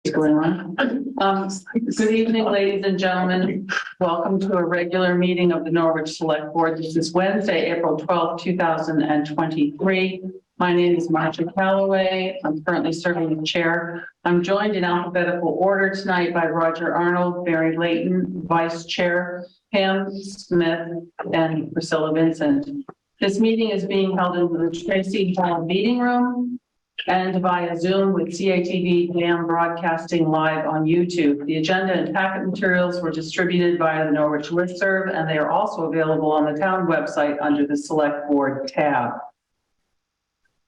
Going on. Good evening, ladies and gentlemen. Welcome to a regular meeting of the Norwich Select Board. This is Wednesday, April 12th, 2023. My name is Marcia Calloway. I'm currently serving as chair. I'm joined in alphabetical order tonight by Roger Arnold, Barry Layton, Vice Chair, Pam Smith, and Priscilla Vincent. This meeting is being held in the Tracy Hall Meeting Room and via Zoom with CATV DAM broadcasting live on YouTube. The agenda and packet materials were distributed via the Norwich listserv, and they are also available on the town website under the Select Board tab.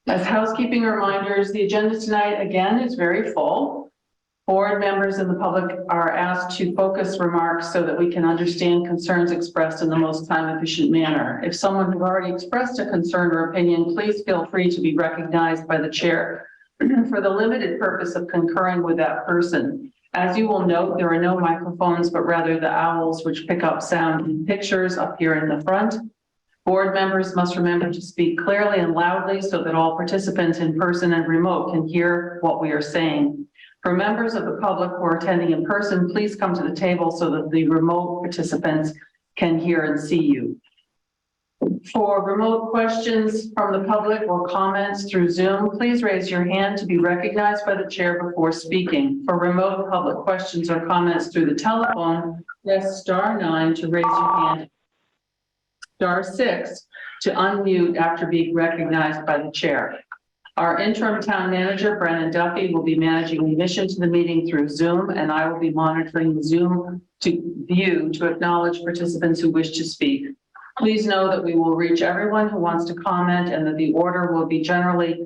As housekeeping reminders, the agenda tonight again is very full. Board members and the public are asked to focus remarks so that we can understand concerns expressed in the most time-efficient manner. If someone has already expressed a concern or opinion, please feel free to be recognized by the chair for the limited purpose of concurring with that person. As you will note, there are no microphones, but rather the owls which pick up sound and pictures up here in the front. Board members must remember to speak clearly and loudly so that all participants in person and remote can hear what we are saying. For members of the public who are attending in person, please come to the table so that the remote participants can hear and see you. For remote questions from the public or comments through Zoom, please raise your hand to be recognized by the chair before speaking. For remote public questions or comments through the telephone, press *9 to raise your hand, *6 to unmute after being recognized by the chair. Our interim town manager, Brennan Duffy, will be managing the admission to the meeting through Zoom, and I will be monitoring the Zoom view to acknowledge participants who wish to speak. Please know that we will reach everyone who wants to comment and that the order will be generally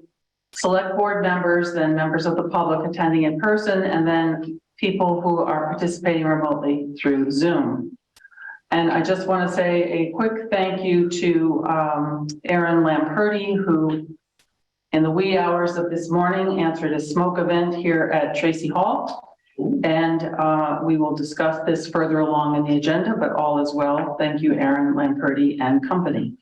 select board members, then members of the public attending in person, and then people who are participating remotely through Zoom. And I just want to say a quick thank you to Aaron Lamperti, who in the wee hours of this morning answered a smoke event here at Tracy Hall. And we will discuss this further along in the agenda, but all is well. Thank you, Aaron Lamperti and company.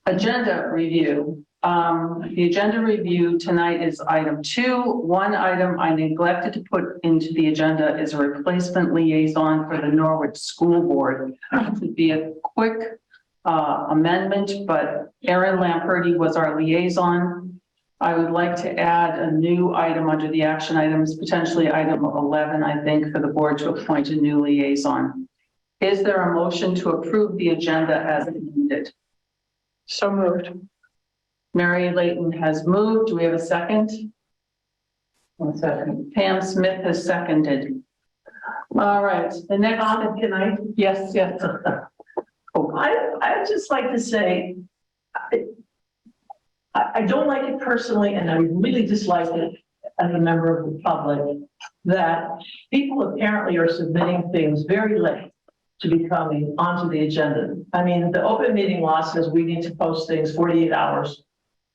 Agenda review. The agenda review tonight is item 2. One item I neglected to put into the agenda is a replacement liaison for the Norwich School Board. It would be a quick amendment, but Aaron Lamperti was our liaison. I would like to add a new item under the action items, potentially item 11, I think, for the board to appoint a new liaison. Is there a motion to approve the agenda as amended? So moved. Mary Layton has moved. Do we have a second? 1 second. Pam Smith has seconded. All right. The next. Can I? Yes, yes. Oh. I'd just like to say, I don't like it personally, and I really dislike it as a member of the public, that people apparently are submitting things very late to be coming onto the agenda. I mean, the open meeting law says we need to post things 48 hours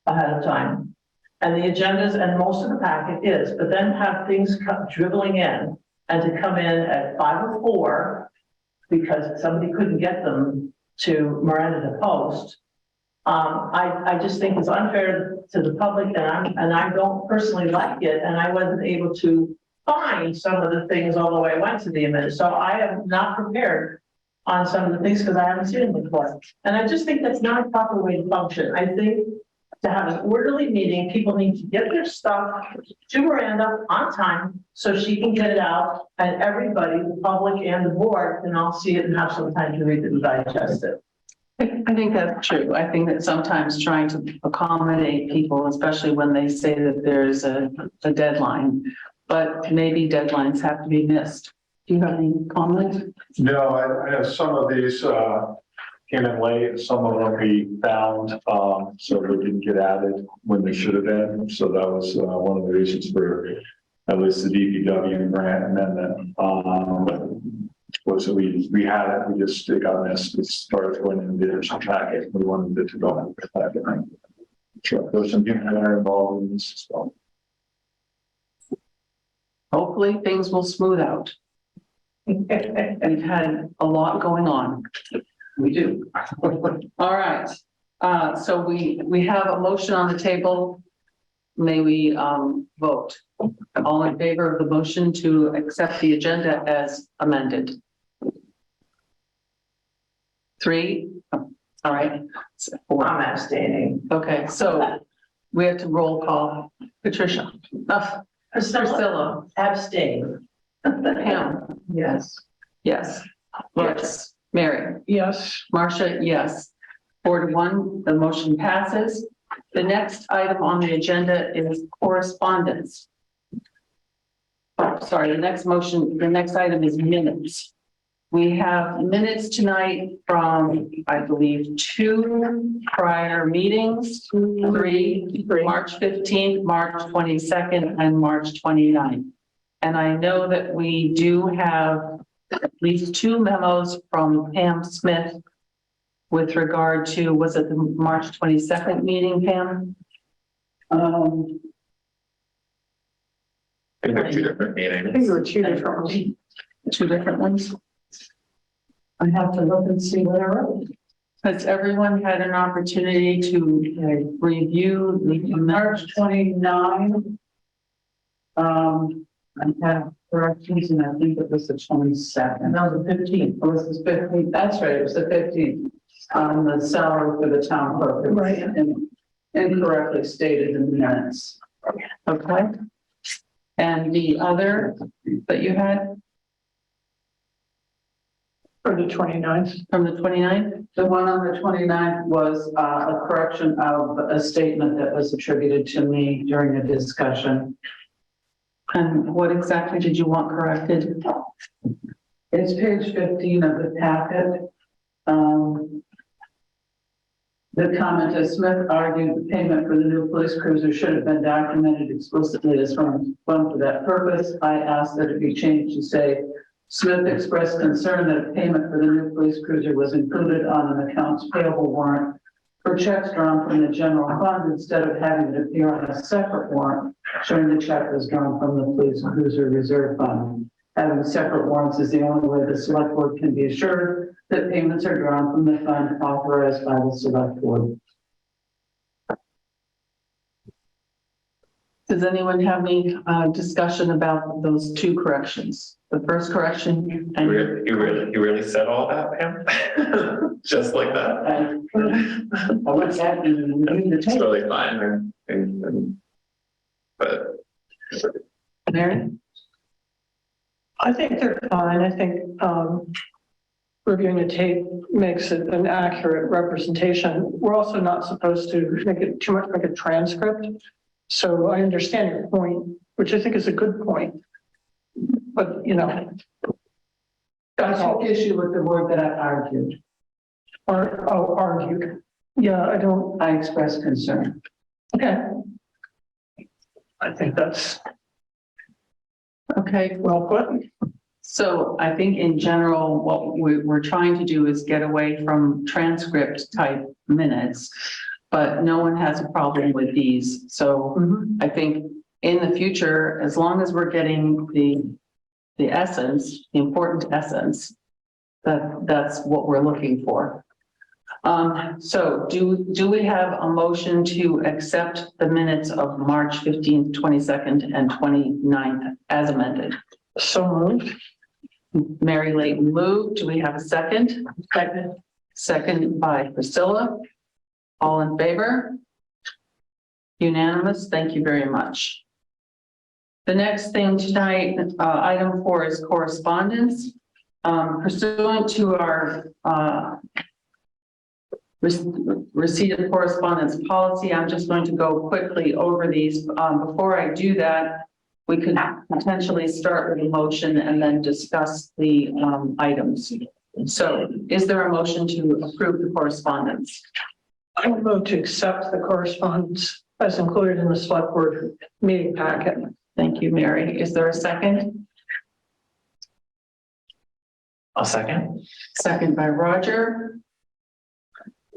ahead of time. And the agendas and most of the packet is, but then have things dribbling in and to come in at 5:04 because somebody couldn't get them to Miranda to post. I just think it's unfair to the public, and I don't personally like it, and I wasn't able to find some of the things all the way I went to the amendment. So I am not prepared on some of the things because I haven't seen them before. And I just think that's not a proper way to function. I think to have an orderly meeting, people need to get their stuff to Miranda on time so she can get it out, and everybody, the public and the board, can all see it and have some time to read it and digest it. I think that's true. I think that sometimes trying to accommodate people, especially when they say that there's a deadline, but maybe deadlines have to be missed. Do you have any comment? No, I have some of these came in late. Some of them we found, so they didn't get added when they should have been. So that was one of the reasons for at least the DPW grant amendment. Was that we had it, we just it got missed as far as going in the additional packet. We wanted it to go in the packet. Sure, there's some people that are involved in this as well. Hopefully things will smooth out. We've had a lot going on. We do. All right. So we have a motion on the table may we vote? All in favor of the motion to accept the agenda as amended? 3, all right. 4. I'm abstaining. Okay, so we have to roll call. Patricia. Priscilla. Abstain. Pam. Yes. Yes. Yes. Mary. Yes. Marcia, yes. 4-1, the motion passes. The next item on the agenda is correspondence. Oh, sorry, the next item is minutes. We have minutes tonight from, I believe, 2 prior meetings, 3, March 15th, March 22nd, and March 29th. And I know that we do have at least 2 memos from Pam Smith with regard to, was it the March 22nd meeting, Pam? I think they're 2 different meetings. I think there were 2 different ones. 2 different ones. I have to look and see what I wrote. Has everyone had an opportunity to review the March 29. I have corrections, and I think it was the 22nd. No, the 15th. Oh, this is 15th. That's right. It was the 15th. The salary for the town clerk. Right. And incorrectly stated in the minutes. Okay. And the other that you had For the 29th. from the 29th? The one on the 29th was a correction of a statement that was attributed to me during a discussion. And what exactly did you want corrected? It's page 15 of the packet. The comment is Smith argued the payment for the new police cruiser should have been documented explicitly as fund for that purpose. I asked that it be changed to say Smith expressed concern that a payment for the new police cruiser was included on an accounts payable warrant for checks drawn from the general fund instead of having it appear on a separate warrant showing the check was drawn from the police cruiser reserve fund. Having separate warrants is the only way the select board can be assured that payments are drawn from the fund authorized by the select board. Does anyone have any discussion about those 2 corrections? The first correction. You really said all that, Pam? Just like that? I went back and reviewed the It's tape. really fine. But Mary? I think they're fine. I think reviewing the tape makes it an accurate representation. We're also not supposed to make it too much like a transcript. So I understand your point, which I think is a good point. But, you know. I took issue with the word that I argued. Argued. Yeah, I expressed concern. okay. I think that's Okay. well put. So I think in general, what we're trying to do is get away from transcript type minutes, but no one has a problem with these. So I think in the future, as long as we're getting the essence, the important essence, that's what we're looking for. So do we have a motion to accept the minutes of March 15th, 22nd, and 29th as amended? So moved. Mary Layton moved. Do we have a second? Second. Second by Priscilla. All in favor? Unanimous. Thank you very much. The next thing tonight, item 4 is correspondence. Pursuant to our receipt of correspondence policy, I'm just going to go quickly over these. Before I do that, we could potentially start with a motion and then discuss the items. So is there a motion to approve the correspondence? I will move to accept the correspondence as included in the select board meeting packet. Thank you, Mary. Is there a second? I'll second. Second by Roger.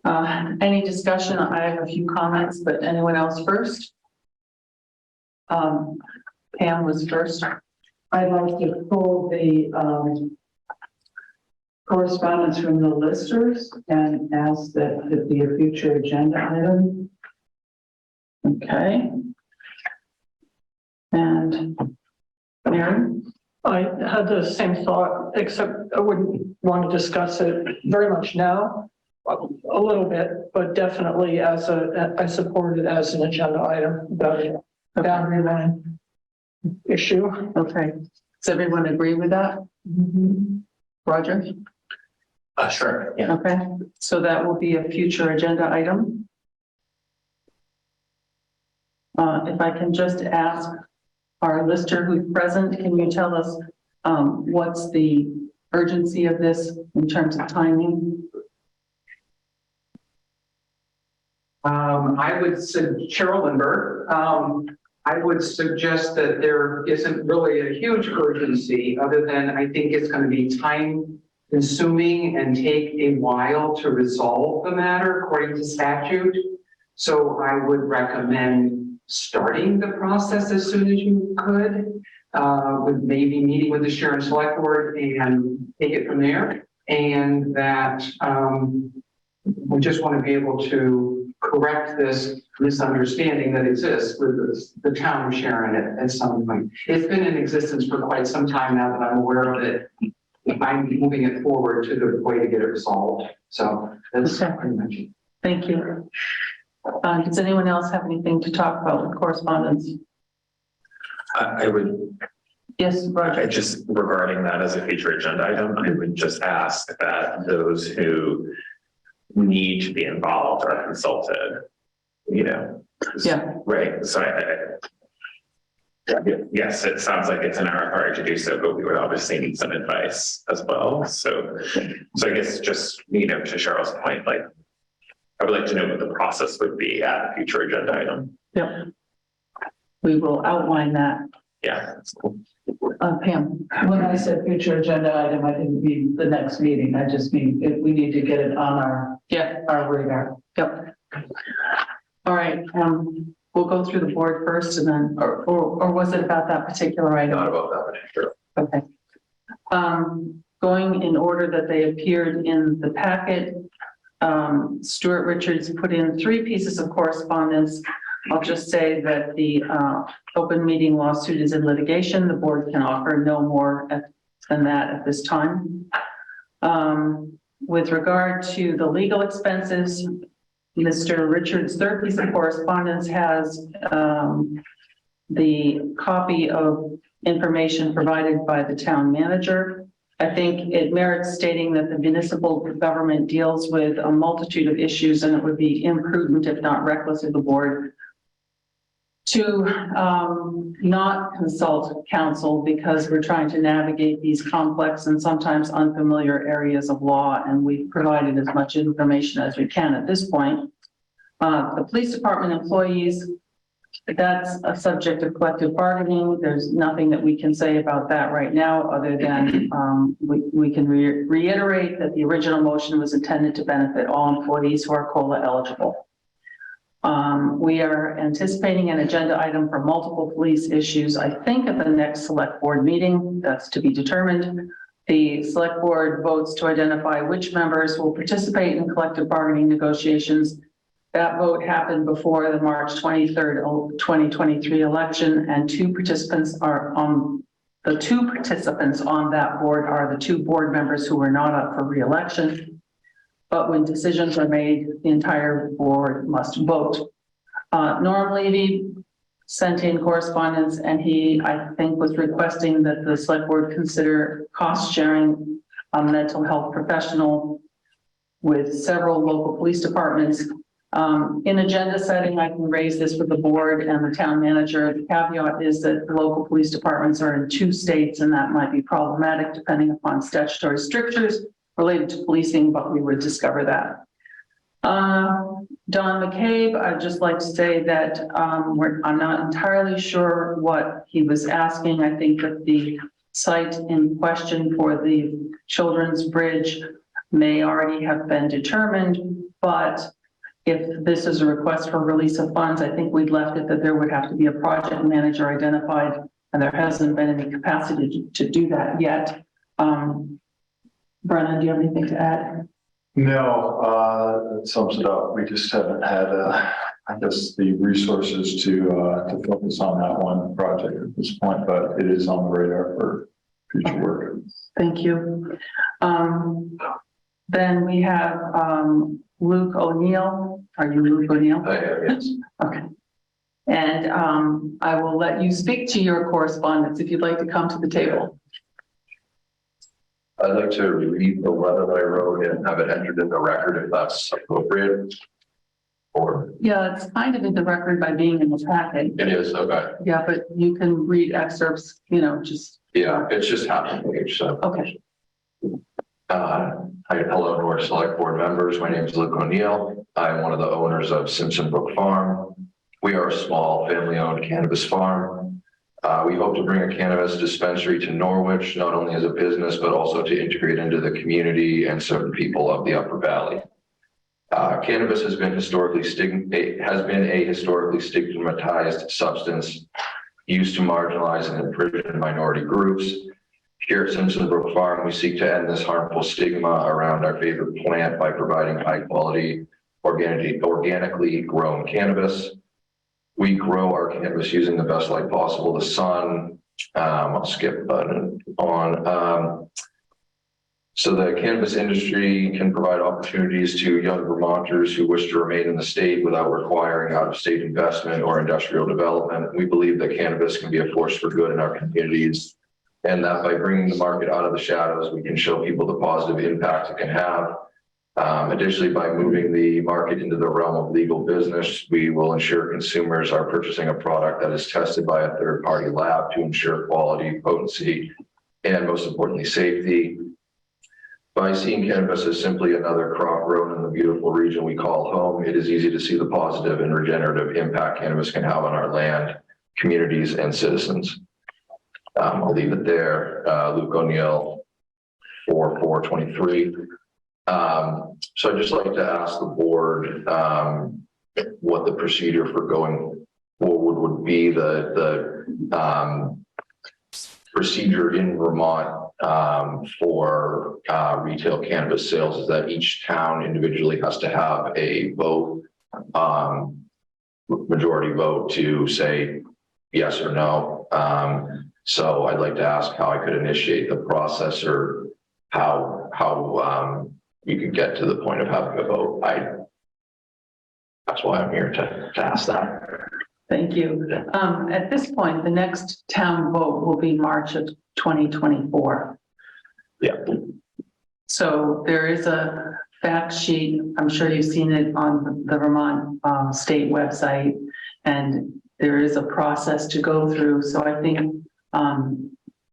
Any discussion? I have a few comments, but anyone else first? Pam was first. I'd like to pull the correspondence from the listers and ask that it be a future agenda item. Okay. And Mary? I had the same thought, except I wouldn't want to discuss it very much now, a little bit, but definitely I support it as an agenda item, about a boundary line issue. Okay. Does everyone agree with that? Roger? Sure, yeah. Okay, so that will be a future agenda item. If I can just ask our lister who's present, can you tell us what's the urgency of this in terms of timing? I would say Cheryl Lindbergh. I would suggest that there isn't really a huge urgency other than I think it's going to be time consuming and take a while to resolve the matter according to statute. So I would recommend starting the process as soon as you could, with maybe meeting with the Sharon Select Board and take it from there. And that we just want to be able to correct this misunderstanding that exists with the town of Sharon at some point. It's been in existence for quite some time now that I'm aware of it. I'm moving it forward to the way to get it resolved. So that's pretty much it. Thank you. Does anyone else have anything to talk about with correspondence? I would, Yes, Roger. just regarding that as a future agenda item, I would just ask that those who need to be involved are consulted, you know? Yeah. Right, so yes, it sounds like it's in our authority to do so, but we would obviously need some advice as well. So I guess just, you know, to Cheryl's point, like, I would like to know what the process would be at a future agenda item. Yep. We will outline that. Yeah, that's cool. Pam? When I said future agenda item, I didn't mean the next meeting. I just mean we need to get it on our radar. Yep. All right, we'll go through the board first and then, or was it about that particular item? Not about that particular. Okay. Going in order that they appeared in the packet, Stuart Richards put in 3 pieces of correspondence. I'll just say that the open meeting lawsuit is in litigation. The board can offer no more than that at this time. With regard to the legal expenses, Mr. Richards' 3rd piece of correspondence has the copy of information provided by the town manager. I think it merits stating that the municipal government deals with a multitude of issues, and it would be imprudent, if not reckless, of the board to not consult counsel, because we're trying to navigate these complex and sometimes unfamiliar areas of law, and we've provided as much information as we can at this point. The police department employees, that's a subject of collective bargaining. There's nothing that we can say about that right now, other than we can reiterate that the original motion was intended to benefit all employees who are COLA eligible. We are anticipating an agenda item for multiple police issues, I think at the next select board meeting. That's to be determined. The select board votes to identify which members will participate in collective bargaining negotiations. That vote happened before the March 23rd, 2023 election, and the 2 participants on that board are the 2 board members who were not up for re-election. But when decisions are made, the entire board must vote. Norm Levy sent in correspondence, and he, I think, was requesting that the select board consider cost sharing a mental health professional with several local police departments. In agenda setting, I can raise this with the board and the town manager. The caveat is that the local police departments are in 2 states, and that might be problematic depending upon statutory strictures related to policing, but we would discover that. Don McCabe, I'd just like to say that I'm not entirely sure what he was asking. I think that the site in question for the Children's Bridge may already have been determined, but if this is a request for release of funds, I think we'd left it that there would have to be a project manager identified, and there hasn't been any capacity to do that yet. Brennan, do you have anything to add? No, that sums it up. We just haven't had guess, the resources to focus on that one project at this point, but it is on the radar for future work. Thank you. Then we have Luke O'Neill. Are you Luke O'Neill? I am, yes. Okay. And I will let you speak to your correspondence if you'd like to come to the table. I'd like to read the letter that I wrote and have it entered in the record if that's appropriate. Or Yeah, it's kind of in the record by being in the packet. it is, okay. Yeah, but you can read excerpts, just, Yeah, it's just half a page, so. okay. Hello, Norwich Selectboard members. My name is Luke O'Neill. I'm one of the owners of Simpson Brook Farm. We are a small family-owned cannabis farm. We hope to bring a cannabis dispensary to Norwich, not only as a business, but also to integrate into the community and serve the people of the Upper Valley. Cannabis has been a historically stigmatized substance used to marginalize and imprison minority groups. Here at Simpson Brook Farm, we seek to end this harmful stigma around our favorite plant by providing high-quality, organically grown cannabis. We grow our cannabis using the best light possible, the sun. I'll skip button on. So the cannabis industry can provide opportunities to young Vermonters who wish to remain in the state without requiring out-of-state investment or industrial development. We believe that cannabis can be a force for good in our communities, and that by bringing the market out of the shadows, we can show people the positive impact it can have. Additionally, by moving the market into the realm of legal business, we will ensure consumers are purchasing a product that is tested by a third-party lab to ensure quality, potency, and most importantly, safety. By seeing cannabis as simply another crop grown in the beautiful region we call home, it is easy to see the positive and regenerative impact cannabis can have on our land, communities, and citizens. I'll leave it there. Luke O'Neill, 4/4/23. So I'd just like to ask the board what the procedure for going forward would be. The procedure in Vermont for retail cannabis sales is that each town individually has to have a vote, majority vote to say yes or no. So I'd like to ask how I could initiate the process, or how you could get to the point of having a vote. That's why I'm here to ask that. Thank you. At this point, the next town vote will be March of 2024. Yeah. So there is a fact sheet. I'm sure you've seen it on the Vermont state website, and there is a process to go through. So I think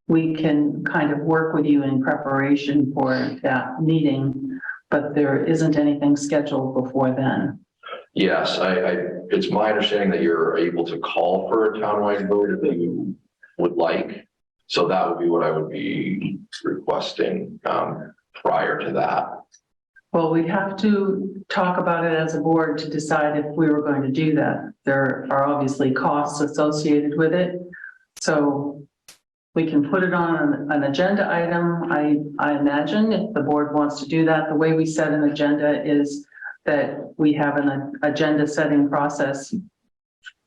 we can kind of work with you in preparation for that meeting, but there isn't anything scheduled before then. Yes, it's my understanding that you're able to call for a townwide vote if you would like. So that would be what I would be requesting prior to that. Well, we'd have to talk about it as a board to decide if we were going to do that. There are obviously costs associated with it. So we can put it on an agenda item. I imagine if the board wants to do that, the way we set an agenda is that we have an agenda setting process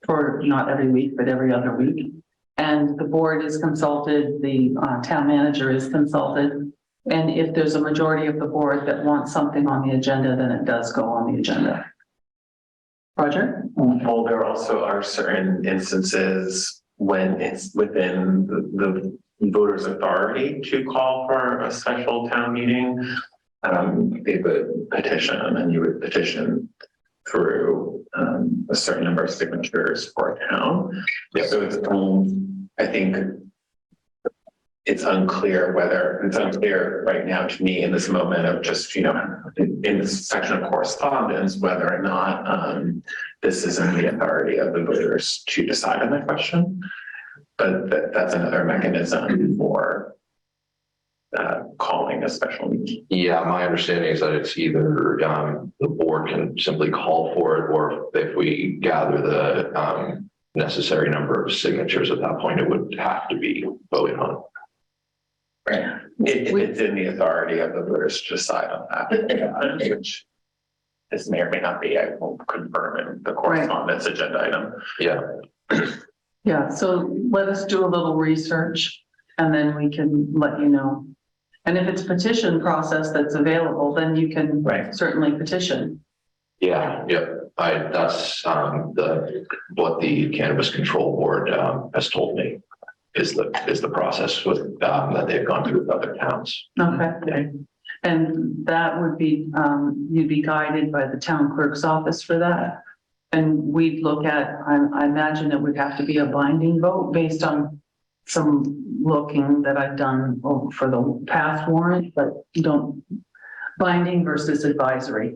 for not every week, but every other week. And the board is consulted, the town manager is consulted. And if there's a majority of the board that wants something on the agenda, then it does go on the agenda. Roger? Well, there also are certain instances when it's within the voter's authority to call for a special town meeting. They would petition, and you would petition through a certain number of signatures for a town. Yep. So it's, I think it's unclear right now to me in this moment of just, in this section of correspondence, whether or not this is in the authority of the voters to decide on that question. But that's another mechanism for calling a special meeting. Yeah, my understanding is that it's either the board can simply call for it, or if we gather the necessary number of signatures at that point, it would have to be voted on. Right. If it's in the authority of the voters to decide on that. this may or may not be, I will confirm in the correspondence agenda item. Yeah, Yeah, so let us do a little research and then we can let you know. And if it's petition process that's available, then you can Right. certainly petition. yeah, that's, what the Cannabis Control Board, has told me is the process with, that they've gone through with other towns. Okay. And that would be, you'd be guided by the town clerk's office for that. And we'd look at, I imagine it would have to be a binding vote based on some looking that I've done for the past warrant, but binding versus advisory.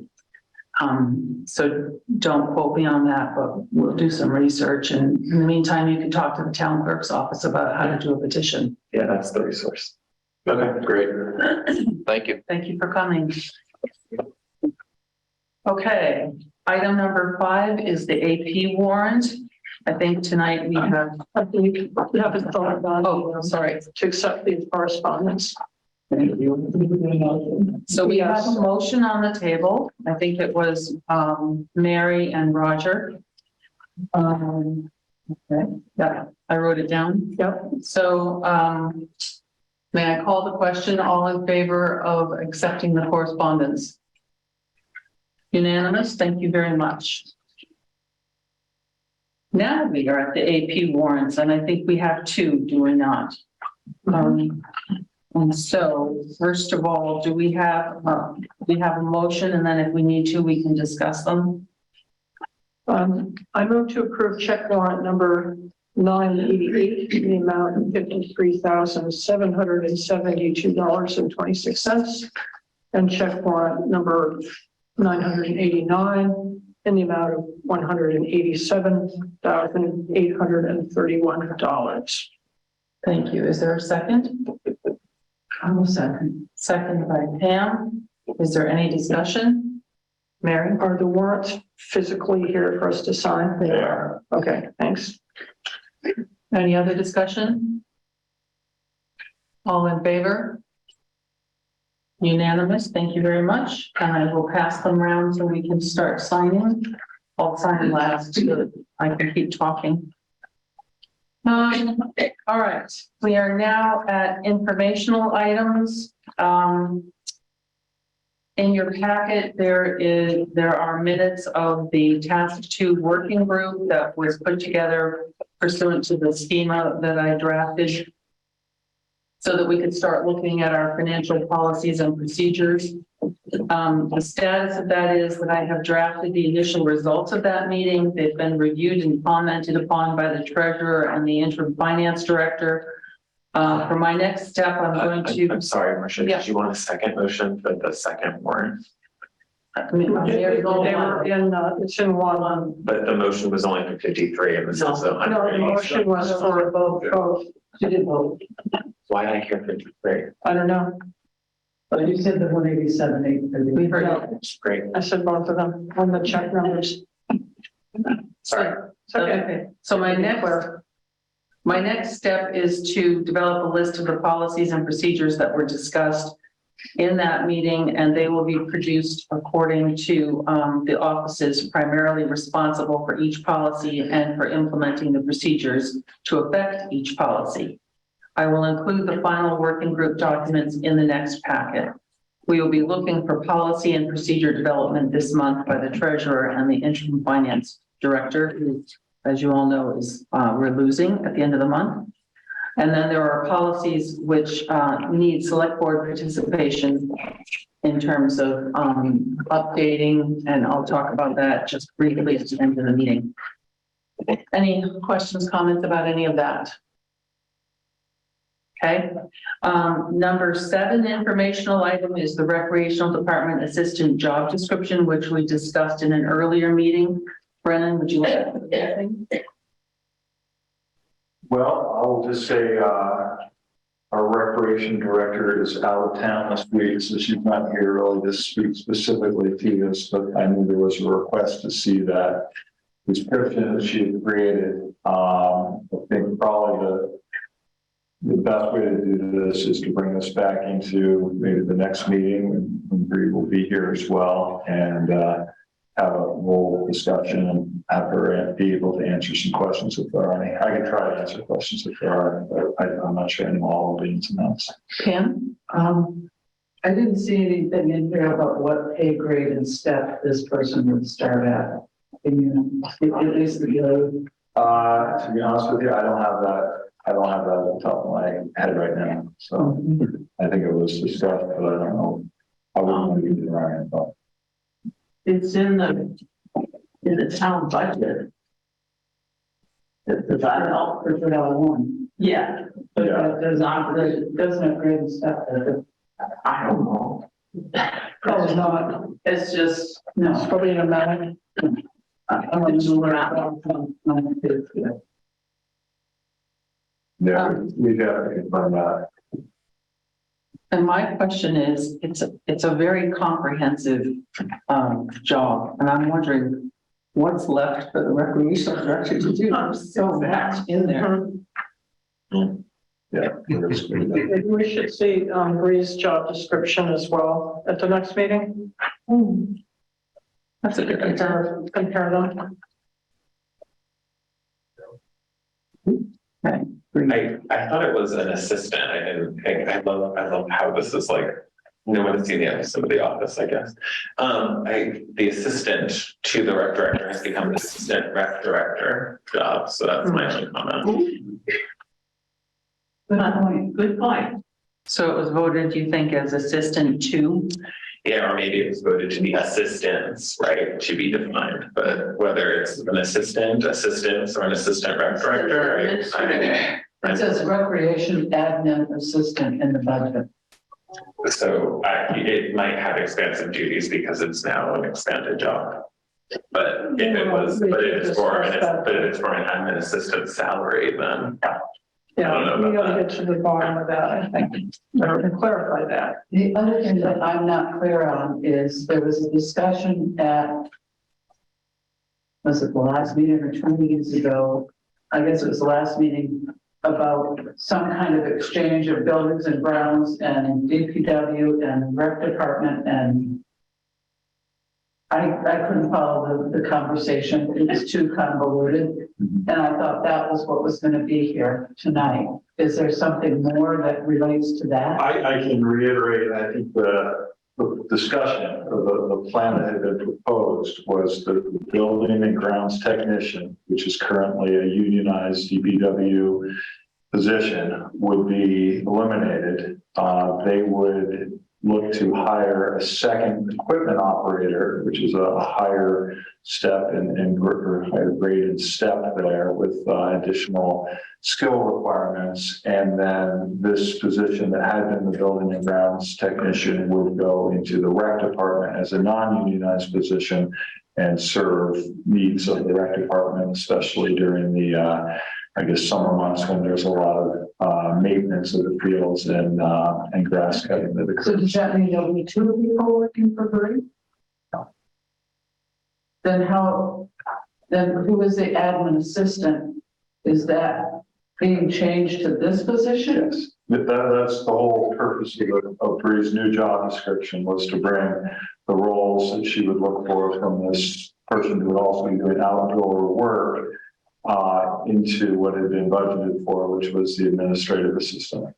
So don't quote me on that, but we'll do some research. And in the meantime, you can talk to the town clerk's office about how to do a petition. Yeah, that's the resource. Okay, great. Thank you. Thank you for coming. Okay, item number 5 is the AP warrant. I think tonight we have, We haven't thought about. oh, sorry. To accept the correspondence. So we have a motion on the table. I think it was Mary and Roger. Okay, yeah, I wrote it down. Yep. So may I call the question? All in favor of accepting the correspondence? Unanimous. Thank you very much. Now we are at the AP warrants, and I think we have 2, do we not? And so, first of all, do we have a motion, and then if we need to, we can discuss them? I move to approve check warrant number 988 in the amount of $53,772.26, and check warrant number 989 in the amount of $187,831. Thank you. Is there a second? I will second. Second by Pam. Is there any discussion? Mary? Are the warrants physically here for us to sign? They are. Okay, thanks. Any other discussion? All in favor? Unanimous. Thank you very much. And I will pass them around so we can start signing. I'll sign last so that I can keep talking. All right, we are now at informational items. In your packet, there are minutes of the task 2 working group that was put together pursuant to the schema that I drafted so that we could start looking at our financial policies and procedures. The status of that is that I have drafted the initial results of that meeting. They've been reviewed and commented upon by the treasurer and the interim finance director. For my next step, I'm going to. I'm sorry, Marcia, Yeah. did you want a second motion for the second warrant? They were in, it's in one. But the motion was only for 53 and this is No, the 180. motion was for both. You did both. Why did I hear 53? I don't know. But you said the 187, We heard it. Great, I said both of them on the check numbers. sorry. It's okay. Okay, so my next step is to develop a list of the policies and procedures that were discussed in that meeting, and they will be produced according to the offices primarily responsible for each policy and for implementing the procedures to affect each policy. I will include the final working group documents in the next packet. We will be looking for policy and procedure development this month by the treasurer and the interim finance director, who, as you all know, is we're losing at the end of the month. And then there are policies which need select board participation in terms of updating, and I'll talk about that just briefly at the end of the meeting. Any questions, comments about any of that? Okay. Number 7 informational item is the recreational department assistant job description, which we discussed in an earlier meeting. Brennan, would you like to say anything? Well, I will just say, our recreation director is out of town this week, so she's not here really to speak specifically to this, but I knew there was a request to see that description that she had created. I think probably the best way to do this is to bring this back into maybe the next meeting, and Bree will be here as well. And have a full discussion and have her be able to answer some questions if there are any. I can try to answer questions if there are, but I'm not sure I know all of the ins and outs. Pam? I didn't see anything in here about what pay grade and step this person would start at. At least the To be honest with you, I don't have that. I don't have that at the top of my head right now. So I think it was discussed, but I don't know. I wouldn't want to give you the wrong info. It's in the town budget. Does that help for one? Yeah. But Yeah. it doesn't have grade and step. I don't know. Probably not. It's just, It's no. probably an amendment. I don't know where I'm from. Yeah, we definitely confirm that. And my question is, it's a very comprehensive job, and I'm wondering what's left for the recreational director to do. There's so much in there. Yeah. there is good. Maybe we should see Bree's job description as well at the next meeting. That's a good idea. Compare them. I thought it was an assistant. I didn't think, I love how this is like, no one has seen the episode of The Office, I guess. The assistant to the rec director has become an assistant rec director job, so that's my only comment. Good point. So it was voted, do you think, as assistant to? Yeah, or maybe it was voted to be assistants, right, to be defined, but whether it's an assistants, or an assistant rec director. It says recreation admin assistant in the budget. So it might have expansive duties because it's now an expanded job. But if it's for an admin assistant salary, then Yeah, I don't know we about gotta get to the bottom of that, I think, or clarify that. The other thing that I'm not clear on is there was a discussion was it the last meeting or 2 meetings ago? I guess it was the last meeting about some kind of exchange of buildings and grounds and DPW and rec department, and I couldn't follow the conversation. It was too convoluted. And I thought that was what was going to be here tonight. Is there something more that relates to that? I can reiterate, I think the discussion of the plan that had been proposed was that the building and grounds technician, which is currently a unionized DPW position, would be eliminated. They would look to hire a second equipment operator, which is a higher step and higher graded step there with additional skill requirements. And then this position that had been the building and grounds technician would go into the rec department as a non-unionized position and serve needs of the rec department, especially during the summer months when there's a lot of maintenance of the fields and grass cutting that occurs. So does that mean there'll be 2 people working for Bree? No. Then who is the admin assistant? Is that being changed to this position? Yes, that's the whole purpose of Bree's new job description, was to bring the roles that she would look for from this person who would also be doing outdoor work into what had been budgeted for, which was the administrative assistant.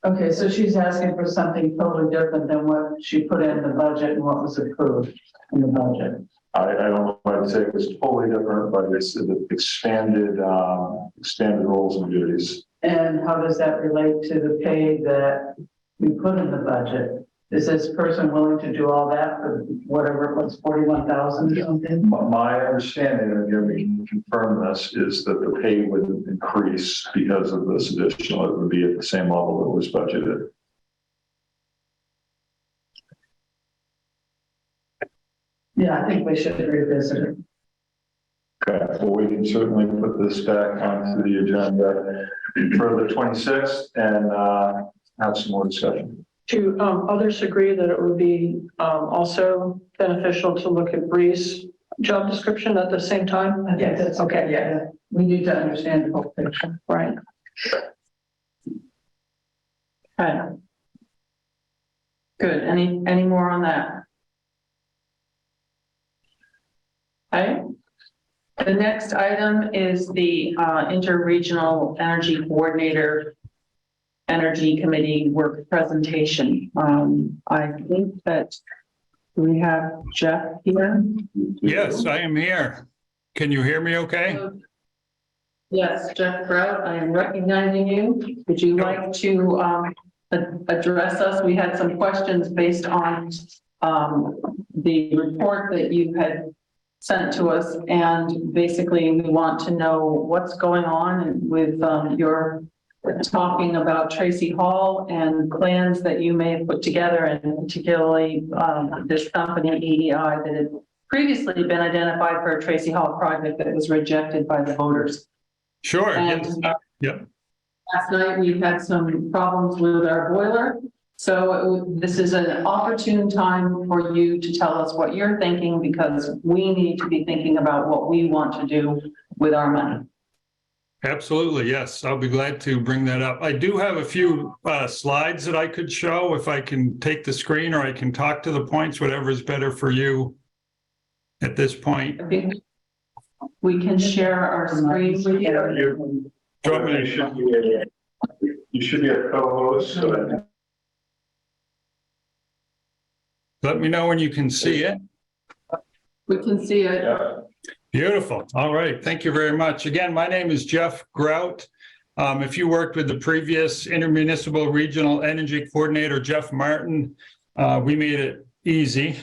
Okay, so she's asking for something totally different than what she put in the budget and what was approved in the budget. I don't know if I'd say it was totally different, but it's expanded roles and duties. And how does that relate to the pay that we put in the budget? Is this person willing to do all that for whatever it was, 41,000 or something? My understanding, and again, we can confirm this, is that the pay would increase because of this additional. It would be at the same level that was budgeted. Yeah, I think we should revisit it. Okay, well, we can certainly put this back onto the agenda for the 26th and have some more discussion. Do others agree that it would be also beneficial to look at Bree's job description at the same time? I think that's Okay. Yeah, we need to understand the whole picture. Right. Okay. Good. Any more on that? Okay. The next item is the Interregional Energy Coordinator Energy Committee work presentation. I think that we have Jeff here. Yes, I am here. Can you hear me okay? Yes, Jeff Grout, I am recognizing you. Would you like to address us? We had some questions based on the report that you had sent to us, and basically we want to know what's going on with your talking about Tracy Hall and plans that you may have put together, and particularly this company EEI that had previously been identified for a Tracy Hall project that was rejected by the voters. Sure. And Yes. Yep. last night we had some problems with our boiler. So this is an opportune time for you to tell us what you're thinking, because we need to be thinking about what we want to do with our money. Absolutely. Yes. I'll be glad to bring that up. I do have a few slides that I could show if I can take the screen, or I can talk to the points, whatever is better for you at this point. I think we can share our screen with you. You should be a co-host. So Let me know when you can see it. We can see it. yeah. Beautiful. All right. Thank you very much. Again, my name is Jeff Grout. If you worked with the previous Intermunicipal Regional Energy Coordinator, Jeff Martin, we made it easy.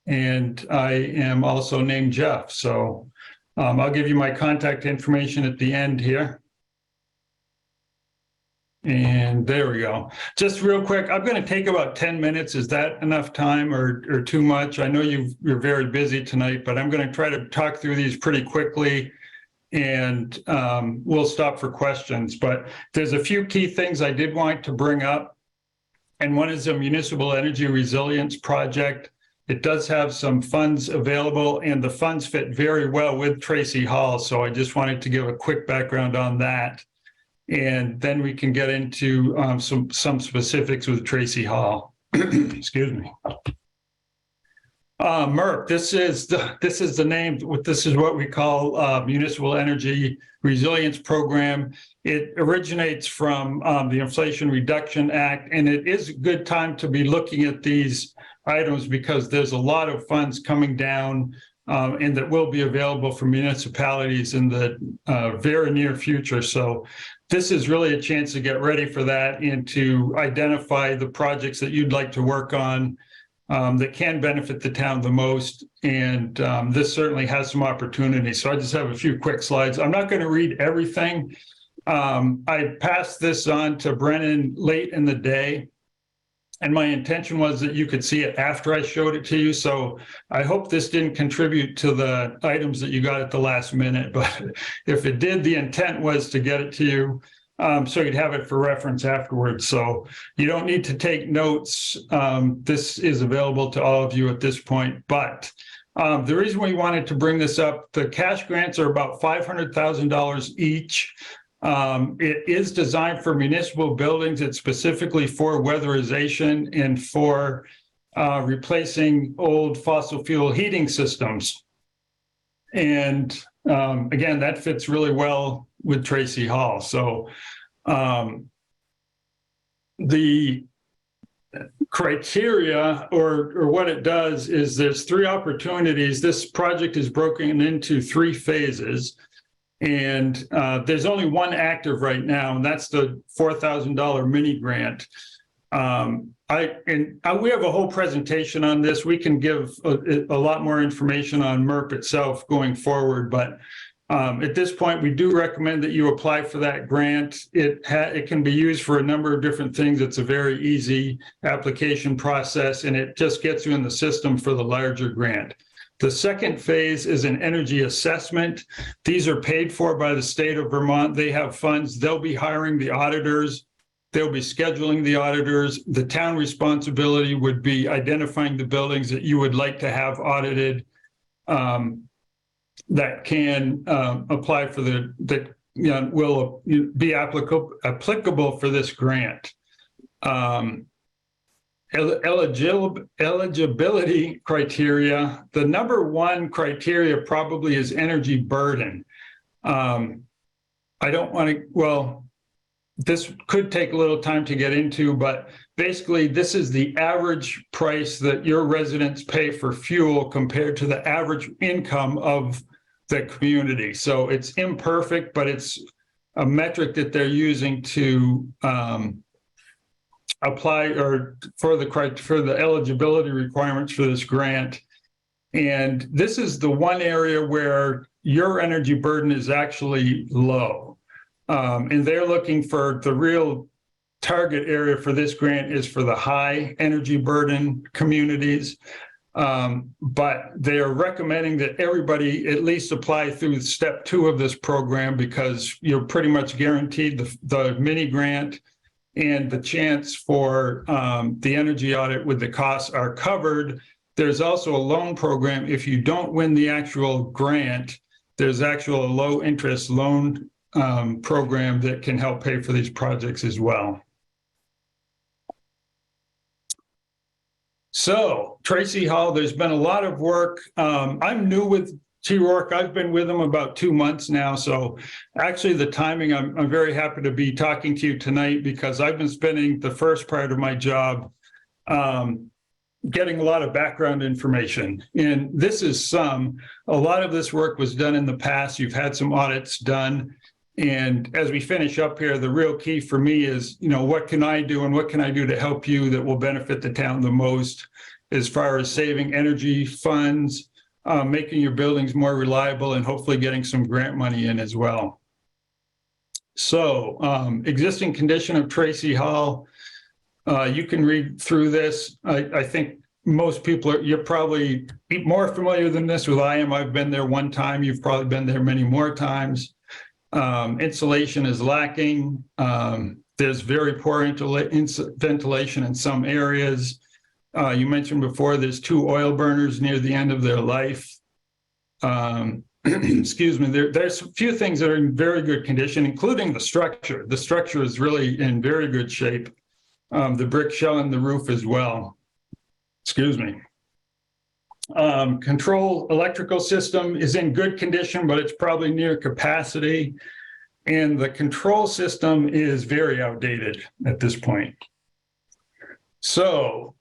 And I am also named Jeff. So I'll give you my contact information at the end here. And there we go. Just real quick, I'm going to take about 10 minutes. Is that enough time or too much? I know you're very busy tonight, but I'm going to try to talk through these pretty quickly, and we'll stop for questions. But there's a few key things I did want to bring up. And one is a municipal energy resilience project. It does have some funds available, and the funds fit very well with Tracy Hall. So I just wanted to give a quick background on that. And then we can get into some specifics with Tracy Hall. Excuse me. MERP, this is the name. This is what we call Municipal Energy Resilience Program. It originates from the Inflation Reduction Act, and it is a good time to be looking at these items because there's a lot of funds coming down and that will be available for municipalities in the very near future. So this is really a chance to get ready for that and to identify the projects that you'd like to work on that can benefit the town the most. And this certainly has some opportunities. So I just have a few quick slides. I'm not going to read everything. I passed this on to Brennan late in the day, and my intention was that you could see it after I showed it to you. So I hope this didn't contribute to the items that you got at the last minute, but if it did, the intent was to get it to you so you'd have it for reference afterwards. So you don't need to take notes. This is available to all of you at this point, but the reason we wanted to bring this up, the cash grants are about $500,000 each. It is designed for municipal buildings. It's specifically for weatherization and for replacing old fossil fuel heating systems. And again, that fits really well with Tracy Hall. So the criteria or what it does is there's three opportunities. This project is broken into three phases. And there's only one active right now, and that's the $4,000 mini grant. We have a whole presentation on this. We can give a lot more information on MERP itself going forward, but at this point, we do recommend that you apply for that grant. It can be used for a number of different things. It's a very easy application process, and it just gets you in the system for the larger grant. The second phase is an energy assessment. These are paid for by the state of Vermont. They have funds. They'll be hiring the auditors. They'll be scheduling the auditors. The town responsibility would be identifying the buildings that you would like to have audited that can apply for that will be applicable for this grant. eligibility criteria, the number one criteria probably is energy burden. I don't want to, well, this could take a little time to get into, but basically this is the average price that your residents pay for fuel compared to the average income of the community. So it's imperfect, but it's a metric that they're using to apply or for the eligibility requirements for this grant. And this is the one area where your energy burden is actually low. And they're looking for the real target area for this grant is for the high energy burden communities. But they are recommending that everybody at least apply through step 2 of this program because you're pretty much guaranteed the mini grant and the chance for the energy audit with the costs are covered. There's also a loan program. If you don't win the actual grant, there's actual low interest loan program that can help pay for these projects as well. So Tracy Hall, there's been a lot of work. I'm new with T-Rourke. I've been with them about 2 months now. So actually the timing, I'm very happy to be talking to you tonight because I've been spending the first part of my job getting a lot of background information. And this is a lot of this work was done in the past. You've had some audits done. And as we finish up here, the real key for me is, what can I do and what can I do to help you that will benefit the town the most as far as saving energy funds, making your buildings more reliable, and hopefully getting some grant money in as well. So existing condition of Tracy Hall, you can read through this. I think most people you're probably more familiar than this with I am. I've been there one time. You've probably been there many more times. Insulation is lacking. There's very poor ventilation in some areas. You mentioned before there's 2 oil burners near the end of their life. Excuse me, there's a few things that are in very good condition, including the structure. The structure is really in very good shape. The brick shell and the roof as well. Excuse me. Control electrical system is in good condition, but it's probably near capacity. And the control system is very outdated at this point. So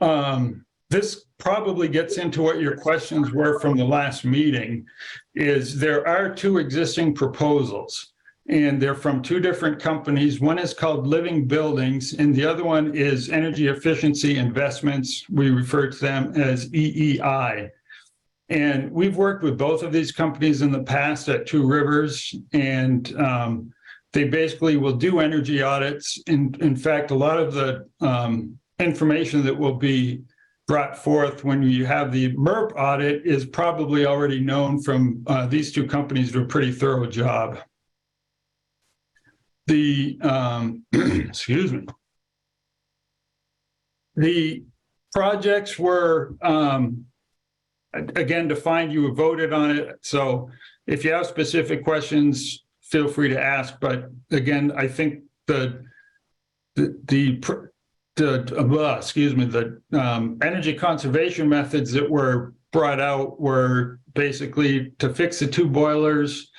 this probably gets into what your questions were from the last meeting, is there are 2 existing proposals. And they're from 2 different companies. One is called Living Buildings, and the other one is Energy Efficiency Investments. We refer to them as EEI. And we've worked with both of these companies in the past at 2 Rivers, and they basically will do energy audits. In fact, a lot of the information that will be brought forth when you have the MERP audit is probably already known from these 2 companies. Do a pretty thorough job. The excuse me. The projects were again defined. You have voted on it. So if you have specific questions, feel free to ask. But again, I think the energy conservation methods that were brought out were basically to fix the 2 boilers.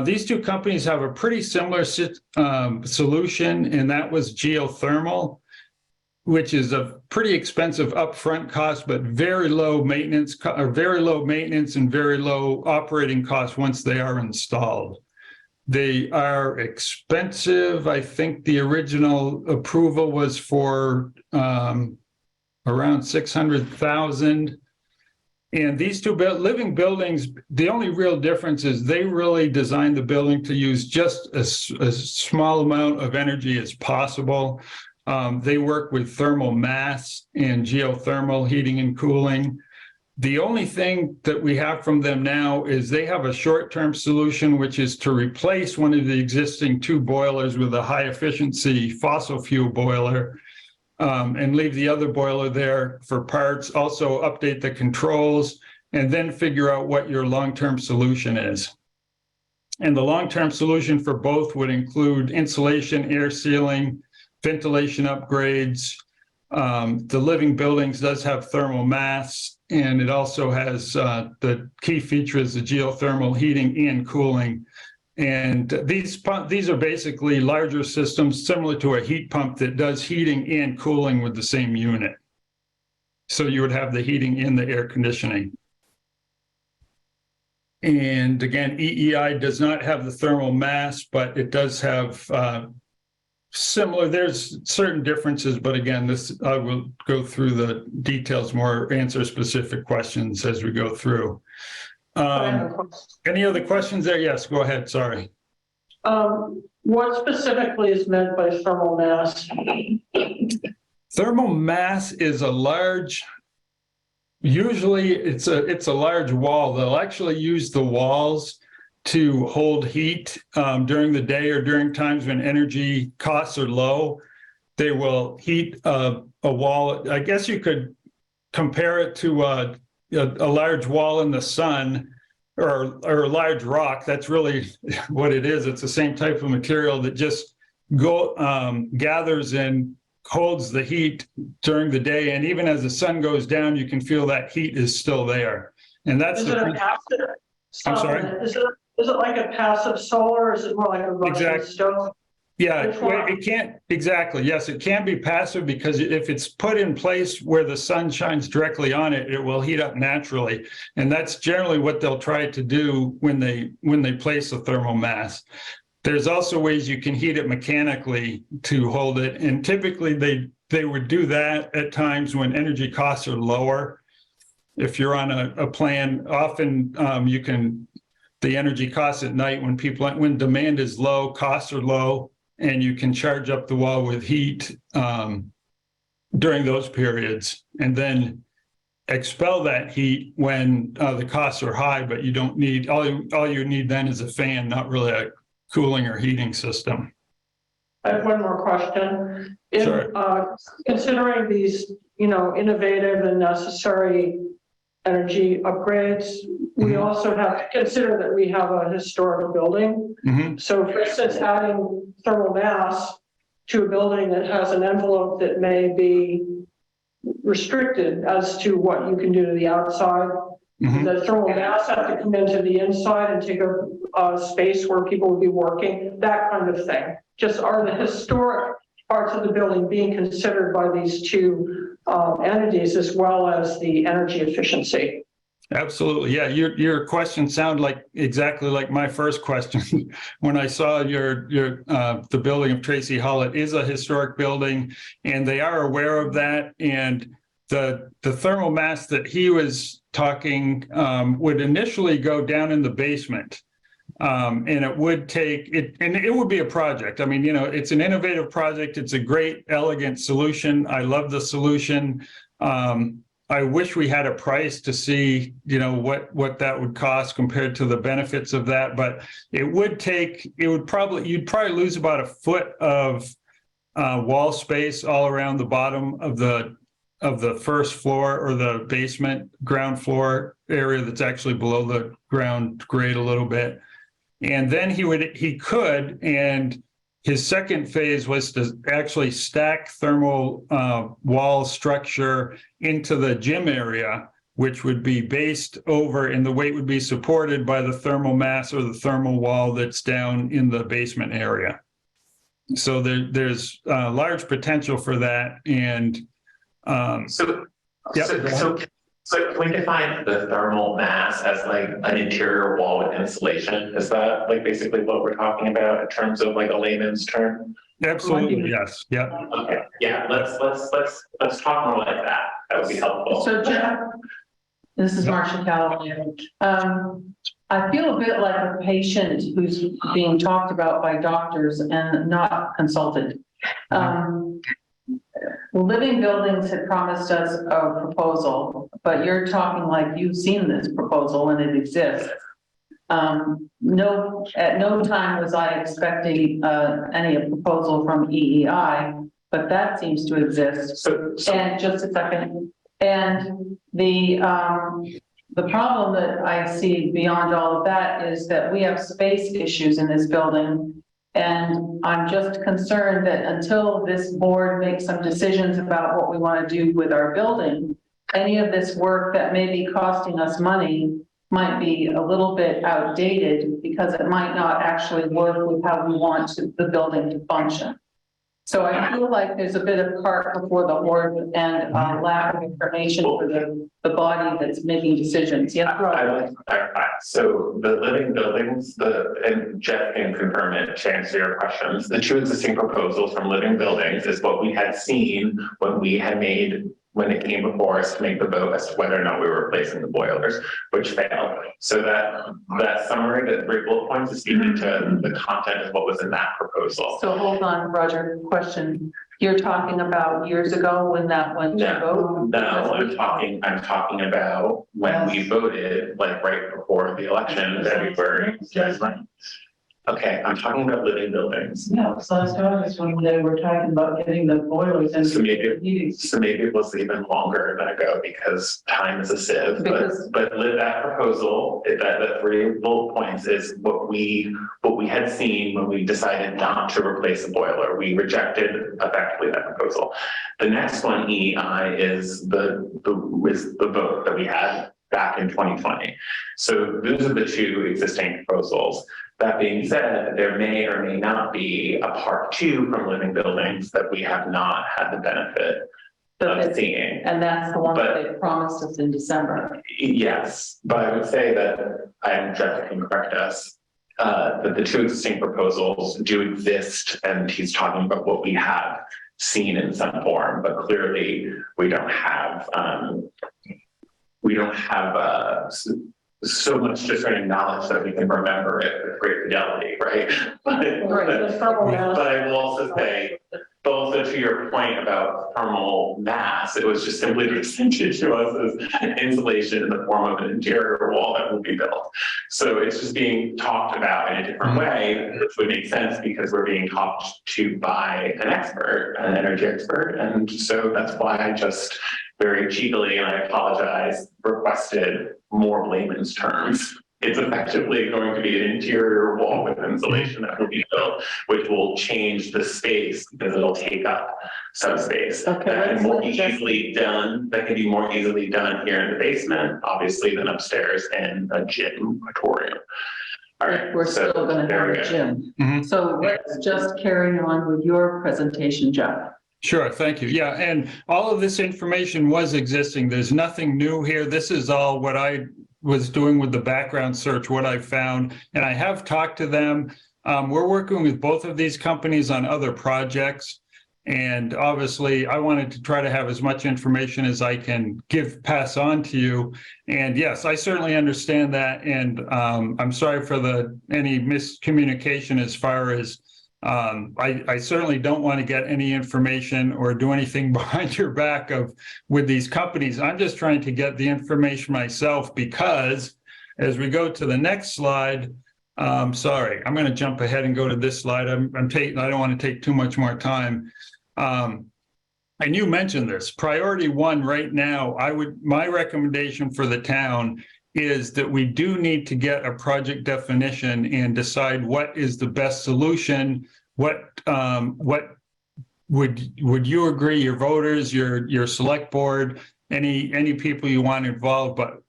These 2 companies have a pretty similar solution, and that was geothermal, which is a pretty expensive upfront cost, but very low maintenance and very low operating costs once they are installed. They are expensive. I think the original approval was for around $600,000. And these 2 living buildings, the only real difference is they really designed the building to use just a small amount of energy as possible. They work with thermal mass and geothermal heating and cooling. The only thing that we have from them now is they have a short-term solution, which is to replace one of the existing 2 boilers with a high-efficiency fossil fuel boiler. And leave the other boiler there for parts, also update the controls, and then figure out what your long-term solution is. And the long-term solution for both would include insulation, air sealing, ventilation upgrades, The living buildings does have thermal mass, and it also has the key feature is the geothermal heating and cooling. And these are basically larger systems similar to a heat pump that does heating and cooling with the same unit. So you would have the heating and the air conditioning. And again, EEI does not have the thermal mass, but it does have similar, there's certain differences, but again, I will go through the details more, answer specific questions as we go through. Any other questions there? Yes, go ahead, sorry. What specifically is meant by thermal mass? Thermal mass is a large, usually it's a large wall. They'll actually use the walls to hold heat during the day or during times when energy costs are low. They will heat a wall. I guess you could compare it to a large wall in the sun or a large rock. That's really what it is. It's the same type of material that just gathers and holds the heat during the day. And even as the sun goes down, you can feel that heat is still there. And that's Is it a passive? I'm sorry? Is it like a passive solar, or is it more like a Russian stove? Yeah, it can't, exactly. Yes, it can be passive because if it's put in place where the sun shines directly on it, it will heat up naturally. And that's generally what they'll try to do when they place a thermal mass. There's also ways you can heat it mechanically to hold it. And typically they would do that at times when energy costs are lower. If you're on a plan, often the energy costs at night when demand is low, costs are low, and you can charge up the wall with heat during those periods, and then expel that heat when the costs are high, but you don't need, all you need then is a fan, not really a cooling or heating system. I have one more question. Sure. Considering these, innovative and necessary energy upgrades, we also have to consider that we have a historic building. Mm-hmm. So for instance, adding thermal mass to a building that has an envelope that may be restricted as to what you can do to the outside. Mm-hmm. The thermal mass have to come into the inside and take a space where people would be working, that kind of thing. Just are the historic parts of the building being considered by these two entities as well as the energy efficiency? Absolutely. Yeah. Your question sounded exactly like my first question. When I saw the building of Tracy Hall, it is a historic building and they are aware of that. And the thermal mass that he was talking would initially go down in the basement. And it would take it, and it would be a project. I mean, it's an innovative project. It's a great, elegant solution. I love the solution. I wish we had a price to see, what that would cost compared to the benefits of that. But you'd probably lose about a foot of wall space all around the bottom of the first floor or the basement ground floor area that's actually below the ground grade a little bit. And then he could, and his second phase was to actually stack thermal wall structure into the gym area, which would be based over, and the weight would be supported by the thermal mass or the thermal wall that's down in the basement area. So there's large potential for that. And So can we define the thermal mass as an interior wall with insulation? Is that basically what we're talking about in terms of a layman's term? Absolutely, yes. Yeah. Okay. Yeah. Let's talk more like that. That would be helpful. So Jeff, this is Marcia Callaway. I feel a bit like a patient who's being talked about by doctors and not consulted. Living Buildings had promised us a proposal, but you're talking like you've seen this proposal and it exists. At no time was I expecting any proposal from EEI, but that seems to exist. And just a second. And the problem that I see beyond all of that is that we have space issues in this building. And I'm just concerned that until this board makes some decisions about what we want to do with our building, any of this work that may be costing us money might be a little bit outdated because it might not actually work with how we want the building to function. So I feel like there's a bit of cart before the horse and lack of information for the body that's making decisions. Yes, Roger? So the living buildings, and Jeff can confirm it to answer your questions. The two existing proposals from living buildings is what we had seen when it came before us to make the vote as to whether or not we were replacing the boilers, which failed. So that summary, the 3 bullet points, is speaking to the content of what was in that proposal. So hold on, Roger, question. You're talking about years ago when that went to vote? No, I'm talking about when we voted, like right before the election in February. Okay, I'm talking about living buildings. Yeah, so last August when they were talking about getting the boilers and So maybe heatings. it was even longer than ago because time is a sieve. But that proposal, that 3 bullet points is what we had seen when we decided not to replace the boiler. We rejected effectively that proposal. The next one, EI, is the vote that we had back in 2020. So those are the 2 existing proposals. That being said, there may or may not be a part 2 from living buildings that we have not had the benefit of seeing. And that's the one that they promised us in December. Yes, but I would say that, and Jeff can correct us, that the 2 existing proposals do exist, and he's talking about what we have seen in some form, but clearly we don't have so much discerning knowledge that we can remember it with great fidelity, right? But I will also say, also to your point about thermal mass, it was just simply presented to us as insulation in the form of an interior wall that will be built. So it's just being talked about in a different way, which would make sense because we're being talked to by an expert, an energy expert. And so that's why I just very cheekily, and I apologize, requested more layman's terms. It's effectively going to be an interior wall with insulation that will be built, which will change the space because it'll take up some space. Okay, That can more easily done. That can be more easily done here in the basement, obviously, than upstairs in a gym auditorium. All right, We're still going to have a gym. So let's just carry on with your presentation, Jeff. Sure, thank you. Yeah, and all of this information was existing. There's nothing new here. This is all what I was doing with the background search, what I found, and I have talked to them. We're working with both of these companies on other projects, and obviously I wanted to try to have as much information as I can pass on to you. And yes, I certainly understand that, and I'm sorry for any miscommunication as far as I certainly don't want to get any information or do anything behind your back with these companies. I'm just trying to get the information myself because as we go to the next slide, sorry, I'm going to jump ahead and go to this slide. I don't want to take too much more time. And you mentioned this, priority 1 right now, my recommendation for the town is that we do need to get a project definition and decide what is the best solution. What would you agree, your voters, your select board, any people you want involved, but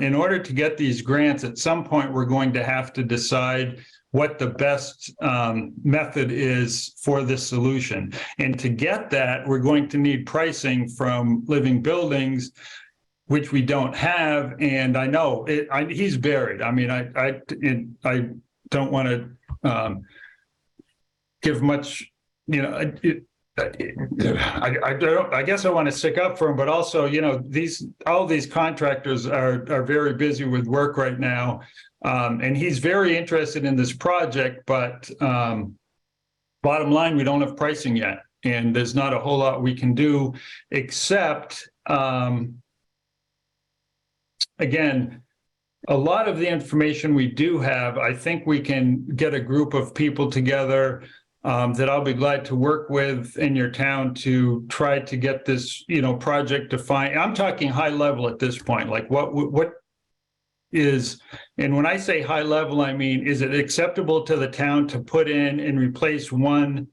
in order to get these grants, at some point, we're going to have to decide what the best method is for this solution. And to get that, we're going to need pricing from living buildings, which we don't have. And I know he's buried. I mean, I don't want to give much, I guess I want to stick up for him, but also, all these contractors are very busy with work right now. And he's very interested in this project, but bottom line, we don't have pricing yet. And there's not a whole lot we can do except, again, a lot of the information we do have, I think we can get a group of people together that I'll be glad to work with in your town to try to get this, project defined. I'm talking high level at this point, like what is, and when I say high level, I mean, is it acceptable to the town to put in and replace one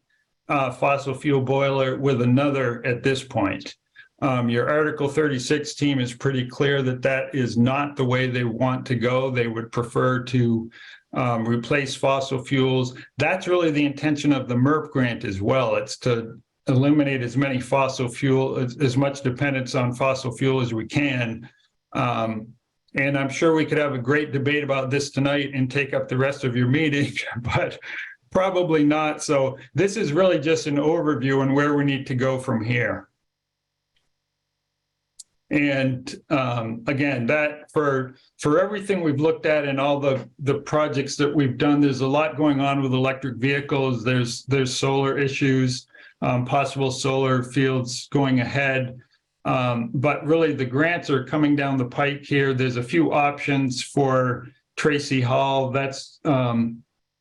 fossil fuel boiler with another at this point? Your Article 36 team is pretty clear that that is not the way they want to go. They would prefer to replace fossil fuels. That's really the intention of the MERP grant as well. It's to eliminate as many fossil fuel, as much dependence on fossil fuel as we can. And I'm sure we could have a great debate about this tonight and take up the rest of your meeting, but probably not. So this is really just an overview on where we need to go from here. And again, that for everything we've looked at and all the projects that we've done, there's a lot going on with electric vehicles. There's solar issues, possible solar fields going ahead. But really the grants are coming down the pike here. There's a few options for Tracy Hall. That's,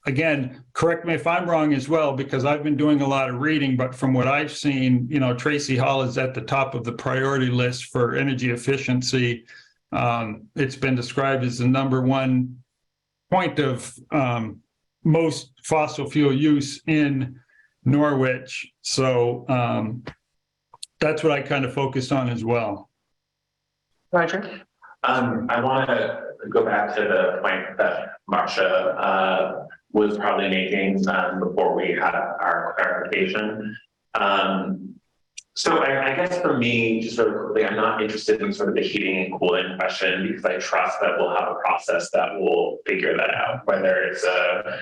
again, correct me if I'm wrong as well, because I've been doing a lot of reading, but from what I've seen, you know, Tracy Hall is at the top of the priority list for energy efficiency. It's been described as the #1 point of most fossil fuel use in Norwich. So that's what I kind of focused on as well. Roger? I want to go back to the point that Marcia was probably making before we had our clarification. So I guess for me, just sort of quickly, I'm not interested in sort of the heating and cooling question because I trust that we'll have a process that will figure that out, whether it's a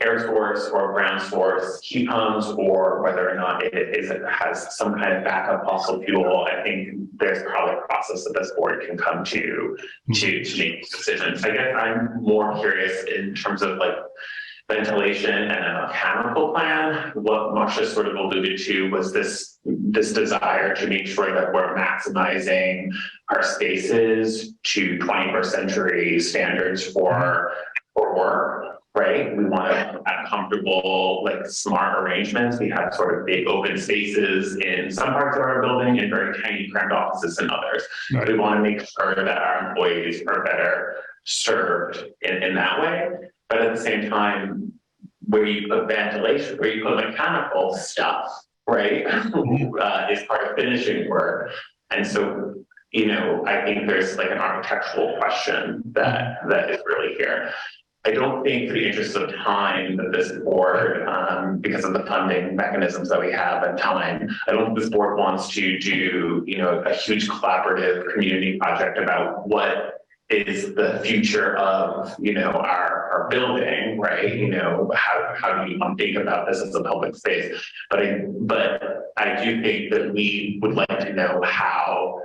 air source or ground source heat pumps, or whether or not it has some kind of backup fossil fuel. I think there's probably a process that this board can come to make decisions. I guess I'm more curious in terms of like ventilation and a mechanical plan. What Marcia sort of alluded to was this desire to make sure that we're maximizing our spaces to 21st century standards for work. Right, we want to have comfortable, like smart arrangements. We have sort of big open spaces in some parts of our building and very tiny cramped offices in others. Right. We want to make sure that our employees are better served in that way. But at the same time, where you put ventilation, where you put mechanical stuff, right, is part of finishing work. And so, you know, I think there's like an architectural question that is really here. I don't think for the interest of time that this board, because of the funding mechanisms that we have and time, I don't think this board wants to do, you know, a huge collaborative community project about what is the future of, you know, our building, right? You know, how do you think about this as a public space? But I do think that we would like to know how.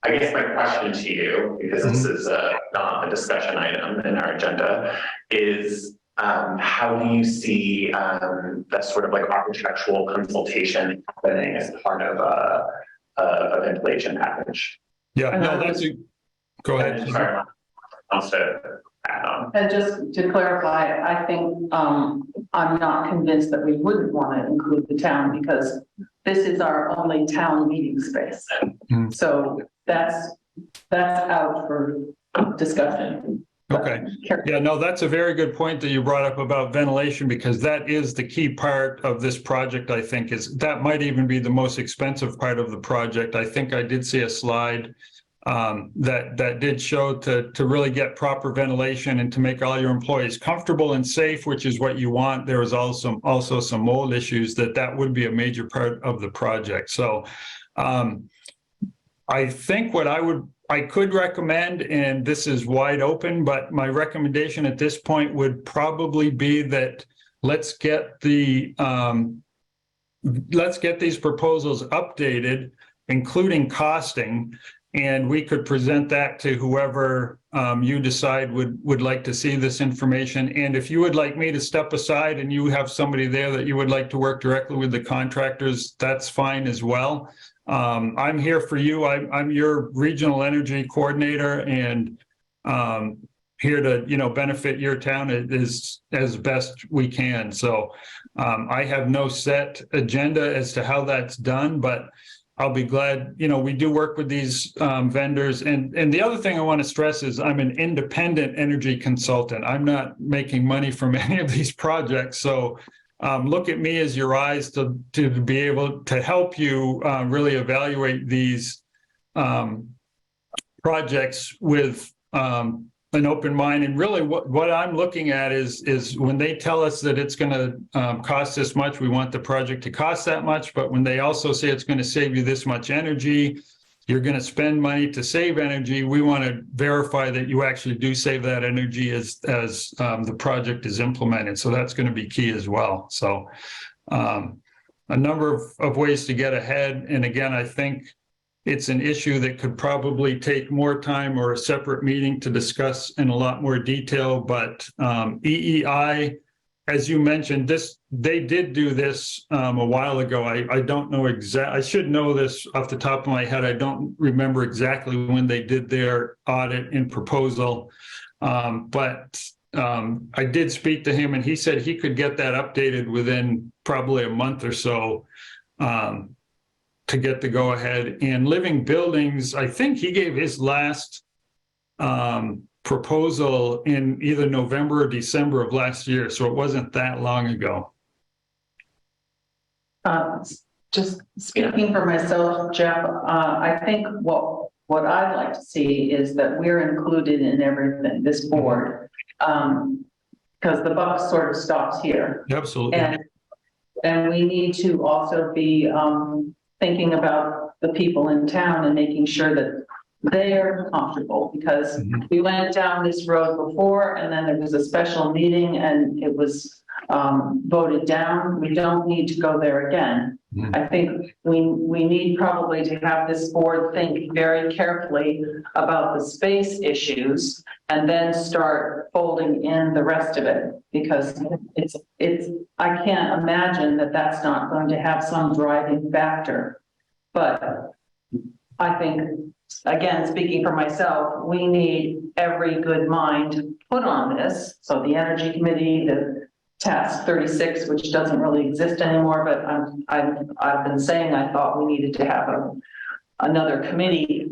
I guess my question to you, because this is not a discussion item in our agenda, is how do you see that sort of like architectural consultation happening as part of a ventilation package? Yeah, no, that's a, go ahead. Sorry, I'll add on. And just to clarify, I think I'm not convinced that we wouldn't want to include the town because this is our only town meeting space. So that's out for discussion. Okay. Yeah, no, that's a very good point that you brought up about ventilation, because that is the key part of this project. I think is that might even be the most expensive part of the project. I think I did see a slide that did show to really get proper ventilation and to make all your employees comfortable and safe, which is what you want. There was also some mold issues that would be a major part of the project. So I think what I could recommend, and this is wide open, but my recommendation at this point would probably be that let's get these proposals updated, including costing, and we could present that to whoever you decide would like to see this information. And if you would like me to step aside and you have somebody there that you would like to work directly with the contractors, that's fine as well. I'm here for you. I'm your regional energy coordinator and here to, you know, benefit your town as best we can. So I have no set agenda as to how that's done, but I'll be glad, we do work with these vendors. And the other thing I want to stress is I'm an independent energy consultant. I'm not making money from any of these projects. So look at me as your eyes to be able to help you really evaluate these projects with an open mind. And really what I'm looking at is when they tell us that it's going to cost this much, we want the project to cost that much. But when they also say it's going to save you this much energy, you're going to spend money to save energy, we want to verify that you actually do save that energy as the project is implemented. So that's going to be key as well. So a number of ways to get ahead. And again, I think it's an issue that could probably take more time or a separate meeting to discuss in a lot more detail. But EEI, as you mentioned, they did do this a while ago. I don't know I should know this off the top of my head. I don't remember exactly when they did their audit and proposal. But I did speak to him and he said he could get that updated within probably a month or so. To get the go ahead. And Living Buildings, I think he gave his last proposal in either November or December of last year. So it wasn't that long ago. Just speaking for myself, Jeff, I think what I'd like to see is that we're included in everything, this board, because the buck sort of stops here. Absolutely. And we need to also be thinking about the people in town and making sure that they are comfortable, because we went down this road before and then there was a special meeting and it was voted down. We don't need to go there again. I think we need probably to have this board think very carefully about the space issues and then start folding in the rest of it, because I can't imagine that that's not going to have some driving factor. But I think, again, speaking for myself, we need every good mind put on this. So the Energy Committee, the Task 36, which doesn't really exist anymore, but I've been saying I thought we needed to have another committee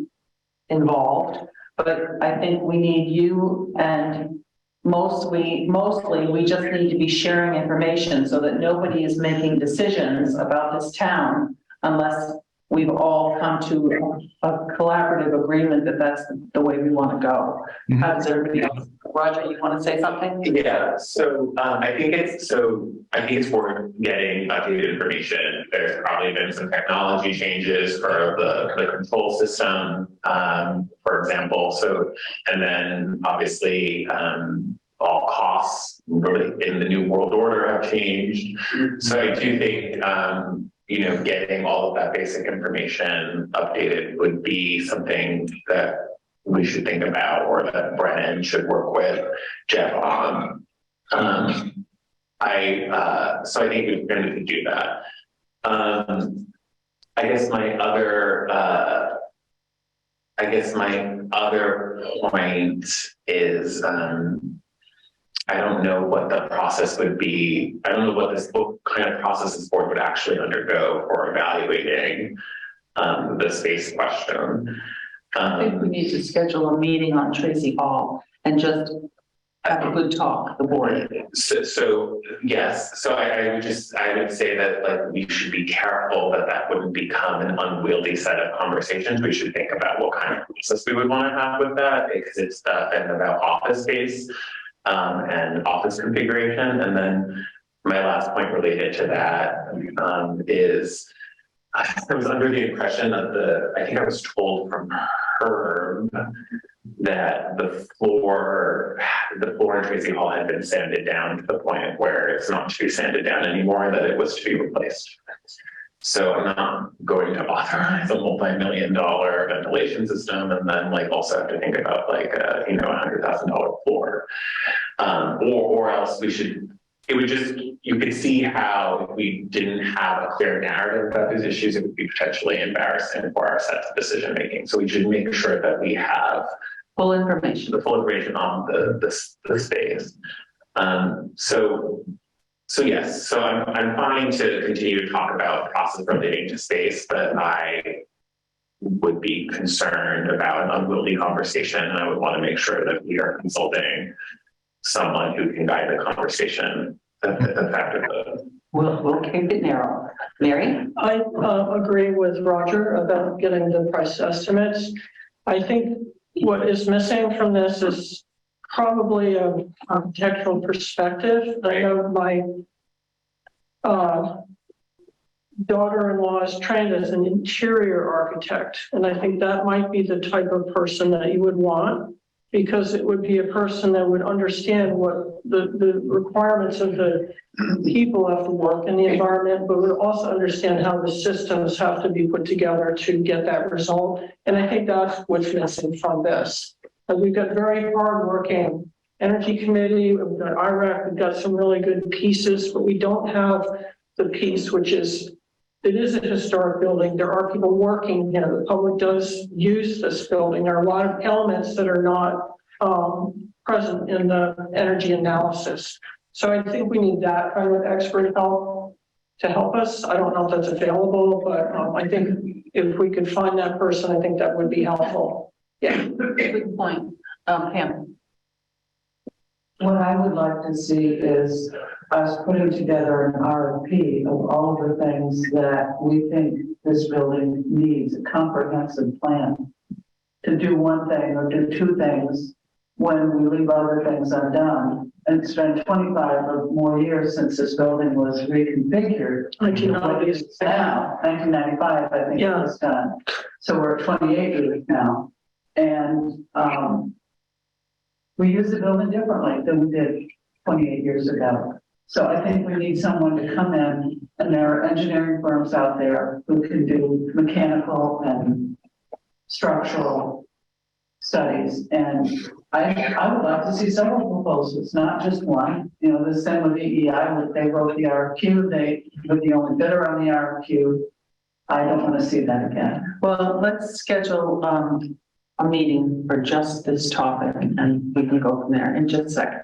involved. But I think we need you, and mostly we just need to be sharing information so that nobody is making decisions about this town unless we've all come to a collaborative agreement that that's the way we want to go. How does everybody else? Roger, you want to say something? Yeah, so I think it's worth getting updated information. There's probably been some technology changes for the control system, for example. So, and then obviously all costs really in the new world order have changed. So I do think getting all of that basic information updated would be something that we should think about, or that Brennan should work with Jeff on. So I think we're going to do that. I guess my other point is, I don't know what the process would be. I don't know what kind of process this board would actually undergo for evaluating the space question. I think we need to schedule a meeting on Tracy Hall and just have a good talk, the board. So yes, so I would say that we should be careful that wouldn't become an unwieldy set of conversations. We should think about what kind of process we would want to have with that, because it's been about office space and office configuration. And then my last point related to that is I was under the impression that I think I was told from Herb that the floor in Tracy Hall had been sanded down to the point where it's not to be sanded down anymore, that it was to be replaced. So I'm not going to authorize a multi-million-dollar ventilation system and then also have to think about $100,000 floor. Or else you could see how if we didn't have a clear narrative about these issues, it would be potentially embarrassing for our sets of decision making. So we should make sure that we have the full information on the space. So So yes, so I'm fine to continue to talk about process relating to space, but I would be concerned about an unwieldy conversation, and I would want to make sure that we are consulting someone who can guide the conversation effectively. We'll keep it narrow. Mary? I agree with Roger about getting the price estimates. I think what is missing from this is probably an architectural perspective. I know my daughter-in-law is trained as an interior architect, and I think that might be the type of person that you would want, because it would be a person that would understand what the requirements of the people have to work in the environment, but would also understand how the systems have to be put together to get that result. And I think that's what's missing from this. And we've got very hardworking energy committee, we've got IREC, we've got some really good pieces, but we don't have the piece, which is, it is a historic building. There are people working here. The public does use this building. There are a lot of elements that are not present in the energy analysis. So I think we need that kind of expert help to help us. I don't know if that's available, but I think if we could find that person, I think that would be helpful. Yeah, good point. Pam? What I would like to see is us putting together an RFP of all of the things that we think this building needs, a comprehensive plan to do one thing or do two things when we leave other things undone. And it's been 25 or more years since this building was reconfigured. 1990s. Now, 1995, I think it was done. So we're at 28 years now. And we use the building differently than we did 28 years ago. So I think we need someone to come in, and there are engineering firms out there who can do mechanical and structural studies. And I would like to see several proposals, not just one. You know, the same with EEI, they wrote the RFQ, they were the only bidder on the RFQ. I don't want to see that again. Well, let's schedule a meeting for just this topic, and we can go from there in just a second.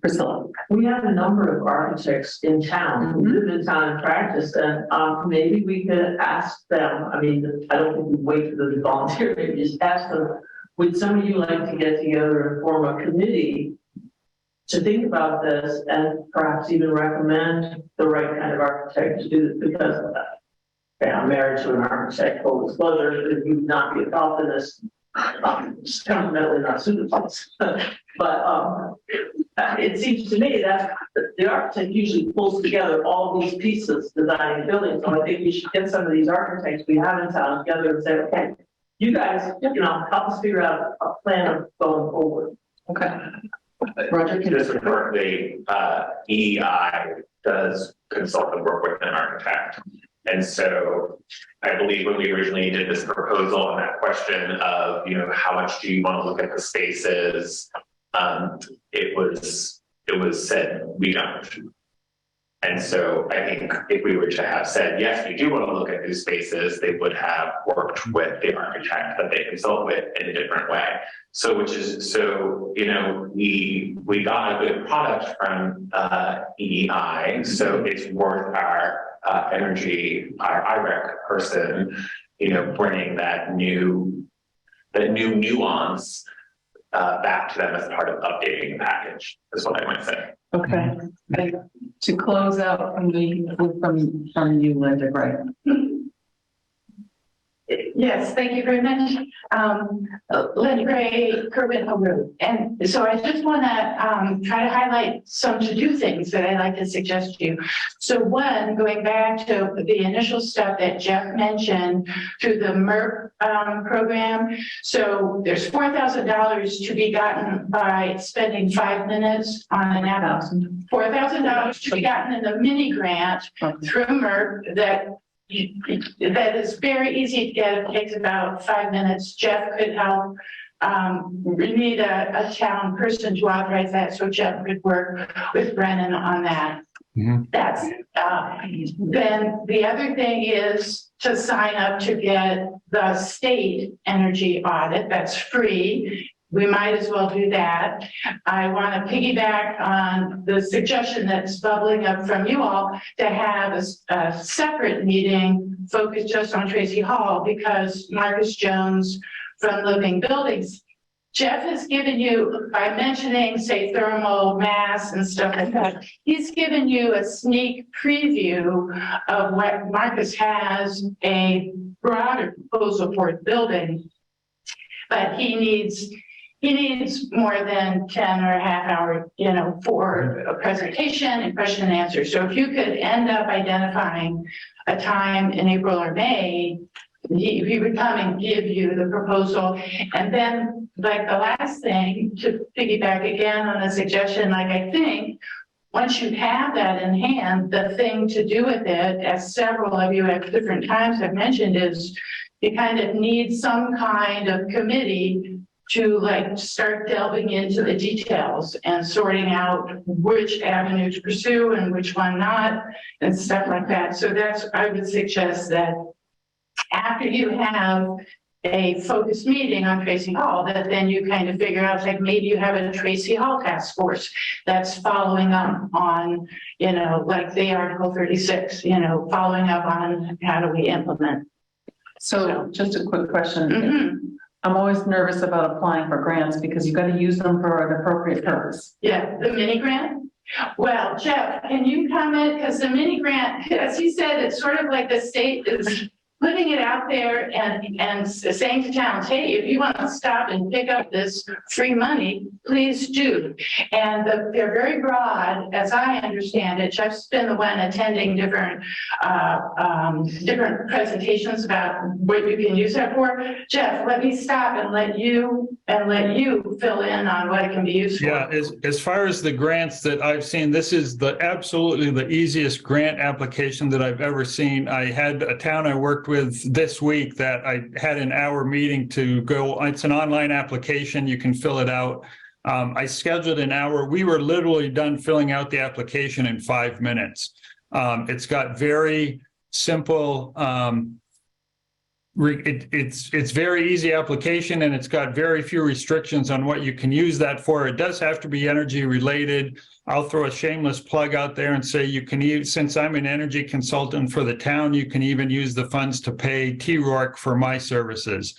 Priscilla? We have a number of architects in town who live in town and practice, and maybe we could ask them, I mean, I don't think we wait for them to volunteer, maybe just ask them, would some of you like to get together and form a committee to think about this and perhaps even recommend the right kind of architect to do this? Because I'm married to an architect, full disclosure, that you would not be involved in this. It's fundamentally not suitable. But it seems to me that the architect usually pulls together all these pieces designing buildings. So I think we should get some of these architects we have in town together and say, okay, you guys, you know, help us figure out a plan of going forward. Okay. Roger? Just importantly, EEI does consult and work with an architect. And so I believe when we originally did this proposal on that question of, you know, how much do you want to look at the spaces? It was said, we don't. And so I think if we were to have said, yes, we do want to look at these spaces, they would have worked with the architect that they consult with in a different way. So, you know, we got a good product from EEI, so it's worth our energy, our IREC person, you know, bringing that new nuance back to them as part of updating the package, is what I might say. Okay. And to close out from you, Linda, right? Yes, thank you very much. Linda Gray, Kerwin Road. And so I just want to try to highlight some to-do things that I'd like to suggest to you. So one, going back to the initial stuff that Jeff mentioned through the MERP program. So there's $4,000 to be gotten by spending 5 minutes on an app. $4,000 to be gotten in the mini grant through MERP that is very easy to get. It takes about 5 minutes. Jeff could help. We need a town person to authorize that, so Jeff could work with Brennan on that. Mm-hmm. That's then the other thing is to sign up to get the state energy audit. That's free. we might as well do that. I want to piggyback on the suggestion that's bubbling up from you all to have a separate meeting focused just on Tracy Hall, because Marcus Jones from Living Buildings, Jeff has given you, by mentioning, say, thermal mass and stuff like that, he's given you a sneak preview of what Marcus has, a broader proposal for the building. But he needs more than 10 or a half hour, for a presentation and question and answer. So if you could end up identifying a time in April or May, he would come and give you the proposal. And then, like, the last thing, to piggyback again on a suggestion, like, I think once you have that in hand, the thing to do with it, as several of you at different times have mentioned, is you kind of need some kind of committee to, like, start delving into the details and sorting out which avenue to pursue and which one not, and stuff like that. So I would suggest that after you have a focused meeting on Tracy Hall, that then you kind of figure out, like, maybe you have a Tracy Hall task force that's following up on, like the Article 36, following up on how do we implement. So just a quick question. Mhm. I'm always nervous about applying for grants because you've got to use them for an appropriate purpose. Yeah, the mini grant. Well, Jeff, can you comment? Because the mini grant, as he said, it's sort of like the state is putting it out there and saying to towns, hey, if you want to stop and pick up this free money, please do. And they're very broad, as I understand it. Jeff's been the one attending different presentations about what you can use that for. Jeff, let me stop and let you fill in on what it can be used for. Yeah, as far as the grants that I've seen, this is absolutely the easiest grant application that I've ever seen. I had a town I worked with this week that I had an hour meeting to go. It's an online application. You can fill it out. I scheduled an hour. We were literally done filling out the application in 5 minutes. It's got very simple, it's very easy application, and it's got very few restrictions on what you can use that for. It does have to be energy related. I'll throw a shameless plug out there and say you can use, since I'm an energy consultant for the town, you can even use the funds to pay TRORC for my services.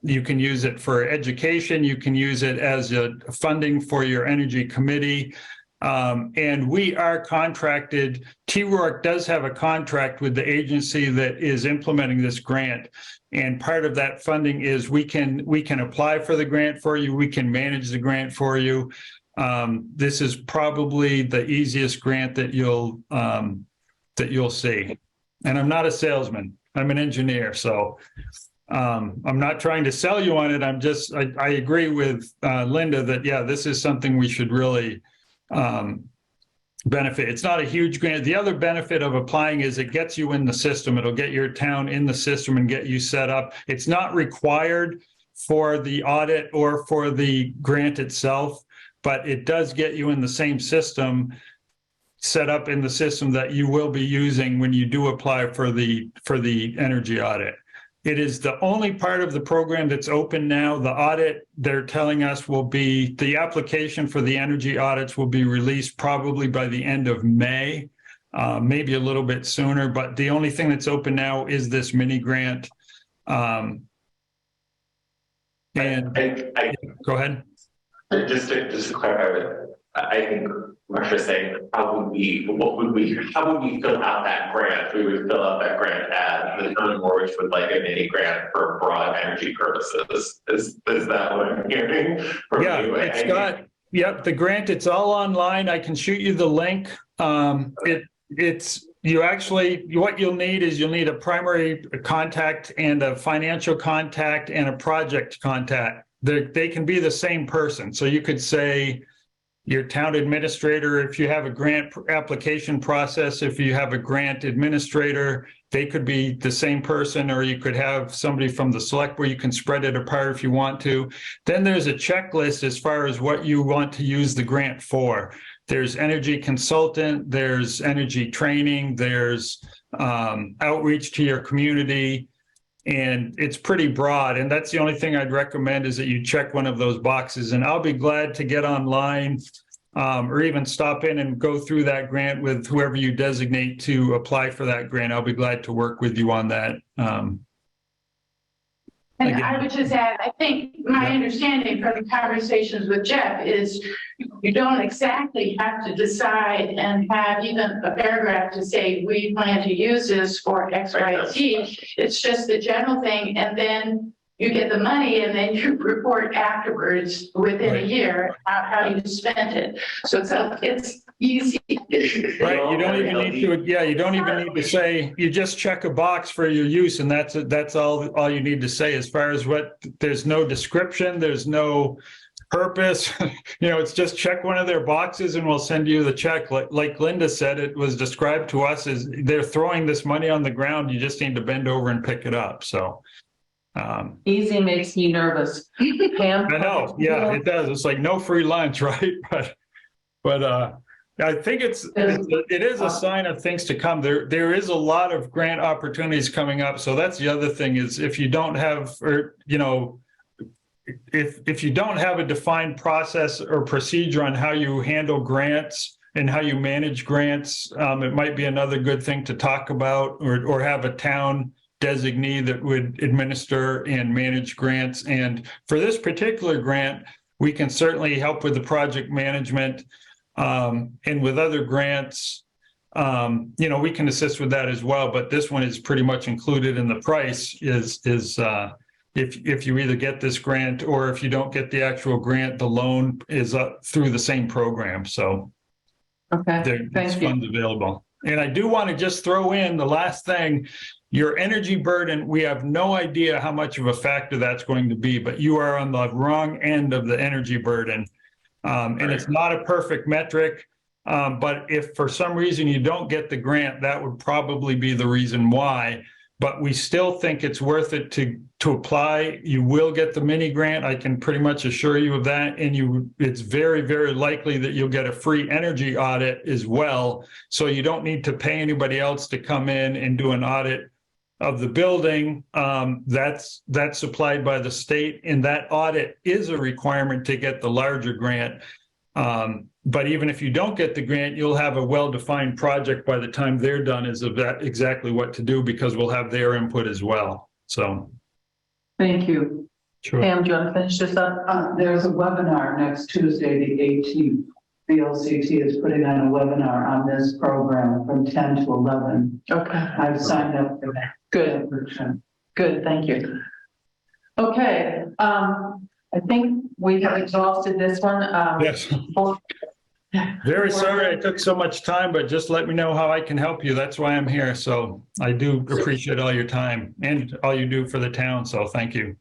You can use it for education. You can use it as a funding for your energy committee. And we are contracted. TRORC does have a contract with the agency that is implementing this grant. And part of that funding is we can apply for the grant for you. We can manage the grant for you. This is probably the easiest grant that you'll see. And I'm not a salesman. I'm an engineer. So I'm not trying to sell you on it. I agree with Linda that, yeah, this is something we should really benefit. It's not a huge grant. The other benefit of applying is it gets you in the system. It'll get your town in the system and get you set up. It's not required for the audit or for the grant itself, but it does get you in the same system, set up in the system that you will be using when you do apply for the energy audit. It is the only part of the program that's open now. The audit, they're telling us, will be, the application for the energy audits will be released probably by the end of May, maybe a little bit sooner, but the only thing that's open now is this mini grant. And go ahead. Just to clarify, I think Marsha saying, how would we fill out that grant? We would fill out that grant as the town of Norwich would like a mini grant for broad energy purposes. Is that what I'm hearing from you? Yeah, it's got, yep, the grant, it's all online. I can shoot you the link. What you'll need is you'll need a primary contact and a financial contact and a project contact. They can be the same person. So you could say your town administrator, if you have a grant application process, if you have a grant administrator, they could be the same person, or you could have somebody from the select board. You can spread it apart if you want to. Then there's a checklist as far as what you want to use the grant for. There's energy consultant, there's energy training, there's outreach to your community. And it's pretty broad. And that's the only thing I'd recommend is that you check one of those boxes. And I'll be glad to get online or even stop in and go through that grant with whoever you designate to apply for that grant. I'll be glad to work with you on that. And Again. I would just add, I think my understanding from the conversations with Jeff is you don't exactly have to decide and have even a paragraph to say, we plan to use this for X, Y, Z. It's just the general thing. And then you get the money and then you report afterwards within a year how you spent it. So it's easy. Right, you don't even need to, yeah, you don't even need to say, you just check a box for your use, and that's all you need to say as far as what, there's no description, there's no purpose. It's just check one of their boxes and we'll send you the check. Like Linda said, it was described to us as they're throwing this money on the ground, you just need to bend over and pick it up, so. Easy makes me nervous. Pam? I know, yeah, it does, it's like no free lunch, right? But I think it is a sign of things to come. There is a lot of grant opportunities coming up. So that's the other thing is if you don't have, or, if you don't have a defined process or procedure on how you handle grants and how you manage grants, it might be another good thing to talk about or have a town designee that would administer and manage grants. And for this particular grant, we can certainly help with the project management. And with other grants, we can assist with that as well. But this one is pretty much included in the price is if you either get this grant or if you don't get the actual grant, the loan is up through the same program. So there's funds available. And I do want to just throw in the last thing, your energy burden. We have no idea how much of a factor that's going to be, but you are on the wrong end of the energy burden. And it's not a perfect metric, but if for some reason you don't get the grant, that would probably be the reason why. But we still think it's worth it to apply. You will get the mini grant. I can pretty much assure you of that. And it's very, very likely that you'll get a free energy audit as well. So you don't need to pay anybody else to come in and do an audit of the building. That's supplied by the state, and that audit is a requirement to get the larger grant. But even if you don't get the grant, you'll have a well-defined project by the time they're done is of that exactly what to do, because we'll have their input as well. So. Thank you. Sure. Pam, do you want to finish this up? There's a webinar next Tuesday, the 18th. VLCT is putting on a webinar on this program from 10 to 11. Okay. I've signed up for that. Good. Good, thank you. Okay, I think we have exhausted this one. Yes. Very sorry I took so much time, but just let me know how I can help you. That's why I'm here. So I do appreciate all your time and all you do for the town. So thank you.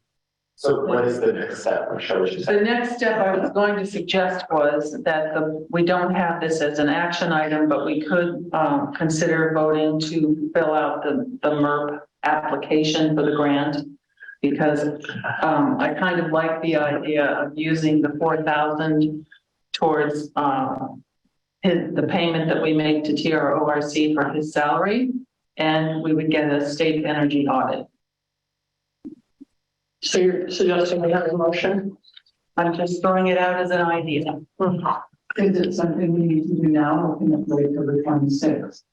So what is the next step? The next step I was going to suggest was that we don't have this as an action item, but we could consider voting to fill out the MERP application for the grant, because I kind of like the idea of using the $4,000 towards the payment that we make to TRORC for his salary, and we would get a state energy audit. So you're suggesting we have a motion? I'm just throwing it out as an idea. Is it something we need to do now, or can it wait till the 26th?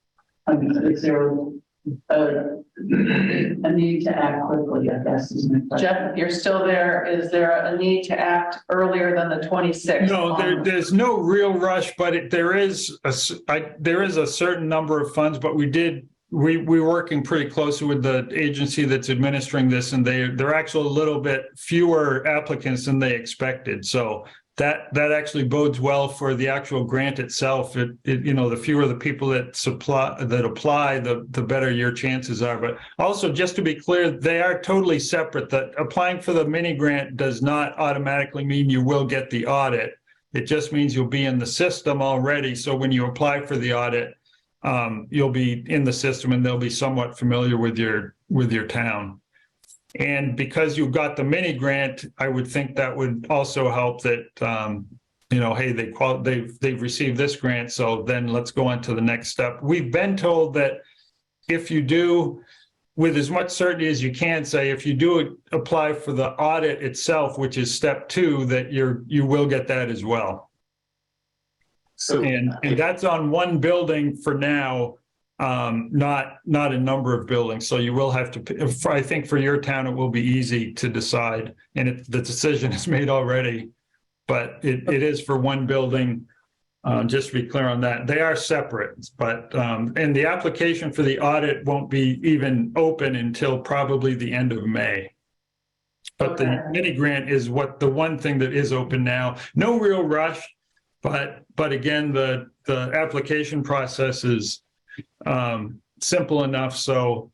I mean, is there a need to act quickly, I guess, is my question. Jeff, if you're still there, is there a need to act earlier than the 26th? No, there's no real rush, but there is a certain number of funds, but we're working pretty closely with the agency that's administering this, and they're actually a little bit fewer applicants than they expected. So that actually bodes well for the actual grant itself. The fewer the people that apply, the better your chances are. But also, just to be clear, they are totally separate. That applying for the mini grant does not automatically mean you will get the audit. It just means you'll be in the system already. So when you apply for the audit, you'll be in the system and they'll be somewhat familiar with your town. And because you've got the mini grant, I would think that would also help that, hey, they've received this grant, so then let's go on to the next step. We've been told that if you do with as much certainty as you can say, if you do apply for the audit itself, which is step 2, that you will get that as well. So, And that's on one building for now, not a number of buildings. So you will have to, I think for your town, it will be easy to decide. And the decision is made already, but it is for one building. Just to be clear on that, they are separate, but, and the application for the audit won't be even open until probably the end of May. But the mini grant is the one thing that is open now. No real rush, but again, the application process is simple enough. So,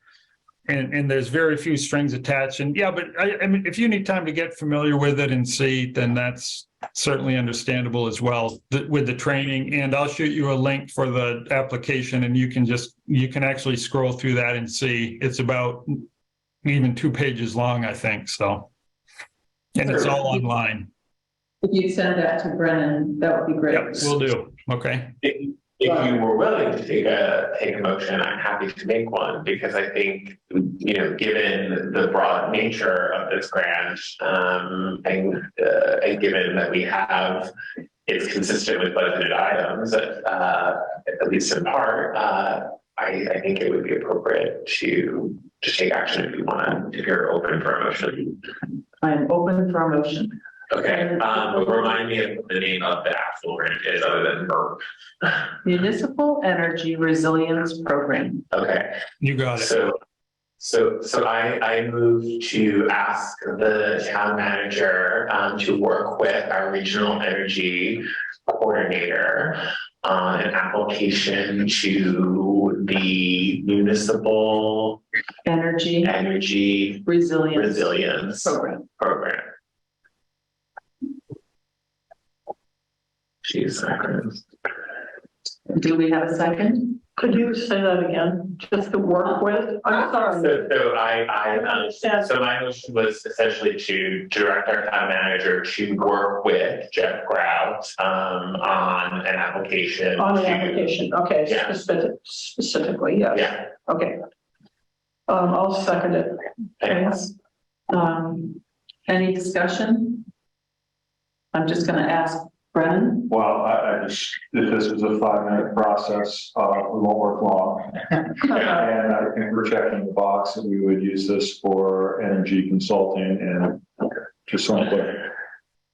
and there's very few strings attached. And yeah, but I mean, if you need time to get familiar with it and see, then that's certainly understandable as well with the training. And I'll shoot you a link for the application, and you can actually scroll through that and see. It's about even 2 pages long, I think. So, and it's all online. If you send that to Brennan, that would be great. Yep, will do. Okay. if you were willing to take a motion, I'm happy to make one, because I think, given the broad nature of this grant, and given that we have, it's consistent with budgeted items, at least in part, I think it would be appropriate to take action if you want to, if you're open for a motion. I'm open for a motion. Okay, remind me of the name of the actual grant is, other than MERP. Municipal Energy Resilience Program. Okay. You got it. So I move to ask the town manager to work with our regional energy coordinator on an application to the Municipal Energy Resilience Program. Jeez, acronyms. Do we have a second? Could you say that again? Just to work with? I'm sorry. So my motion was essentially to direct our town manager to work with Jeff Grout on an application. On an application, okay, Yeah. specifically, yes. Yeah. Okay. I'll second it. Thanks. Any discussion? I'm just going to ask Brennan. Well, I just, if this is a 5-minute process, we won't work long. And I think we're checking the box that we would use this for energy consulting and just something.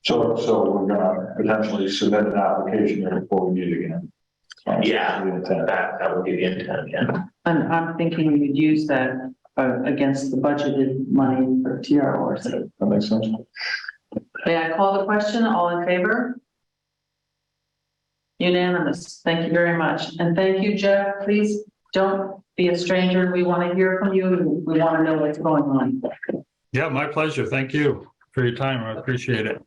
So we're gonna potentially submit an application here before we meet again. Yeah, The intent. that would be the intent, yeah. And I'm thinking we would use that against the budgeted money for TRO. So That makes sense. may I call the question? All in favor? Unanimous. Thank you very much. And thank you, Jeff. Please don't be a stranger. We want to hear from you. We want to know what's going on. Yeah, my pleasure. Thank you for your time. I appreciate it.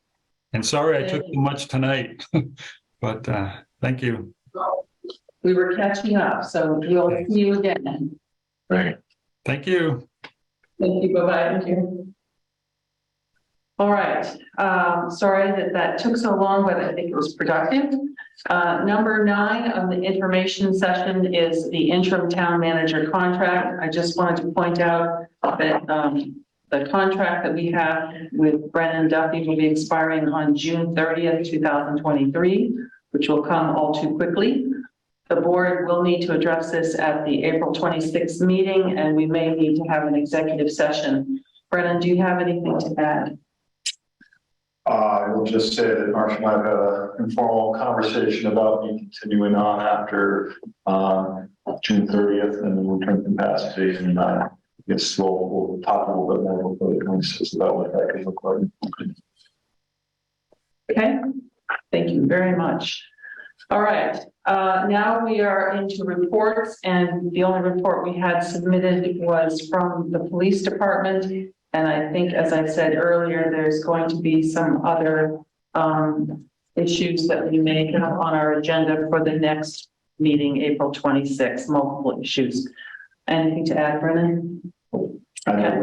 And sorry I took too much tonight, but thank you. We were catching up, so we'll see you again. Right. Thank you. Thank you. Bye-bye. Thank you. All right. Sorry that took so long, but I think it was productive. Number 9 on the information session is the interim town manager contract. I just wanted to point out that the contract that we have with Brennan Duffy will be expiring on June 30th, 2023, which will come all too quickly. The board will need to address this at the April 26th meeting, and we may need to have an executive session. Brennan, do you have anything to add? I will just say that Marcia and I have had an informal conversation about me continuing on after June 30th and then return capacity. And I guess we'll talk a little bit more before the 26th about what that could look like. Okay, thank you very much. All right, now we are into reports, and the only report we had submitted was from the police department. And I think, as I said earlier, there's going to be some other issues that we may have on our agenda for the next meeting, April 26th, multiple issues. Anything to add, Brennan? I know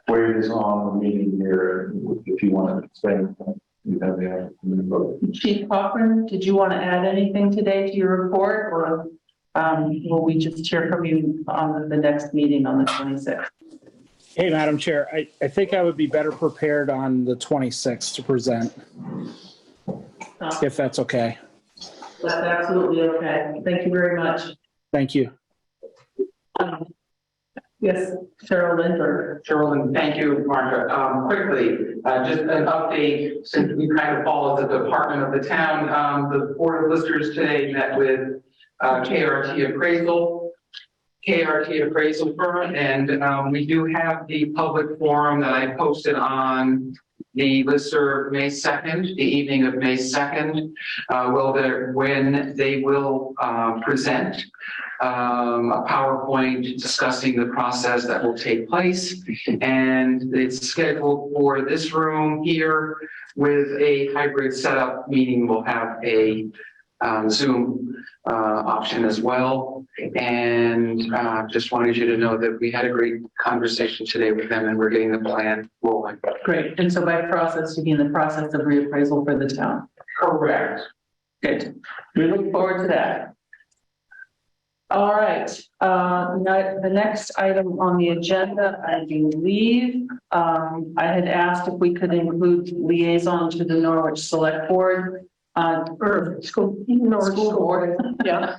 Wade is on the meeting here. If you want to say anything, you have the Chief Cochran, did you want to add anything today to your report, or? Will we just hear from you on the next meeting on the 26th? Hey, Madam Chair, I think I would be better prepared on the 26th to present, if that's okay. That's absolutely okay. Thank you very much. Thank you. Yes, Cheryl Lindbergh. Sherilyn, thank you, Martha. Quickly, just an update, since we kind of follow the department of the town, the Board of Listers today met with KRT appraisal firm, and we do have the public forum that I posted on the listserv May 2nd, the evening of May 2nd, when they will present a PowerPoint discussing the process that will take place. And it's scheduled for this room here with a hybrid setup, meaning we'll have a Zoom option as well. And just wanted you to know that we had a great conversation today with them, and we're getting the plan rolling. Great. And so by process, you mean the process of reappraisal for the town? Correct. Good. We look forward to that. All right. Now, the next item on the agenda, I believe, I had asked if we could include liaison to the Norwich Selectboard. Or Norwich School board. Yeah.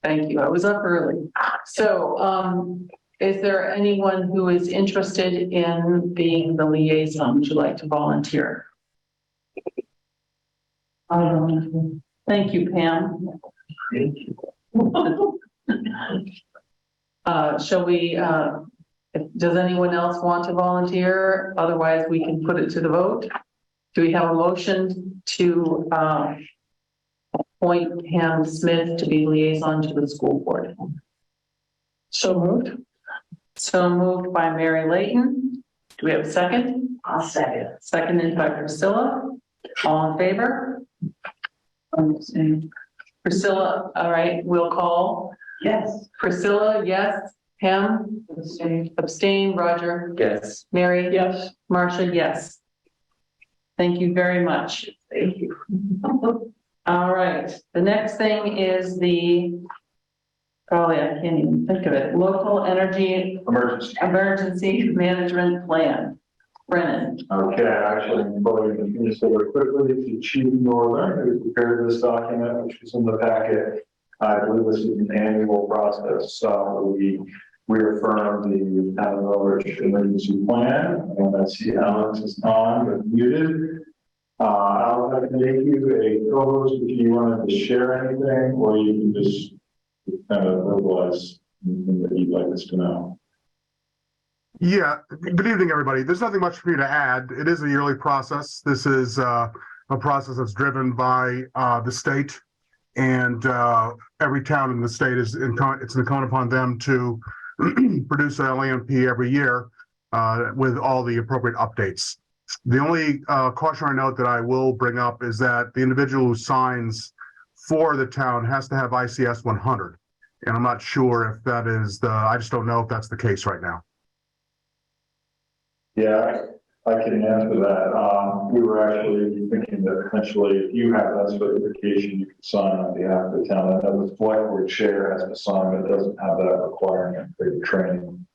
Thank you. I was up early. So, is there anyone who is interested in being the liaison? Would you like to volunteer? Thank you, Pam. Shall we, does anyone else want to volunteer? Otherwise, we can put it to the vote. Do we have a motion to appoint Pam Smith to be liaison to the school board? So moved. So moved by Mary Layton. Do we have a second? I'll second. Seconded by Priscilla. All in favor? Priscilla, all right, we'll call. Yes. Priscilla, yes. Pam? Abstain. Roger? Yes. Mary? Yes. Marcia, yes. Thank you very much. Thank you. All right, the next thing is the, golly, I can't even think of it, local energy emergency management plan. Brennan. Okay, actually, I'm going to finish very quickly. The Chief Northern, who prepared this document, which was in the packet. I believe this is an annual process, so we reaffirmed the town of Norwich emergency plan, and I see Alex is on, but muted. Alex, I can make you a co-host if you wanted to share anything, or you can just kind of verbalize anything that you'd like us to know. Yeah, good evening, everybody. There's nothing much for me to add. It is a yearly process. This is a process that's driven by the state, and every town in the state it's incumbent upon them to produce an LAMP every year with all the appropriate updates. The only cautionary note that I will bring up is that the individual who signs for the town has to have ICS 100. And I'm not sure if that is I just don't know if that's the case right now. Yeah, I can answer that. We were actually thinking that potentially if you have that certification, you can sign on behalf of the town. I know the select board chair has to sign, but it doesn't have that requirement for your training.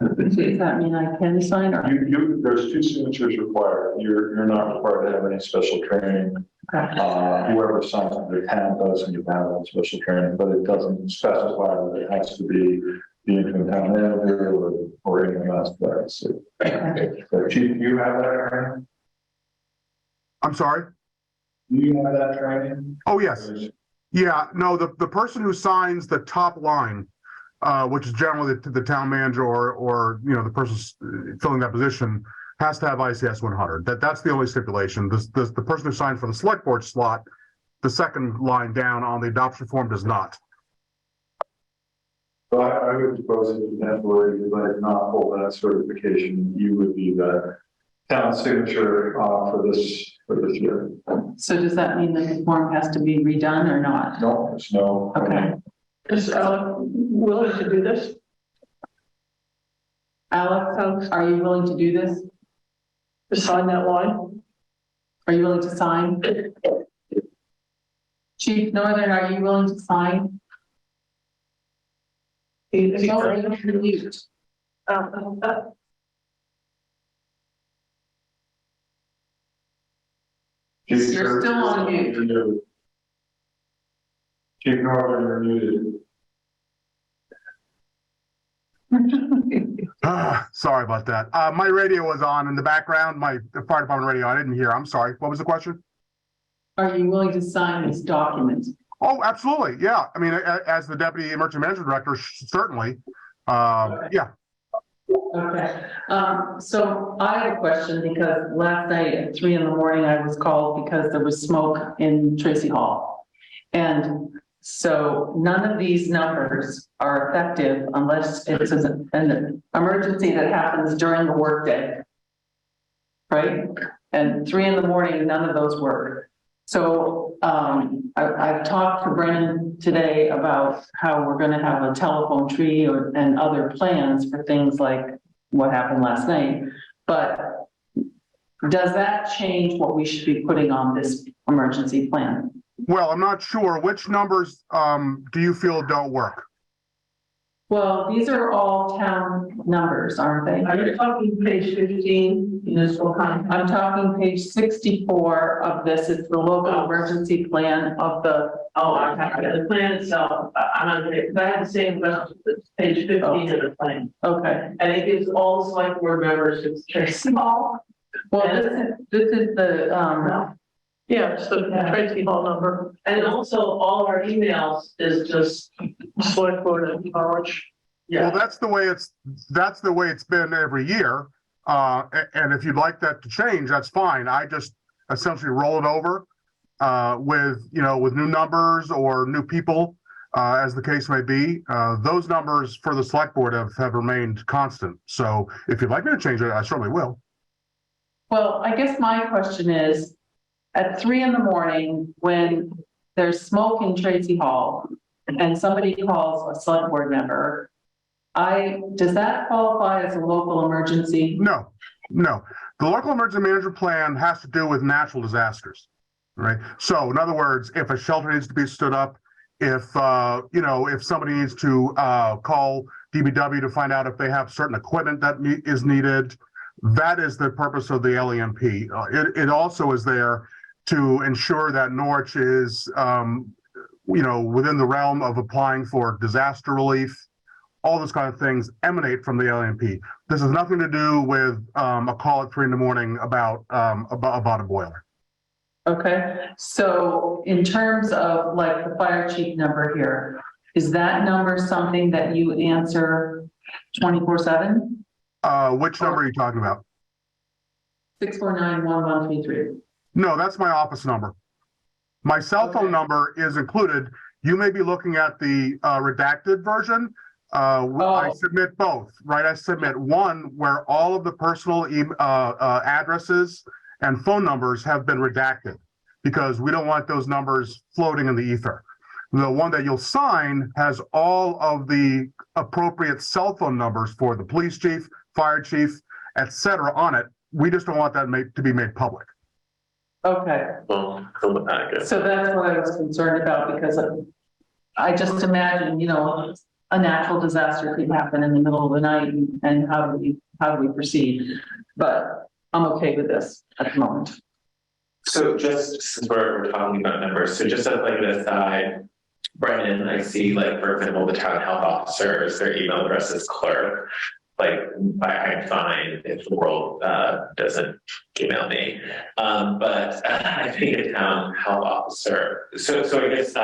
Does that mean I can sign or? There's 2 signatures required. You're not required to have any special training. Okay. Whoever signs on the town does and you have any special training, but it doesn't specify that it has to be the interim town manager or anything else. So, Chief, do you have that training? I'm sorry? Do you have that training? Oh, yes. Yeah, no, the person who signs the top line, which is generally the town manager or the person filling that position, has to have ICS 100. That's the only stipulation. The person who signed for the select board slot, the second line down on the adoption form, does not. So I would propose that you have to not hold that certification. You would be the town signature for this year. So does that mean that the form has to be redone or not? No, there's no. Okay. Is Alex willing to do this? Alex, are you willing to do this? To sign that line? Are you willing to sign? Chief Northern, are you willing to sign? Chief You're still on mute. Chief Northern, you're muted. Sorry about that. My radio was on in the background, my fire department radio. I didn't hear. I'm sorry. What was the question? Are you willing to sign this document? Oh, absolutely. Yeah. I mean, as the deputy emergency management director, certainly. Yeah. Okay, so I have a question because last night at 3 a.m, I was called because there was smoke in Tracy Hall. And so none of these numbers are effective unless it's an emergency that happens during the workday. Right? And 3 a.m, none of those work. So I've talked to Brennan today about how we're going to have a telephone tree and other plans for things like what happened last night. But does that change what we should be putting on this emergency plan? Well, I'm not sure. Which numbers do you feel don't work? Well, these are all town numbers, aren't they? Are you talking page 15, municipal contract? I'm talking page 64 of this. It's the local emergency plan of the. Oh, I have the plan itself. I'm on it. I have the same question, page 15 of the plan. Okay. And it gives all select board members, it's Tracy Hall. Well, this is the, No. Yeah, it's the Tracy Hall number, And also all our emails is just, select board at Norwich. Well, yeah. that's the way it's been every year. And if you'd like that to change, that's fine. I just essentially roll it over with new numbers or new people, as the case may be. Those numbers for the select board have remained constant. So if you'd like me to change it, I certainly will. well, I guess my question is, at 3 a.m, when there's smoke in Tracy Hall and somebody calls a select board member, does that qualify as a local emergency? No. The local emergency management plan has to do with natural disasters, right? So in other words, if a shelter needs to be stood up, if somebody needs to call DBW to find out if they have certain equipment that is needed, that is the purpose of the LEMP. It also is there to ensure that Norwich is, within the realm of applying for disaster relief. All those kind of things emanate from the LEMP. This has nothing to do with a call at 3 a.m. about a boiler. Okay, so in terms of like the fire chief number here, is that number something that you answer 24/7? Which number are you talking about? 649-1133. No, that's my office number. My cell phone number is included. You may be looking at the redacted version. I submit both, right? I submit one where all of the personal addresses and phone numbers have been redacted because we don't want those numbers floating in the ether. The one that you'll sign has all of the appropriate cell phone numbers for the police chief, fire chief, et cetera on it. We just don't want that to be made public. Okay, Well, fill the packet. so that's what I was concerned about because I just imagine, a natural disaster could happen in the middle of the night and how do we proceed? But I'm okay with this at the moment. So just since we're talking about numbers, so just as like an aside, Brennan, I see like, for example, the town health officers, their email address is clerk. Like I'm fine if the world doesn't email me. But I think a town health officer, so I guess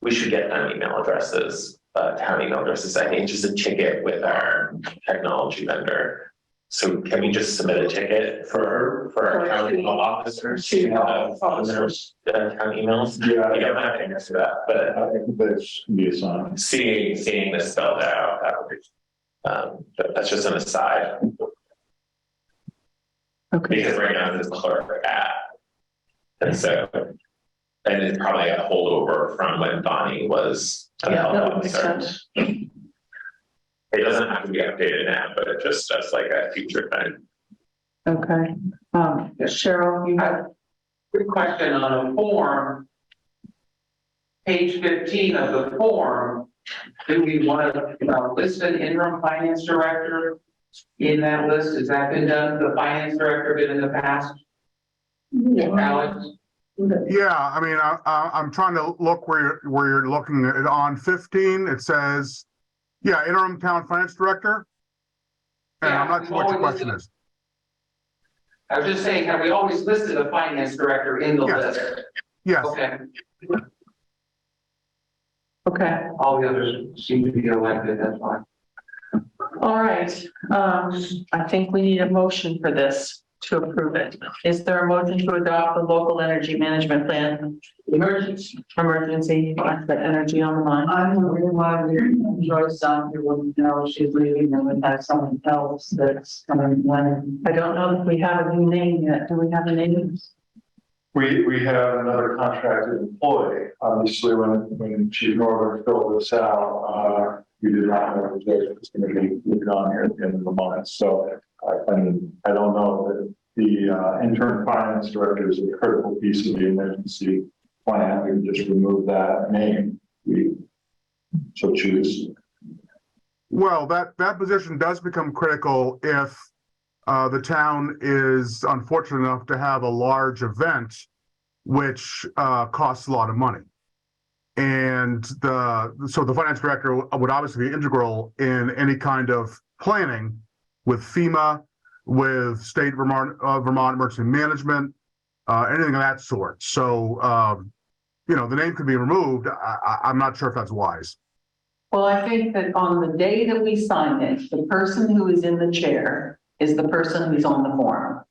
we should get them email addresses, town email addresses. I think just a ticket with our technology vendor. So can we just submit a ticket for our town health officers to have on their town emails? Yeah, I don't have to answer that, but I think that's can be assigned. seeing this spelled out, that would be, but that's just an aside, Okay. because right now it's clerk at. And so, and it's probably a holdover from when Bonnie was a Yeah, health that would make officer. sense. It doesn't have to be updated now, but it just does like a future thing. Okay, Cheryl, you have, Good question on a form. page 15 of the form, do we want to list an interim finance director in that list? Has that been done? The finance director been in the past? Alex? Yeah, I mean, I'm trying to look where you're looking at on 15. It says, yeah, interim town finance director. And I'm not sure what your question is. I was just saying, have we always listed a finance director in the Yes. list? Yes. Okay, Okay, all the others seem to be elected, that's fine. all right. I think we need a motion for this to approve it. Is there a motion to adopt the local energy management plan? Emergency, like the energy on the line. I'm really glad Joyce down here wouldn't know she's leaving and would have someone else that's coming in. I don't know if we have a new name yet. Do we have a name? We have another contracted employee. Obviously, when Chief Norwood filled this out, we did not know that it's going to be moving on here at the end of the month. So I mean, I don't know that the interim finance director is a critical piece of the emergency plan. We can just remove that name. We so choose. Well, that position does become critical if the town is unfortunate enough to have a large event, which costs a lot of money. And so the finance director would obviously be integral in any kind of planning with FEMA, with state Vermont emergency management, anything of that sort. So, the name could be removed. I'm not sure if that's wise. Well, I think that on the day that we sign it, the person who is in the chair is the person who's on the form.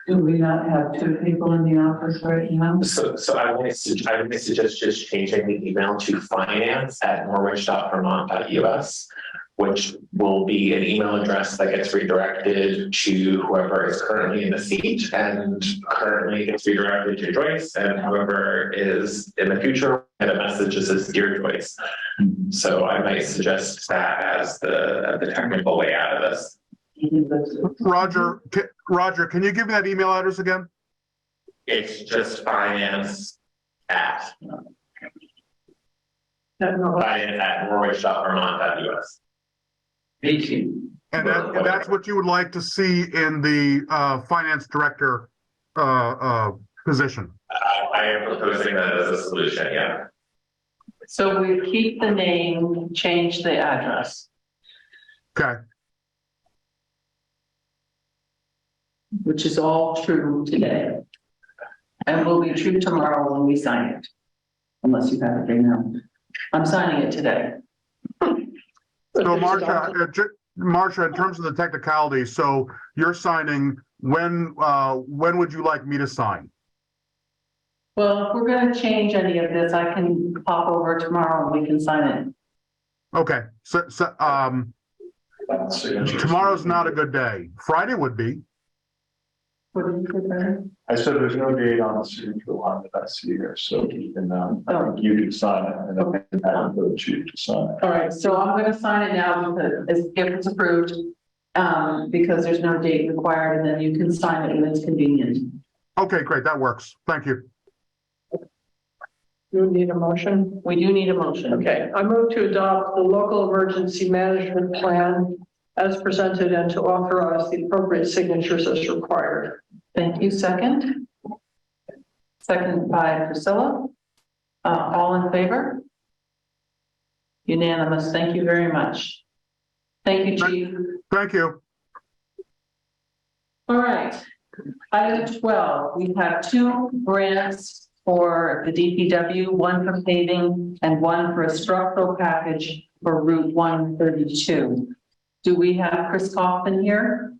Do we not have two people in the office right now? So I would suggest just changing the email to finance@norwich.vermont.us, which will be an email address that gets redirected to whoever is currently in the seat and currently gets redirected to Joyce, and whoever is in the future and a message that says Dear Joyce. So I might suggest that as the technical way out of this. Roger, can you give me that email address again? It's just finance@norwich.vermont.us. And that's what you would like to see in the finance director position. I am proposing that as a solution, yeah. So we keep the name, change the address, Okay. which is all true today. And will be true tomorrow when we sign it. Unless you have it right now. I'm signing it today. So Marcia, in terms of the technicality, so you're signing, when would you like me to sign? Well, if we're gonna change any of this, I can pop over tomorrow and we can sign it. Okay, so tomorrow's not a good day. Friday would be. What did you say, Barry? I said there's no date on the signature line that I see here, so you can, you can sign it and then I will go to you to sign it. All right, so I'm gonna sign it now because if it's approved, because there's no date required, and then you can sign it when it's convenient. Okay, great, that works. Thank you. You need a motion? We do need a motion. Okay, I move to adopt the local emergency management plan as presented and to authorize the appropriate signatures as required. Thank you. Second? Second by Priscilla. All in favor? Unanimous. Thank you very much. Thank you, Chief. Thank you. All right. Item 12, we have two grants for the DPW, one for paving and one for a structural package for Route 132. Do we have Chris Kaufman here?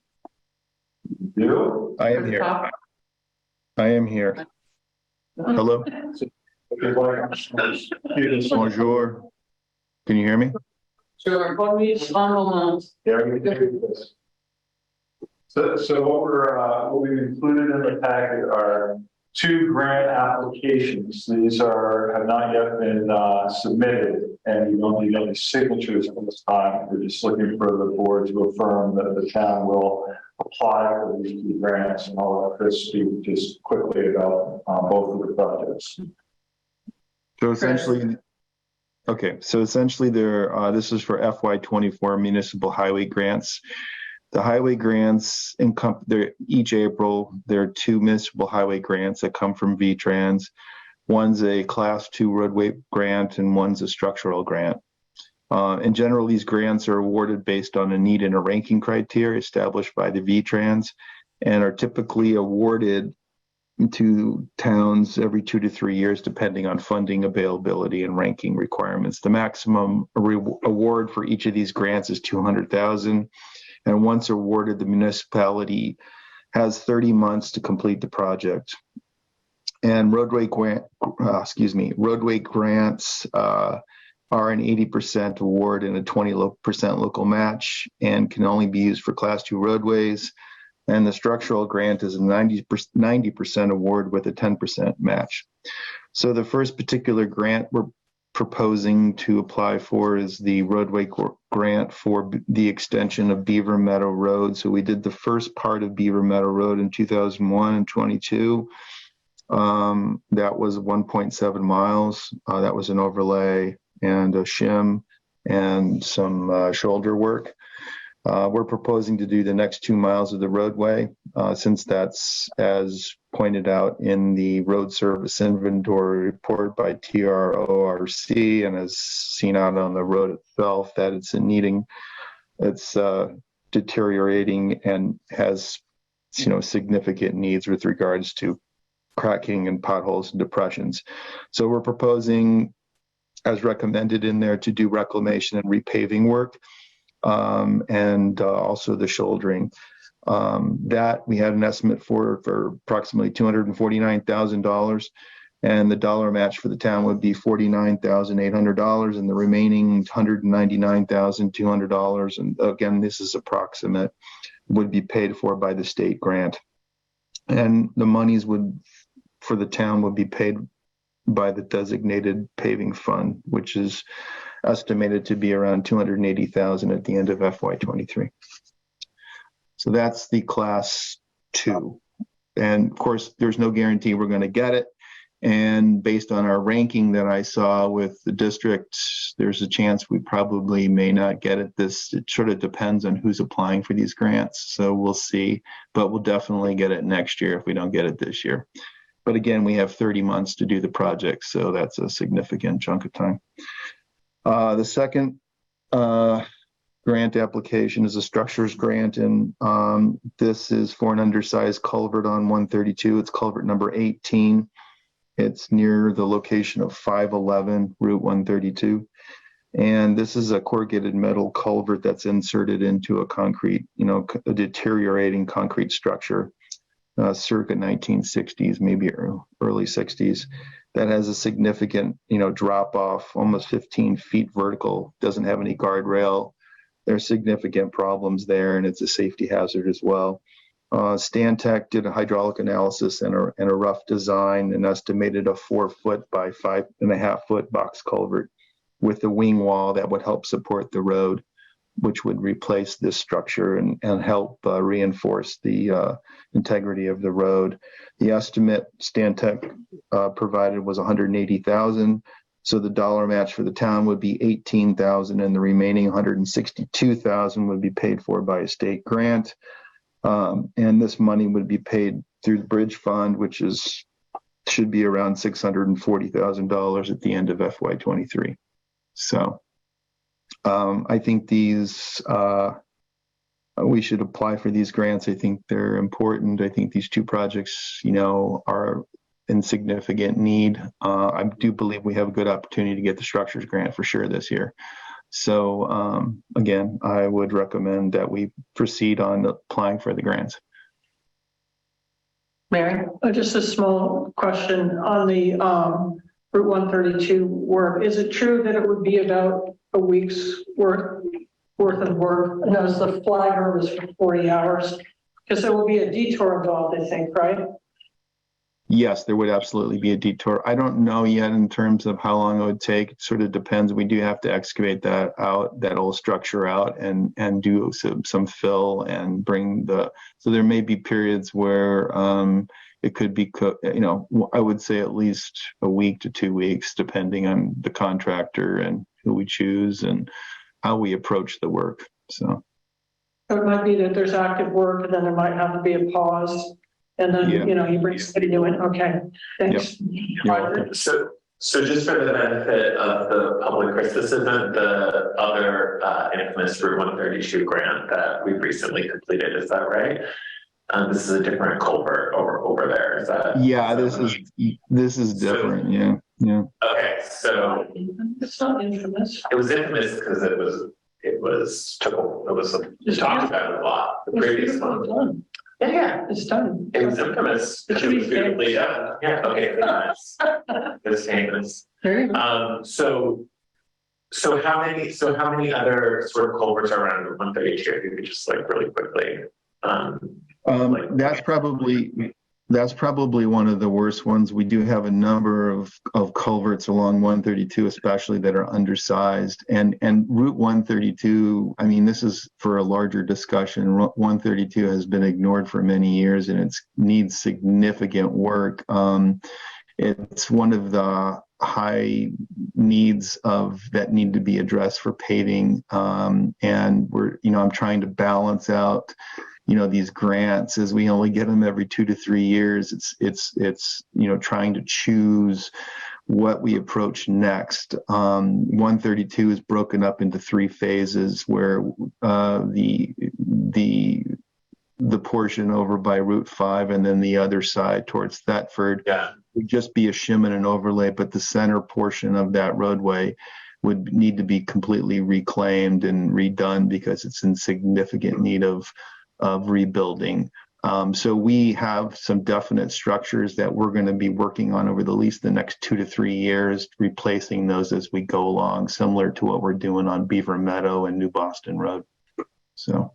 You? I am Chris here. Kaufman? I am here. Hello. Bonjour. Can you hear me? Sure. One moment. Yeah, we can do this. So what we've included in the packet are two grant applications. These have not yet been submitted, and you don't need any signatures at this time. We're just looking for the board to affirm that the town will apply for these two grants, and I'll let Chris speak just quickly about both of the projects. So essentially, okay, so essentially this is for FY24 municipal highway grants. The highway grants each April, there are 2 municipal highway grants that come from VTrans. One's a class 2 roadway grant and one's a structural grant. In general, these grants are awarded based on a need and a ranking criteria established by the VTrans and are typically awarded to towns every 2 to 3 years, depending on funding availability and ranking requirements. The maximum award for each of these grants is $200,000. And once awarded, the municipality has 30 months to complete the project. And roadway grants are an 80% award and a 20% local match and can only be used for class 2 roadways. And the structural grant is a 90% award with a 10% match. So the first particular grant we're proposing to apply for is the roadway grant for the extension of Beaver Meadow Road. So we did the first part of Beaver Meadow Road in 2001 and 22. That was 1.7 miles. That was an overlay and a shim and some shoulder work. We're proposing to do the next 2 miles of the roadway, since that's as pointed out in the road service inventory report by TRORC and as seen out on the road itself, that it's deteriorating and has, significant needs with regards to cracking and potholes and depressions. So we're proposing, as recommended in there, to do reclamation and repaving work. And also the shouldering. That we had an estimate for approximately $249,000, and the dollar match for the town would be $49,800, and the remaining $199,200, and again, this is approximate, would be paid for by the state grant. And the monies for the town would be paid by the designated paving fund, which is estimated to be around $280,000 at the end of FY23. So that's the class 2. And of course, there's no guarantee we're going to get it. And based on our ranking that I saw with the district, there's a chance we probably may not get it. It sort of depends on who's applying for these grants. So we'll see, but we'll definitely get it next year if we don't get it this year. But again, we have 30 months to do the project, so that's a significant chunk of time. The second grant application is a structures grant, and this is for an undersized culvert on 132. It's culvert number 18. It's near the location of 511 Route 132. And this is a corrugated metal culvert that's inserted into a concrete, a deteriorating concrete structure, circa 1960s, maybe early 60s. That has a significant, drop off, almost 15 feet vertical, doesn't have any guardrail. There's significant problems there, and it's a safety hazard as well. Stantec did a hydraulic analysis and a rough design and estimated a 4-foot by 5.5-foot box culvert with a wing wall that would help support the road, which would replace this structure and help reinforce the integrity of the road. The estimate Stantec provided was $180,000. So the dollar match for the town would be $18,000, and the remaining $162,000 would be paid for by a state grant. And this money would be paid through the bridge fund, which should be around $640,000 at the end of FY23. So I think we should apply for these grants. I think they're important. I think these 2 projects, are in significant need. I do believe we have a good opportunity to get the structures grant for sure this year. So again, I would recommend that we proceed on applying for the grants. Mary? Just a small question on the Route 132 work. Is it true that it would be about a week's worth of work? And as the flagger was for 40 hours, because there will be a detour involved, I think, right? Yes, there would absolutely be a detour. I don't know yet in terms of how long it would take. It sort of depends. We do have to excavate that old structure out and do some fill and so there may be periods where, it could be, I would say at least a week to 2 weeks, depending on the contractor and who we choose and how we approach the work. So It might be that there's active work and then there might have to be a pause. And then, Yeah. you bring somebody new in. Okay, thanks. You're welcome. So just for the benefit of the public, Chris, this isn't the other infamous Route 132 grant that we've recently completed, is that right? This is a different culvert over there, is that? Yeah, is that this is different. Yeah. Okay, so It's not infamous. it was infamous because it was talked about a lot, the previous one. Yeah, It's done. it was infamous. It It should be was beautifully done. Yeah, okay, nice. It's famous. There you go. So how many other sort of culverts are around Route 132? If you could just like really quickly. That's probably one of the worst ones. We do have a number of culverts along 132, especially that are undersized. And Route 132, I mean, this is for a larger discussion. 132 has been ignored for many years and it needs significant work. It's one of the high needs that need to be addressed for paving. And I'm trying to balance out these grants, as we only get them every 2 to 3 years. It's trying to choose what we approach next. 132 is broken up into 3 phases, where the portion over by Route 5 and then the other side towards Thetford would just be a shim and an overlay, but the center portion of that roadway would need to be completely reclaimed and redone because it's in significant need of rebuilding. So we have some definite structures that we're going to be working on over at least the next 2 to 3 years, replacing those as we go along, similar to what we're doing on Beaver Meadow and New Boston Road. So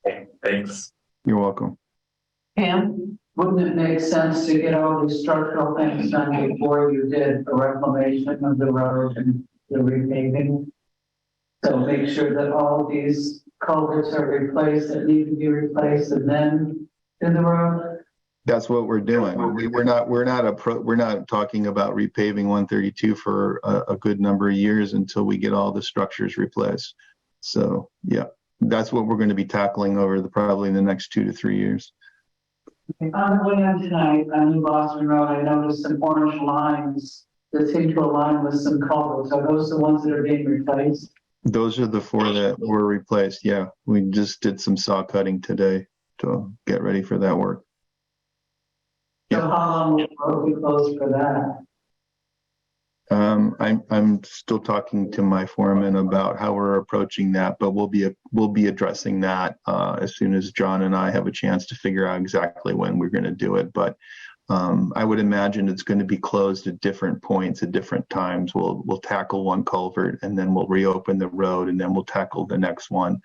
Okay, thanks. you're welcome. Pam? Wouldn't it make sense to get all these structural things done before you did the reclamation of the road and the repaving? So make sure that all these culverts are replaced that need to be replaced and then do the road? That's what we're doing. We're not talking about repaving 132 for a good number of years until we get all the structures replaced. So yeah, that's what we're going to be tackling over probably the next 2 to 3 years. On the way in tonight on New Boston Road, I noticed some orange lines that seem to align with some culverts. Are those the ones that are being replaced? Those are the 4 that were replaced. Yeah, we just did some saw cutting today to get ready for that work. So how long will the road be closed for that? I'm still talking to my foreman about how we're approaching that, but we'll be addressing that as soon as John and I have a chance to figure out exactly when we're going to do it. But I would imagine it's going to be closed at different points at different times. We'll tackle one culvert and then we'll reopen the road and then we'll tackle the next one.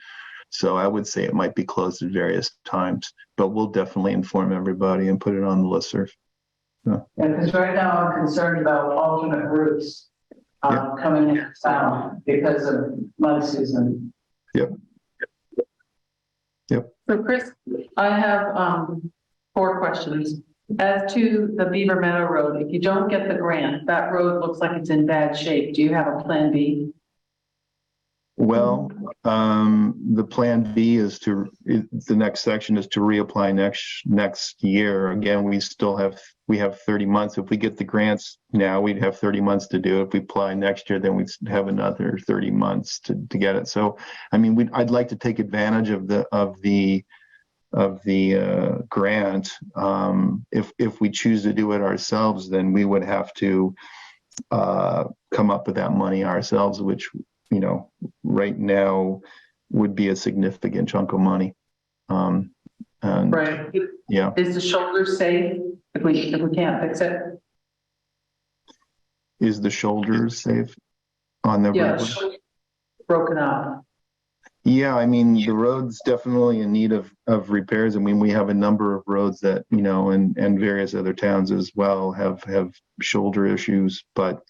So I would say it might be closed at various times, but we'll definitely inform everybody and put it on the listserv. Yeah, because right now I'm concerned about alternate routes coming in south because of mud season. Yep. So Chris, I have 4 questions. As to the Beaver Meadow Road, if you don't get the grant, that road looks like it's in bad shape. Do you have a plan B? Well, the plan B is the next section is to reapply next year. Again, we have 30 months. If we get the grants now, we'd have 30 months to do it. If we apply next year, then we'd have another 30 months to get it. So, I mean, I'd like to take advantage of the grant. If we choose to do it ourselves, then we would have to come up with that money ourselves, which right now would be a significant chunk of money. And Right. yeah. Is the shoulder safe if we can't fix it? Is the shoulder safe on the Yeah, road? the shoulder broken up. Yeah, I mean, the road's definitely in need of repairs. I mean, we have a number of roads that, and various other towns as well have shoulder issues, but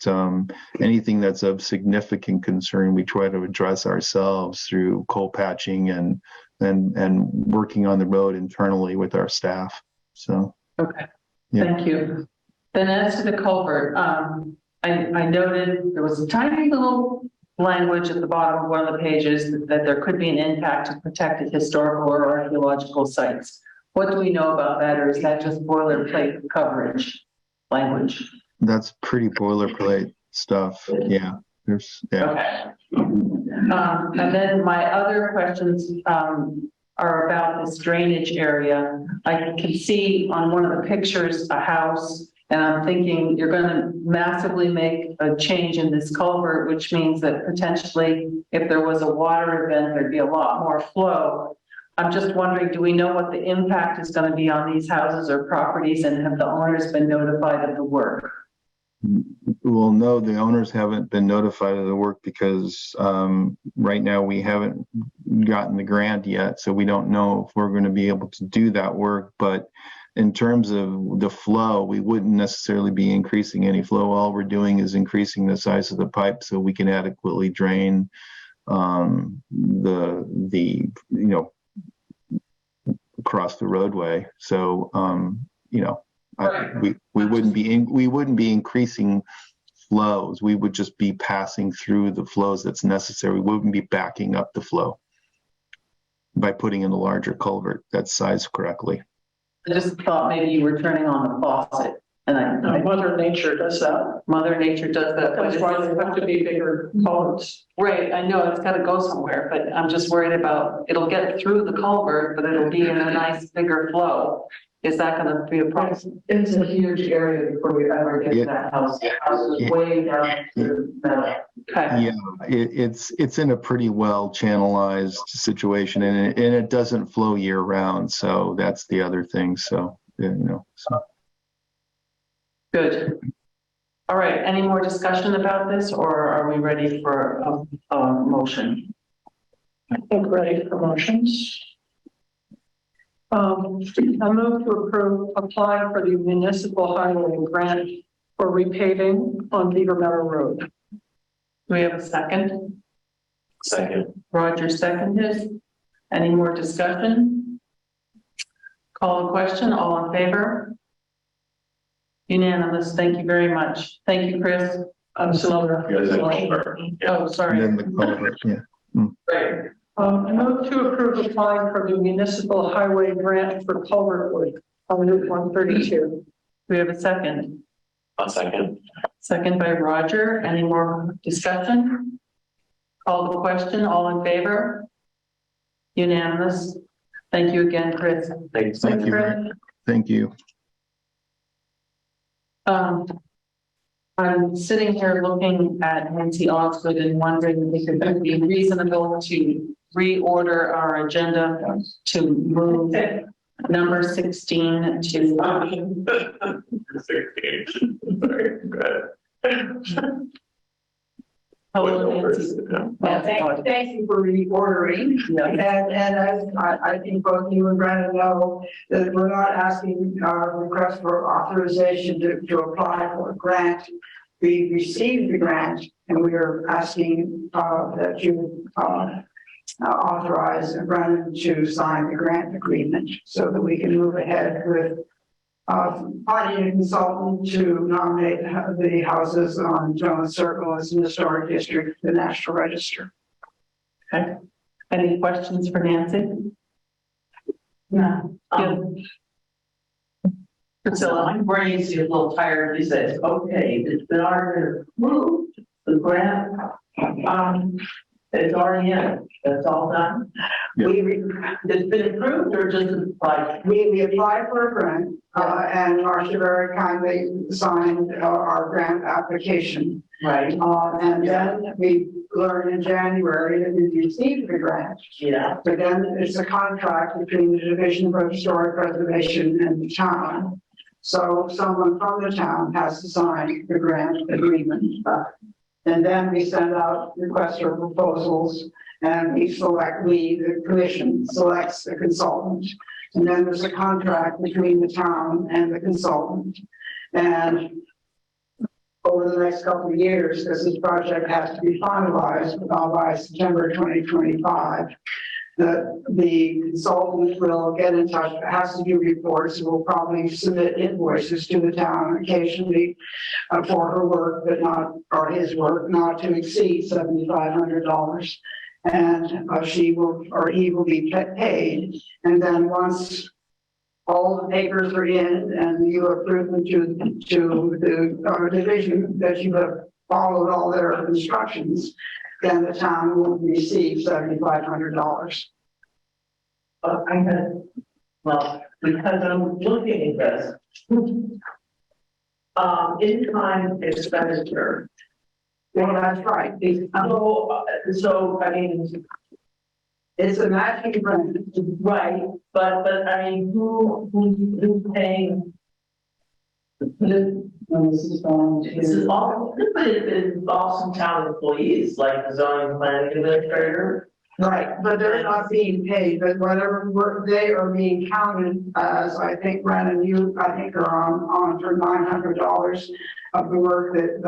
anything that's of significant concern, we try to address ourselves through coal patching and working on the road internally with our staff. So. Okay. Yeah. Thank you. Then as to the culvert, I noted there was a tiny little language at the bottom of one of the pages that there could be an impact to protected historical or archaeological sites. What do we know about that, or is that just boilerplate coverage language? That's pretty boilerplate stuff. Yeah. Yeah. Okay. And then my other questions are about this drainage area. I can see on one of the pictures a house, and I'm thinking you're going to massively make a change in this culvert, which means that potentially if there was a water event, there'd be a lot more flow. I'm just wondering, do we know what the impact is going to be on these houses or properties, and have the owners been notified of the work? Well, no, the owners haven't been notified of the work because right now we haven't gotten the grant yet. So we don't know if we're going to be able to do that work. But in terms of the flow, we wouldn't necessarily be increasing any flow. All we're doing is increasing the size of the pipe so we can adequately drain across the roadway. So, we wouldn't be increasing flows. We would just be passing through the flows that's necessary. We wouldn't be backing up the flow by putting in a larger culvert that's sized correctly. I just thought maybe you were turning on the faucet, and Mother Nature does that. Mother Nature does that. That's why they have to be bigger culverts. Right, I know it's got to go somewhere, but I'm just worried about, it'll get through the culvert, but it'll be in a nice bigger flow. Is that going to be a problem? It's a huge area before we ever get to that house. The house is way down to the. Okay. Yeah, it's in a pretty well channelized situation, and it doesn't flow year round. So that's the other thing. So Good. All right, any more discussion about this, or are we ready for a motion? I think ready for motions. I move to approve applying for the municipal highway grant for repaving on Beaver Meadow Road. Do we have a second? Second. Roger seconded. Any more discussion? Call the question, all in favor? Unanimous, thank you very much. Thank you, Chris. I'm Silver. Oh, sorry. and then the culvert. Yeah. Right. I move to approve applying for the municipal highway grant for culvert work on Route 132. Do we have a second? A second. Second by Roger. Any more discussion? Call the question, all in favor? Unanimous. Thank you again, Chris. Thanks. Thank you. Thank you. I'm sitting here looking at Nancy Oxford and wondering if it would be reasonable to reorder our agenda to move number 16 to. 16. Sorry, go ahead. Hello, Nancy. Well, thank you for reordering. And as I think both you and Brandon know, that we're not asking request for authorization to apply for a grant. We received the grant and we are asking that you authorize Brandon to sign the grant agreement so that we can move ahead with finding a consultant to nominate the houses on Jones Circle as an historic district, the National Register. Okay. Any questions for Nancy? No. Priscilla? My brain's a little tired. He says, okay, it's been already approved, the grant. It's already in, that's all done. Yeah. It's been approved or just applied? We applied for a grant and Marcia very kindly signed our grant application. Right. And then we learned in January that we received the grant. Yeah. But then it's a contract between the Division for Historic Preservation and the town. So someone from the town has to sign the grant agreement. And then we send out requests for proposals and the commission selects a consultant. And then there's a contract between the town and the consultant. And over the next couple of years, because this project has to be finalized by September 2025, that the consultant will get in touch, has to do reports, will probably submit invoices to the town occasionally for her work, but not, or his work, not to exceed $7,500. And she will, or he will be paid. And then once all the papers are in and you approve them to the division that you have followed all their instructions, then the town will receive $7,500. Well, because I'm looking at this, in-kind expenditure. Well, that's right. So, I mean, It's a matching grant. right, but I mean, who's paying? This is going This is all, but it involves some town employees, like the zoning planning administrator. Right, but they're not being paid, but whatever work they are being counted as, I think, Brandon, you, I think are on for $900 of the work that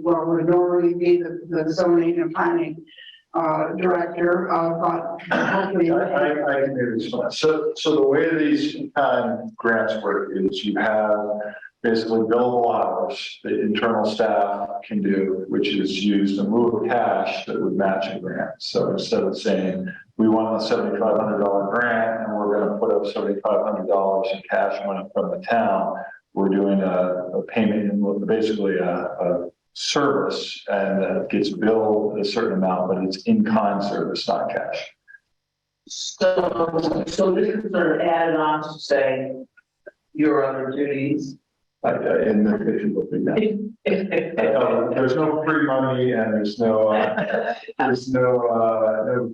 well, would normally be the zoning and planning director, but hopefully. I can maybe respond. So the way these grants work is you have basically billable hours that internal staff can do, which is used in lieu of cash that would match a grant. So instead of saying, we want a $7,500 grant and we're going to put up $7,500 in cash money from the town, we're doing a payment in basically a service, and it gets billed a certain amount, but it's in-kind service, not cash. So this is sort of added on to say your other duties. In the official thing now. There's no free money and there's no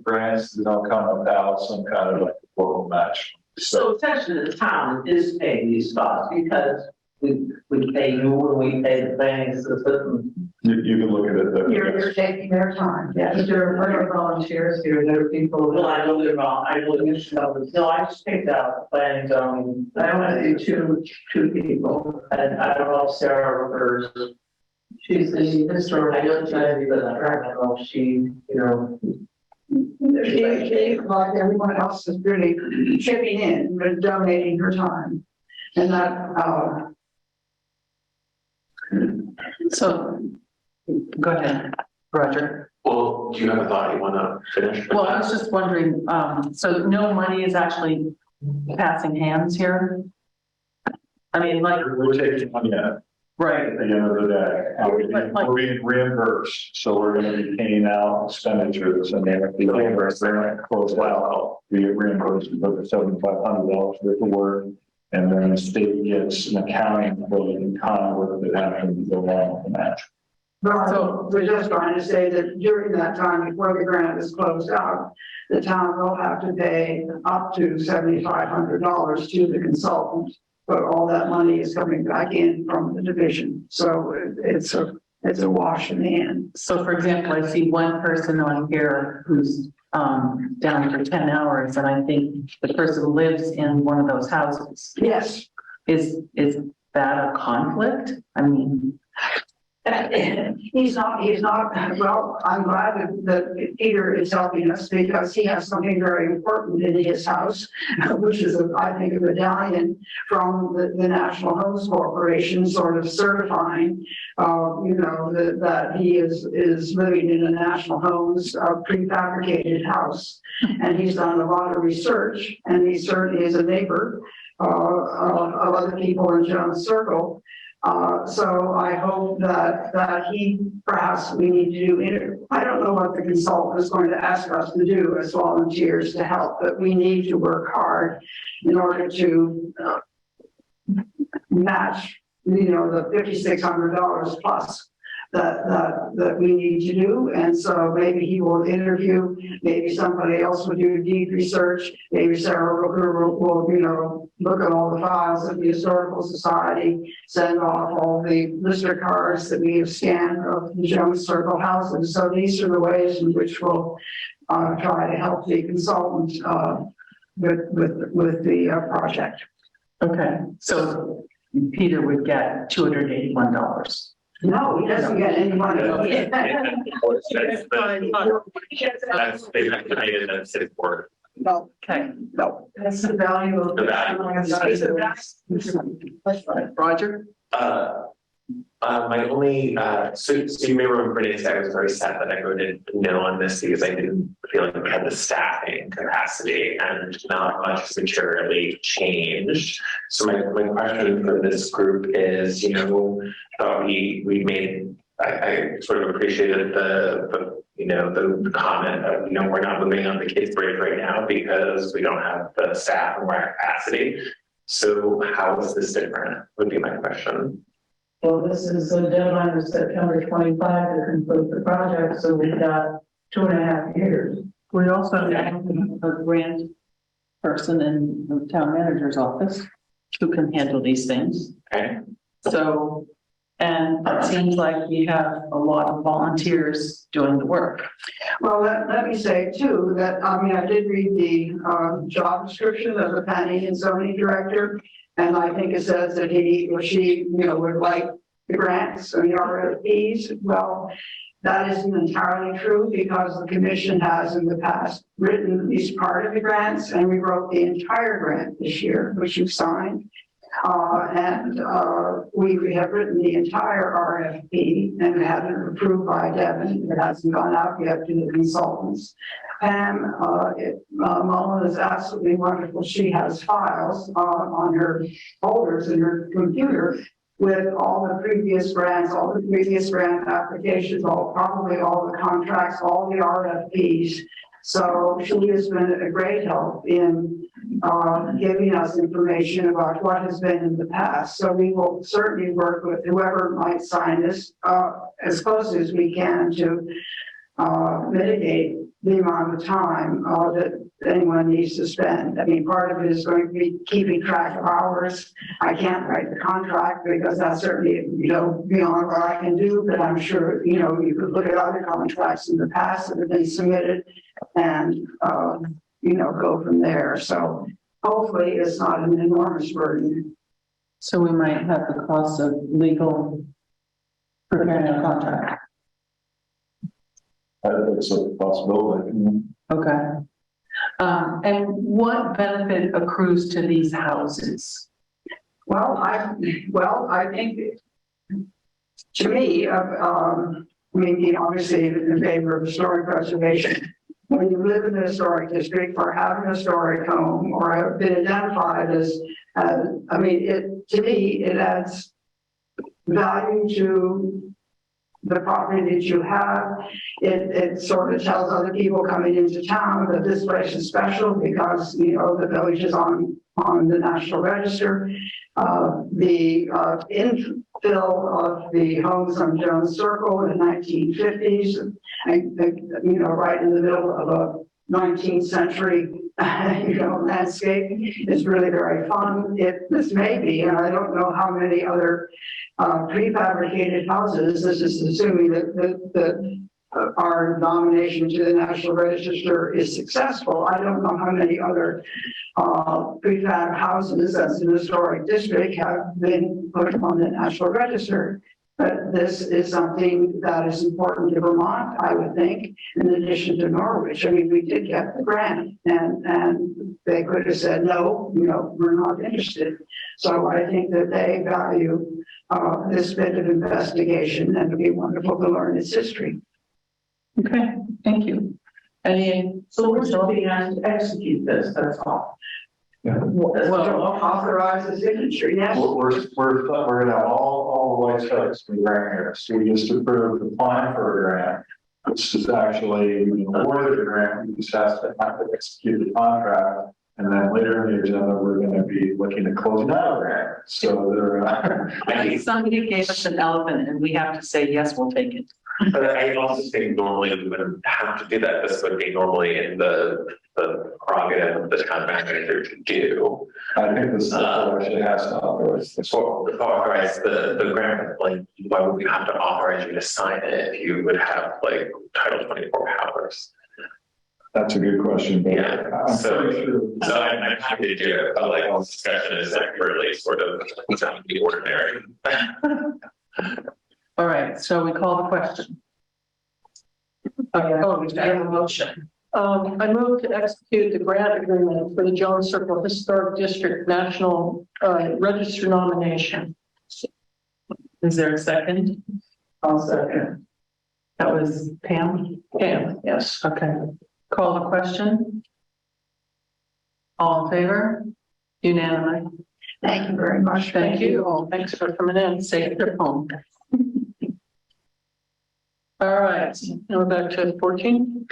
grants that don't come without some kind of like local match. So essentially the town is paying these costs because we pay you when we pay the planning system. You can look at it. You're taking their time, yes. But there are volunteers here, there are people. Well, I know they're wrong, I know no, I just picked out planning zoning. I want to do two people. And I don't know if Sarah refers. She's the historical society, but I don't know if she, She, like everyone else, is really chipping in, but donating her time. And that, So, go ahead, Roger. Well, do you have a thought you want to finish? Well, I was just wondering, so no money is actually passing hands here? I mean, like, We're taking money out right, at the end of the day. We're being reimbursed, so we're going to be paying out expenditures, and then if the reimbursed, they're not closed out, we get reimbursed for the $7,500 worth of work. And then the state gets an accounting for the in-kind work that happens to go along with the match. so we're just trying to say that during that time before the grant is closed out, the town will have to pay up to $7,500 to the consultant. But all that money is coming back in from the division. So it's a wash in the end. so for example, I see one person on here who's down for 10 hours, and I think the person lives in one of those houses. Yes. Is that a conflict? I mean, He's not, well, I'm glad that Peter is helping us because he has something very important in his house, which is, I think, a medallion from the National Homes Corporation sort of certifying, that he is living in a National Homes prefabricated house. And he's done a lot of research, and he certainly is a neighbor of other people in Jones Circle. So I hope that perhaps we need to do, I don't know what the consultant is going to ask us to do as volunteers to help, but we need to work hard in order to match, the $5,600 plus that we need to do. And so maybe he will interview, maybe somebody else will do deep research, maybe Sarah will look at all the files of the Historical Society, send off all the lister cards that we have scanned of the Jones Circle houses. So these are the ways in which we'll try to help the consultant with the project. okay, so Peter would get $281. No, he doesn't get any money. That's basically the city board. No, Okay. no, that's the value of. The value. Roger? My only, so you may remember Renee said I was very sad that I voted no on this because I didn't feel like we had the staffing capacity and not much has materially changed. So my question for this group is, thought we made, I sort of appreciated the comment of, we're not moving on the kids bridge right now because we don't have the staff or our capacity. So how is this different would be my question. Well, this is a deadline of September 25 to conclude the project, so we've got 2.5 years. We also have a grant person in the town manager's office who can handle these things. Okay. So, and it seems like we have a lot of volunteers doing the work. Well, let me say too, that, I did read the job description of the planning and zoning director. And I think it says that he or she, would like the grants and the RFPs. Well, that isn't entirely true because the commission has in the past written at least part of the grants, and we wrote the entire grant this year, which you signed. We have written the entire RFP and had it approved by Devin. It hasn't gone out yet to the consultants. Pam Mullen is absolutely wonderful. She has files on her folders in her computer with all the previous grants, all the previous grant applications, probably all the contracts, all the RFPs. So she has been a great help in giving us information about what has been in the past. So we will certainly work with whoever might sign this as close as we can to mitigate the amount of time that anyone needs to spend. Part of it is going to be keeping track of hours. I can't write the contract because that's certainly, beyond what I can do, but I'm sure, you could look at other contracts in the past that have been submitted and, go from there. So hopefully it's not an enormous burden. So we might have the cost of legal preparing a contract. I think it's a possibility. Okay. And what benefit accrues to these houses? Well, I think, to me, obviously in favor of historic preservation. When you live in a historic district or have an historic home or have been identified as, to me, it adds value to the property that you have. It sort of tells other people coming into town that this place is special because, the village is on the National Register. The infill of the homes on Jones Circle in the 1950s, right in the middle of a 19th century, landscape is really very fun. This may be, and I don't know how many other prefabricated houses, this is assuming that our nomination to the National Register is successful. I don't know how many other prefab houses as an historic district have been put on the National Register. But this is something that is important to Vermont, I would think, in addition to Norwich. We did get the grant and they could have said, no, we're not interested. So I think that they value this bit of investigation, and it'd be wonderful to learn its history. Okay, thank you. So we're still being asked to execute this, that's all. Well, authorize the signature, yes. We're gonna have all the white space for grant here. So we just approved the plan for a grant, which is actually awarded the grant. We just have to execute the contract. And then later in the agenda, we're going to be looking at closing out a grant. So there, Somebody gave us an elephant and we have to say, yes, we'll take it. But I also think normally we wouldn't have to do that. This would be normally in the prerogative of the town manager to do. I think this actually has to authorize this. Authorize the grant, why would we have to authorize you to sign it if you would have Title 24 powers? That's a good question. But Yeah, so I'm happy to do it, but all discussion is really sort of the ordinary. All right, so we call the question. Oh, we have a motion. I move to execute the grant agreement for the Jones Circle Historic District National Register nomination. Is there a second? I'll second. That was Pam? Pam, yes. Okay. Call the question. All in favor? Unanimous. Thank you very much. Thank you. All. Thanks for coming in. Safe trip home. All right, Now we're back to 14.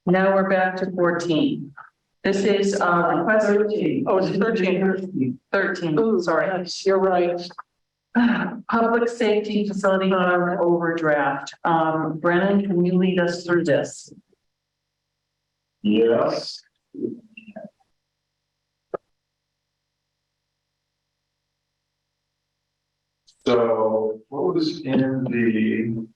now we're back to 14. This is request 13. Oh, it's 13. 13. Ooh, Sorry. yes, you're right. Public safety facility fund overdraft. Brennan, can you lead us through this? Yes. So what was in the?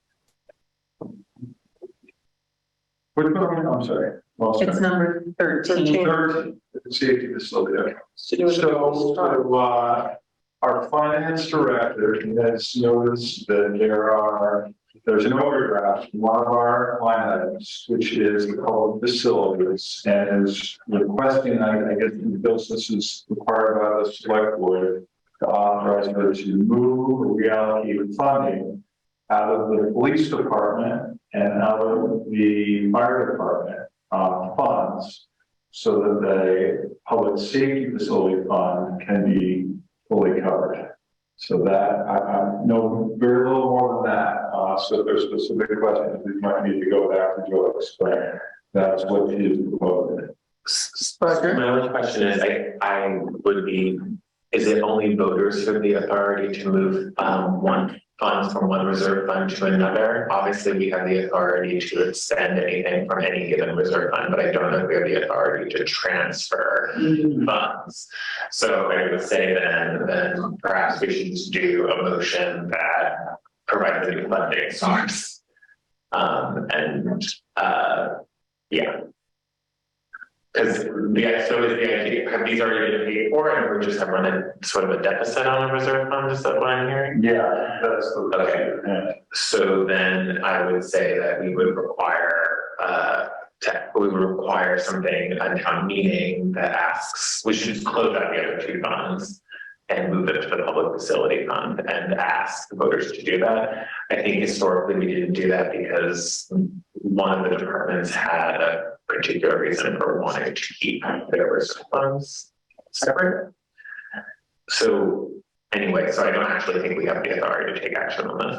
Which one? I'm sorry. Well, It's number 13. 13, safety facility. Okay. To do with the- Our finance director has noticed that there's an overdraft in one of our line items, which is called facilities, and is requesting, I guess, the business is required by the select board to authorize her to move or reallocate funding out of the police department and out of the fire department funds, so that the public safety facility fund can be fully covered. So that, I know very little more than that. So if there's specific questions, we might need to go back to Joe explain. That's what she's proposing. My only question is, I would be, is it only voters who have the authority to move one fund from one reserve fund to another? Obviously, we have the authority to extend anything from any given reserve fund, but I don't know if we have the authority to transfer funds. So I would say then perhaps we should just do a motion that provides a new funding source. Yeah. Because so is the idea, have these already been paid for, and we're just running sort of a deficit on a reserve fund? Is that what I'm hearing? Yeah, that's the. Okay. So then I would say that we would require something, a town meeting that asks, we should close out the other two funds and move it to the public facility fund and ask voters to do that. I think historically we didn't do that because one of the departments had a particular reason for wanting to keep their reserve funds separate. So anyway, so I don't actually think we have the authority to take action on this.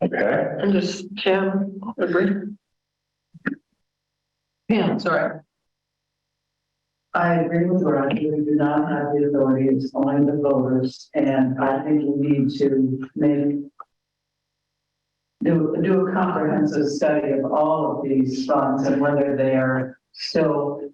Okay. And just Pam, agree? Pam, sorry. I agree with Roger. We do not have the authority, it's only the voters, and I think we need to do a comprehensive study of all of these funds and whether they are still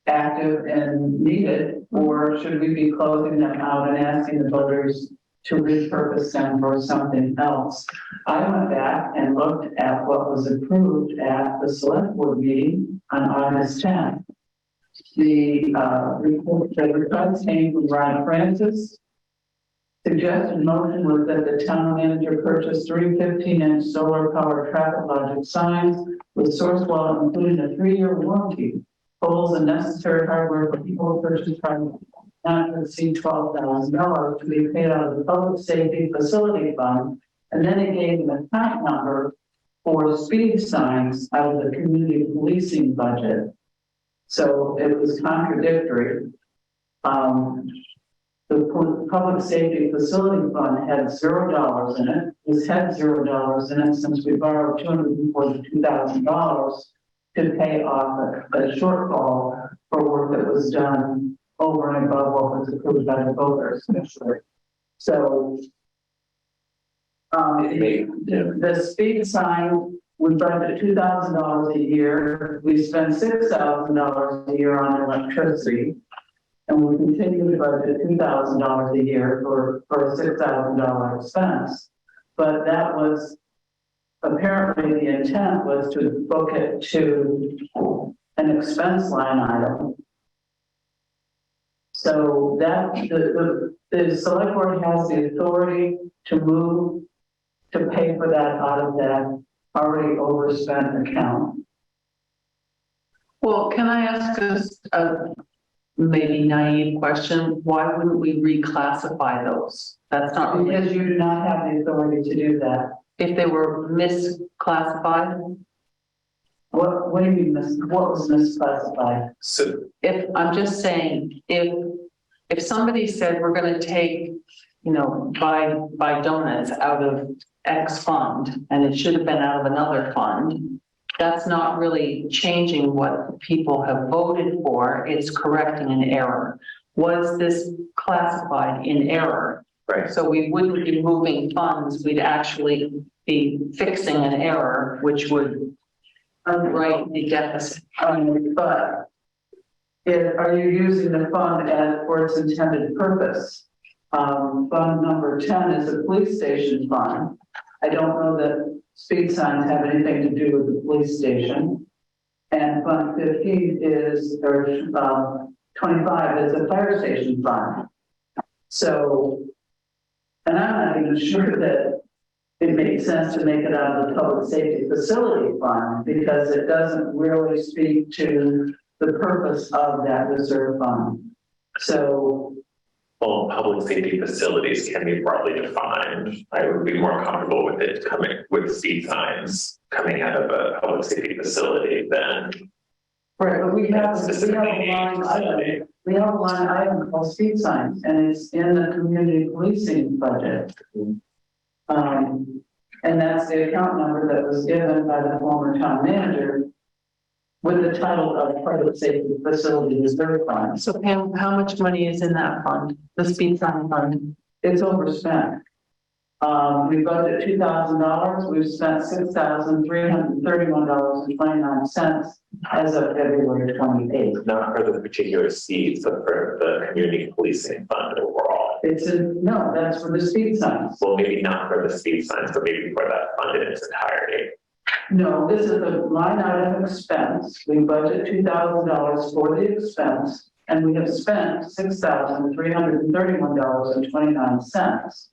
active and needed, or should we be closing them out and asking the voters to repurpose them for something else? I went back and looked at what was approved at the select board meeting on August 10th. The request came from Ron Francis. Suggested motion was that the town manager purchase 3 15-inch solar powered traffic logic signs with source wall, including a 3-year warranty, poles and necessary hardware for people purchase from not to exceed $12,000 to be paid out of the public safety facility fund. And then it gave an account number for speed signs out of the community policing budget. So it was contradictory. The public safety facility fund had $0 in it. This had $0 in it since we borrowed $242,000 to pay off a shortfall for work that was done over and above what was approved by the voters. So the speed sign, we budgeted $2,000 a year. We spend $6,000 a year on electricity. And we continue to budget $2,000 a year for a $6,000 expense. But that was, apparently the intent was to book it to an expense line item. So that, the select board has the authority to move, to pay for that out of that already overspent account. Well, can I ask a maybe naive question? Why wouldn't we reclassify those? That's not really, Because you do not have the authority to do that. if they were misclassified? What do you mean, what was misclassified? So, If, I'm just saying, if somebody said we're gonna take, you know, buy donuts out of X fund, and it should have been out of another fund, that's not really changing what people have voted for, it's correcting an error. Was this classified in error? right, So we wouldn't be moving funds, we'd actually be fixing an error, which would underwrite the deficit. But are you using the fund for its intended purpose? Fund number 10 is a police station fund. I don't know that speed signs have anything to do with the police station. And fund 15 is, or 25 is a fire station fund. So, and I'm not even sure that it makes sense to make it out of the public safety facility fund, because it doesn't really speak to the purpose of that reserve fund. So, well, public safety facilities can be broadly defined. I would be more comfortable with it coming with speed signs coming out of a public safety facility than. right, but we have a line item called speed signs, and it's in the community policing budget. And that's the account number that was given by the former town manager with the title of public safety facility reserve fund. So Pam, how much money is in that fund, the speed sign fund? It's overspent. We budgeted $2,000. We've spent $6,331.29 as of February 28th. Not for the particular seats, but for the community policing fund overall. No, that's for the speed signs. Well, maybe not for the speed signs, but maybe for that fund in its entirety. No, this is a line item expense. We budget $2,000 for the expense, and we have spent $6,331.29.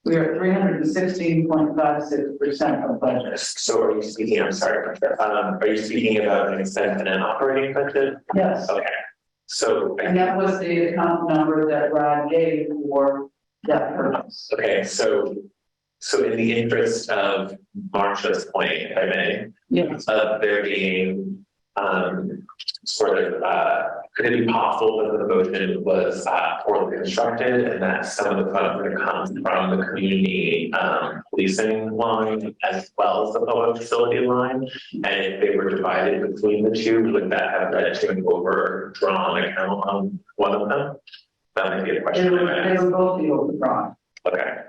We are at 316.56% of budget. So are you speaking, I'm sorry, are you speaking about an expense in an operating budget? Yes, Okay, so. and that was the account number that Brad gave for that purpose. Okay, so in the interest of Marcia's point, if I may, Yes. of there being could it be possible that the motion was poorly constructed and that some of the funds would come from the community policing line as well as the public facility line? And if they were divided between the two, would that have led to an overdrawn account on one of them? That might be a question. They would both be overdrawn. Okay,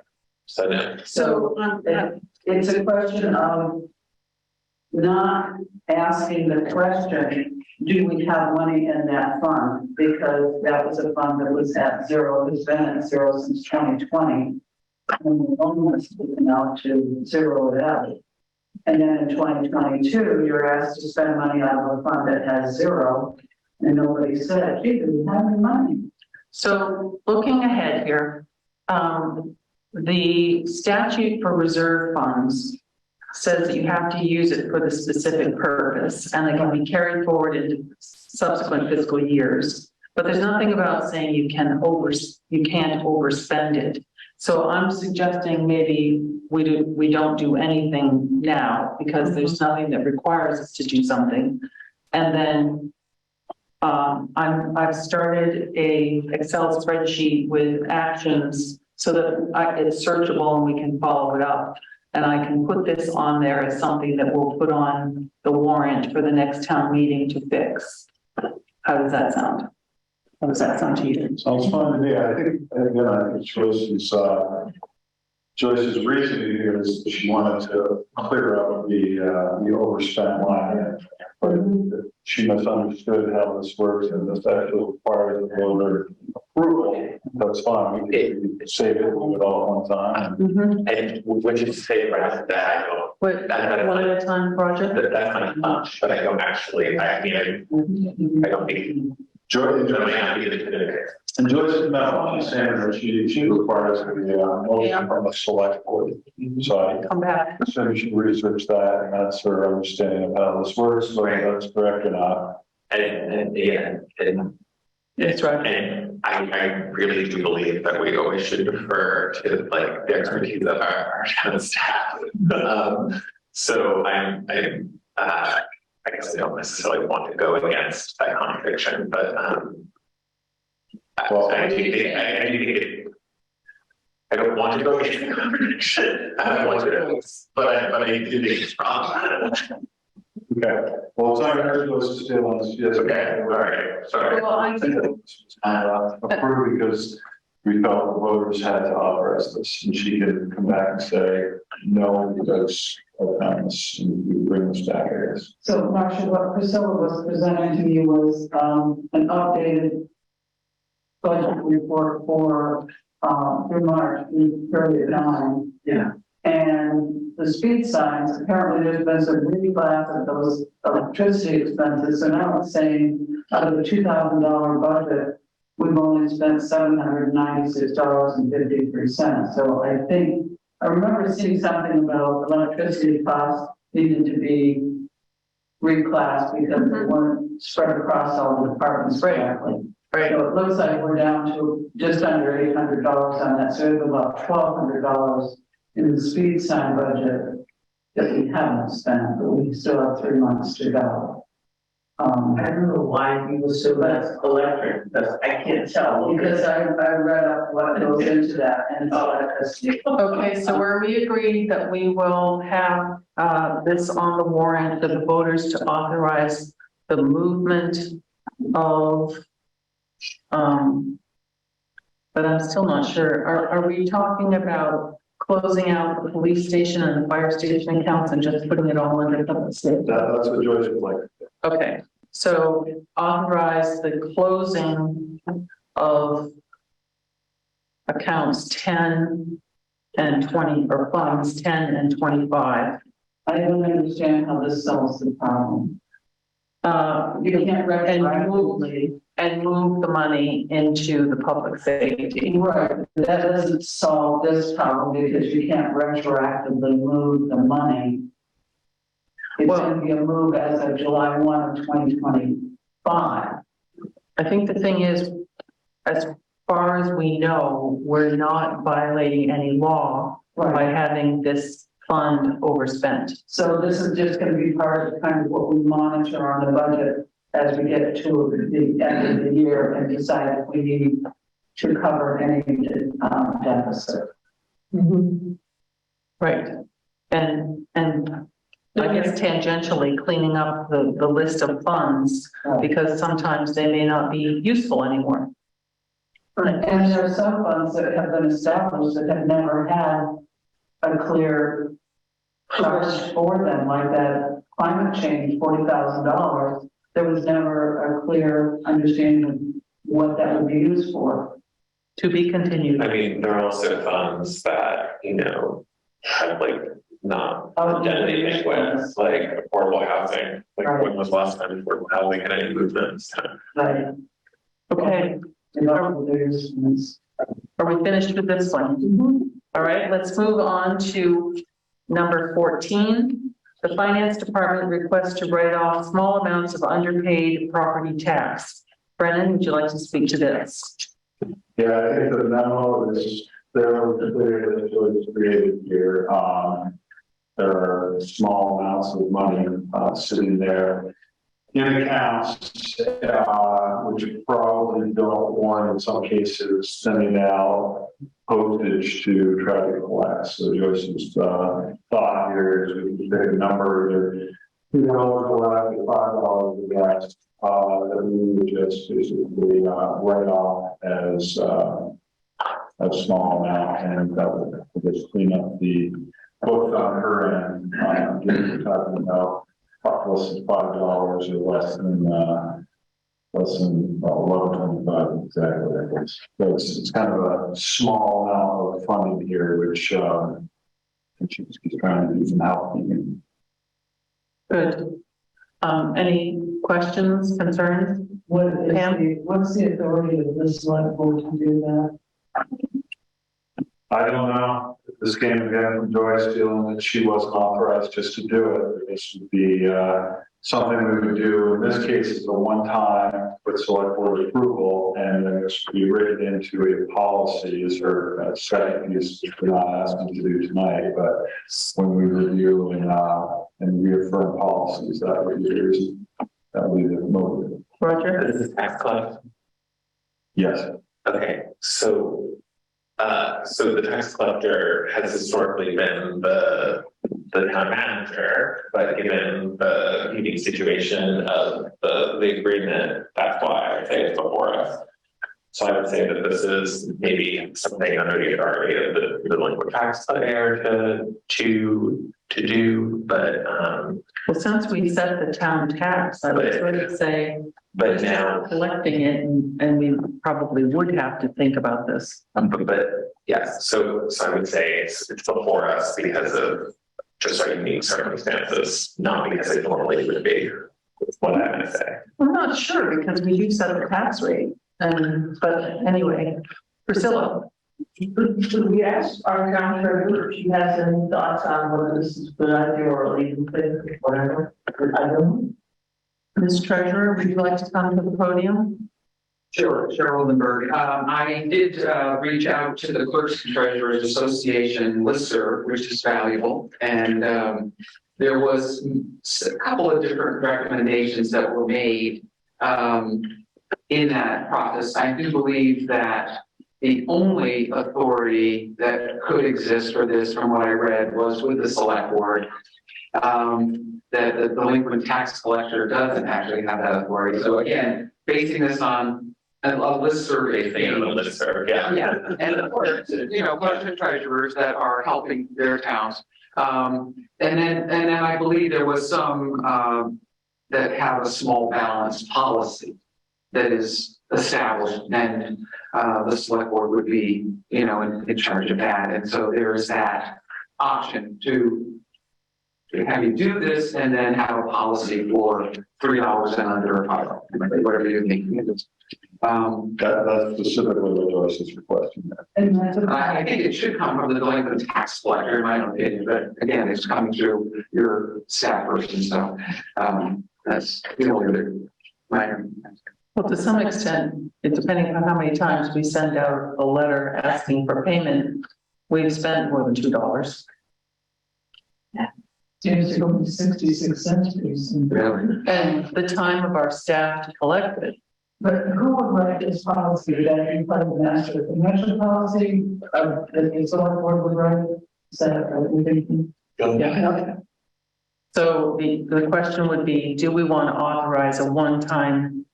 so no. So it's a question of not asking the question, do we have money in that fund? Because that was a fund that was at zero, it's been at zero since 2020. And the loan was taken out to zero it out. And then in 2022, you're asked to spend money out of a fund that has zero, and nobody said, gee, do we have any money? So looking ahead here, the statute for reserve funds says that you have to use it for the specific purpose, and it can be carried forward into subsequent fiscal years. But there's nothing about saying you can't overspend it. So I'm suggesting maybe we don't do anything now because there's nothing that requires us to do something. And then I've started a Excel spreadsheet with actions so that it's searchable and we can follow it up. And I can put this on there as something that we'll put on the warrant for the next town meeting to fix. How does that sound? How does that sound to you? Sounds fine to me. I think, again, I think Joyce's reasoning here is she wanted to clear up the overspent line. But she misunderstood how this works, and this actually requires a voter approval. That's fine. We can save it, do it all at one time. And when you say right that, I don't. Wait, one at a time project? That's not much, but I don't actually, I don't think. Joy, That might not be the definitive. And Joyce met on saying that she requires a motion from the select board. So I Come back. assume you should research that, and that's her understanding of how this works, whether that's correct or not. And yeah, and That's right. And I really do believe that we always should defer to like the expertise of our town staff. So I guess I don't necessarily want to go against that contradiction, but Well, I do think I don't want to go against the contradiction. I don't want to, but I do think it's wrong. Okay, well, it's not her to still on this. Yes, Okay, all right, sorry. Well, I think Approved because we felt the voters had to authorize this, and she could come back and say, no, because of this, and we bring this back, I guess. So Marcia, what Priscilla was presenting to me was, an updated budget report for, through March, through period 9. Yeah. And the speed signs, apparently there's been some reclass of those electricity expenses. So now it's saying out of the $2,000 budget, we've only spent $796.53. So I think, I remember seeing something about electricity costs needed to be reclassed because they weren't spread across all the departments correctly. right. So it looks like we're down to just under $800 on that. So we have about $1,200 in the speed sign budget that we haven't spent, but we still have 3 months to go. I don't know why he was so that's electric, I can't tell. Because I read up what goes into that and it's electricity. Okay, so where we agreed that we will have this on the warrant for the voters to authorize the movement of, but I'm still not sure. Are we talking about closing out the police station and the fire station accounts and just putting it all under the state? That's what Joyce would like. Okay, so authorize the closing of accounts 10 and 20, or funds 10 and 25. I don't understand how this solves the problem. You can't retroactively. And move the money into the public safety. Right, that doesn't solve this problem because you can't retroactively move the money. It's Well- going to be a move as of July 1 of 2025. I think the thing is, as far as we know, we're not violating any law by having this fund overspent. So this is just going to be part of kind of what we monitor on the budget as we get to the end of the year and decide if we need to cover any deficit. Right. And I guess tangentially cleaning up the list of funds, because sometimes they may not be useful anymore. And there are some funds that have been established that have never had a clear charge for them, like that climate change, $40,000. There was never a clear understanding of what that would be used for. To be continued. I mean, there are also funds that, have like not done anything with, like affordable housing. Like when was the last time affordable housing had any movements? Right. Okay, are we finished with this one? All right, let's move on to number 14. The Finance Department requests to write off small amounts of underpaid property tax. Brennan, would you like to speak to this? Yeah, I think the memo is there, created here. There are small amounts of money sitting there in accounts, which you probably don't want in some cases sending out postage to try to collect. So Joyce's thought here is we can pick a number, either $2 collect, $5 collect, that we would just basically write off as a small amount, and that would just clean up the books on her end. We're talking about less than $5 or less than 11.25 exactly. I guess. So it's kind of a small amount of funding here, which she's trying to do some housekeeping. Good. Any questions, concerns? What's the authority of the select board to do that? I don't know. This came again from Joyce feeling that she wasn't authorized just to do it. This would be something we would do. In this case, it's a one-time with select board approval, and then it's to be written into a policy as her second piece, which we're not asking to do tonight, but when we review and reaffirm policies, that would be the reason. That would be the motive. Roger? This is tax collector. Yes. Okay, so the tax collector has historically been the town manager, but given the unique situation of the agreement, that's why I say it's before us. So I would say that this is maybe something under the authority of the delinquent tax collector to do, but Well, since we set the town tax, I would sort of say, but now, collecting it, and we probably would have to think about this. but yes, so I would say it's before us because of just our unique circumstances, not because it normally would be. That's what I'm gonna say. I'm not sure because we do set the tax rate. But anyway, Priscilla. Should we ask our town treasurer if she has any thoughts on whether this is a good idea or a legal thing, whatever? I don't know. Ms. Treasurer, would you like to come to the podium? Sure, Cheryl Lindbergh. I did reach out to the Clerks and Treasurers Association listserv, which is valuable. And there was a couple of different recommendations that were made in that process. I do believe that the only authority that could exist for this, from what I read, was with the select board. That the delinquent tax collector doesn't actually have that authority. So again, basing this on a list survey thing. On the listserv, yeah. Yeah, and of course, clerks and treasurers that are helping their towns. And then I believe there was some that have a small balance policy that is established, and the select board would be, in charge of that. And so there is that option to have you do this and then have a policy for $3 and under, or $5, whatever you're thinking it is. That's specifically what Joyce is requesting. And that's I think it should come from the delinquent tax collector, in my opinion, but again, it's coming through your staff person, so that's the only other minor. Well, to some extent, depending on how many times we send out a letter asking for payment, we've spent more than $2. seems to go to 66 cents recently. Really? And the time of our staff to collect it. But who would write this policy that you put in the master financial policy, that the select board would write? Is that what you're thinking? Yeah. So the question would be, do we want to authorize a one-time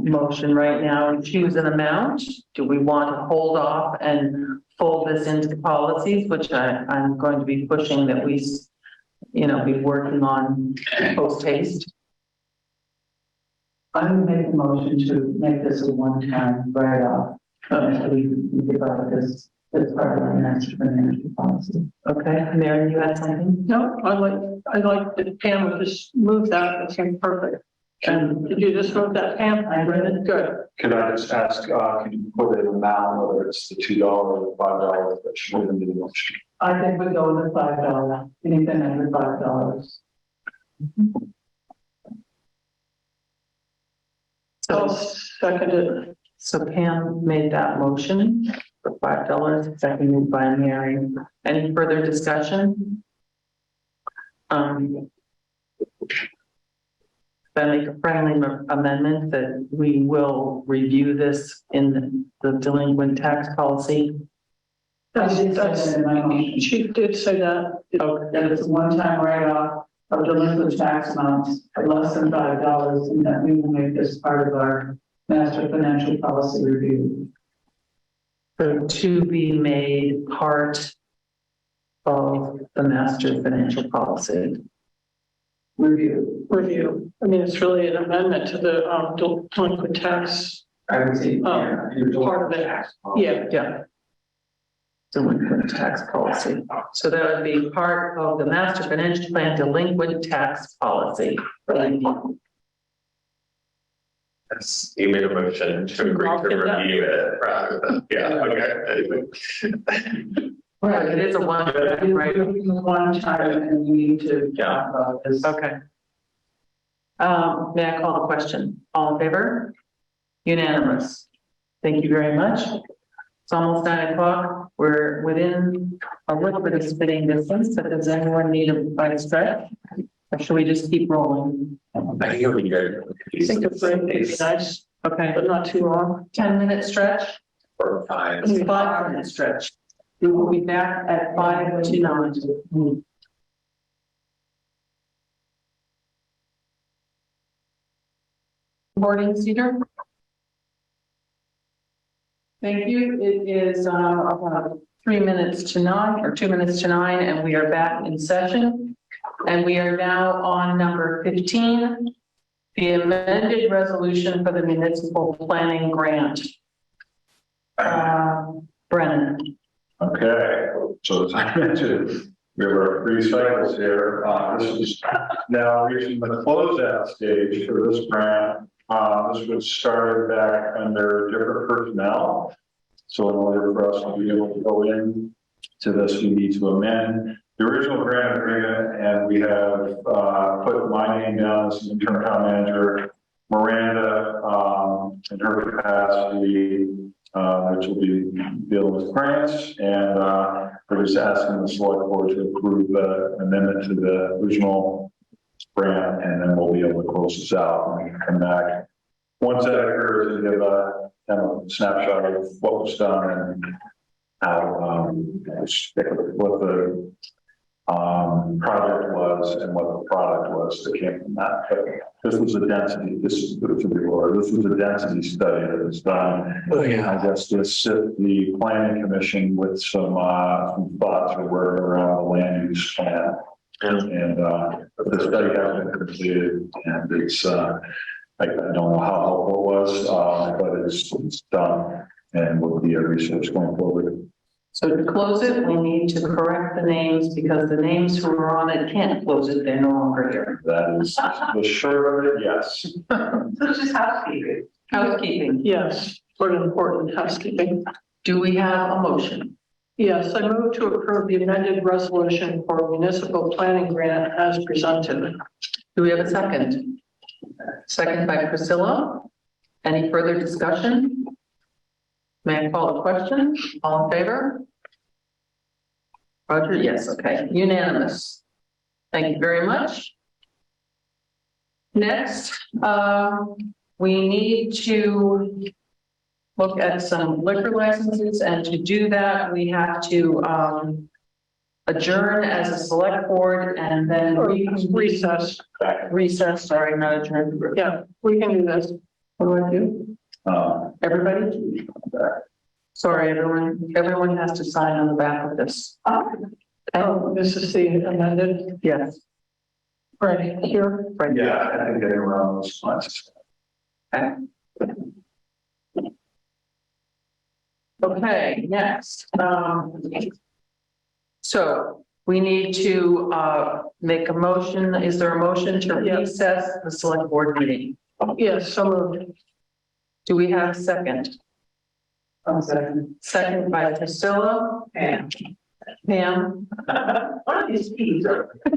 motion right now and choose an amount? Do we want to hold off and fold this into the policies, which I'm going to be pushing that we, be working on post haste? I would make a motion to make this a one-time write-off. We develop this as part of our master financial policy. Okay, Mary, you had something? No, I like that Pam would just move that. That seemed perfect. And did you just move that, Pam? I read it. Good. Could I just ask, can you put an amount, whether it's the $2 or $5 that should have been the motion? I think we go with the $5, anything under $5. I'll second it. So Pam made that motion for $5, seconded by Mary. Any further discussion? I make a friendly amendment that we will review this in the delinquent tax policy. I did say that in my motion. She did say that. That it's a one-time write-off of delinquent tax amounts of less than $5, and that we will make this part of our master financial policy review. So to be made part of the master financial policy. Review. I mean, it's really an amendment to the delinquent tax. I would say, yeah, Part of it. Yeah. Delinquent tax policy. So that would be part of the master financial plan delinquent tax policy. Yes, you made a motion to agree to review it rather than, yeah, okay. Right, it is a one, right? One time and we need to talk about this. Okay. May I call the question? All in favor? Unanimous. Thank you very much. It's almost 9 o'clock. We're within a little bit of spitting distance, but does anyone need a bite stretch? Or should we just keep rolling? I think it would be good. I think a break would be nice, Okay, but not too long. 10-minute stretch, Or 5. 5-minute stretch. We will be back at 5 to 9. Boarding Cedar. Thank you. It is about 3 minutes to 9 or 2 minutes to 9, and we are back in session. And we are now on number 15, the amended resolution for the municipal planning grant. Brennan. Okay, so as I mentioned, we have our 3 cycles here. This is now reaching the closeout stage for this grant. This was started back under different personnel. So in order for us to be able to go in to this, we need to amend the original grant agreement, and we have put my name down as interim town manager, Miranda, in her capacity, which will be dealing with grants, and we're just asking the select board to approve the amendment to the original grant, and then we'll be able to close this out and we can come back. Once that occurs, we give a kind of snapshot of what was done and how what the project was and what the product was that came from that. But this was a density. This was a density study that was done. Oh, yeah. I guess to assist the planning commission with some thoughts or work around the land use plan. And the study has been completed, and it's I don't know how helpful it was, but it's done and will be a resource going forward. So to close it, we need to correct the names because the names who are on it can't close it. They're no longer here. That is the short of it, yes. So it's just housekeeping. Housekeeping. Yes, for an important housekeeping. Do we have a motion? Yes, I move to approve the amended resolution for municipal planning grant as presented. Do we have a second? Second by Priscilla. Any further discussion? May I call the question? All in favor? Roger, yes, okay, unanimous. Thank you very much. Next, we need to look at some liquor licenses, and to do that, we have to adjourn as a select board and then Recess. recess, sorry, not adjourn. Yeah, we can do this. What do I do? Everybody? Sorry, everyone has to sign on the back of this. Oh, this is the amended, Yes, right here. right. Yeah, I think getting around those lines. Okay, next. So we need to make a motion. Is there a motion to recess the select board meeting? Yes, so moved. Do we have a second? Second by Priscilla. And Pam. what is P's?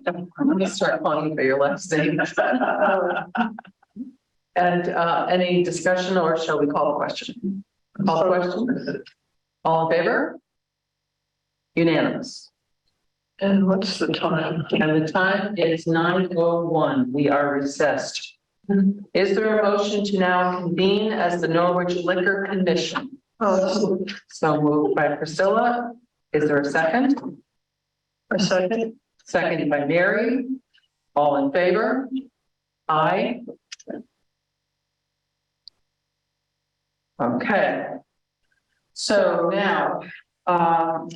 I'm going to start calling you by your last name. And any discussion, or shall we call a question? Call a question. All in favor? Unanimous. And what's the time? And the time is 9:01. We are recessed. Is there a motion to now convene as the Norwich Liquor Commission? Oh, So moved by Priscilla. Is there a second? a second. Seconded by Mary. All in favor? Aye. Okay. So now,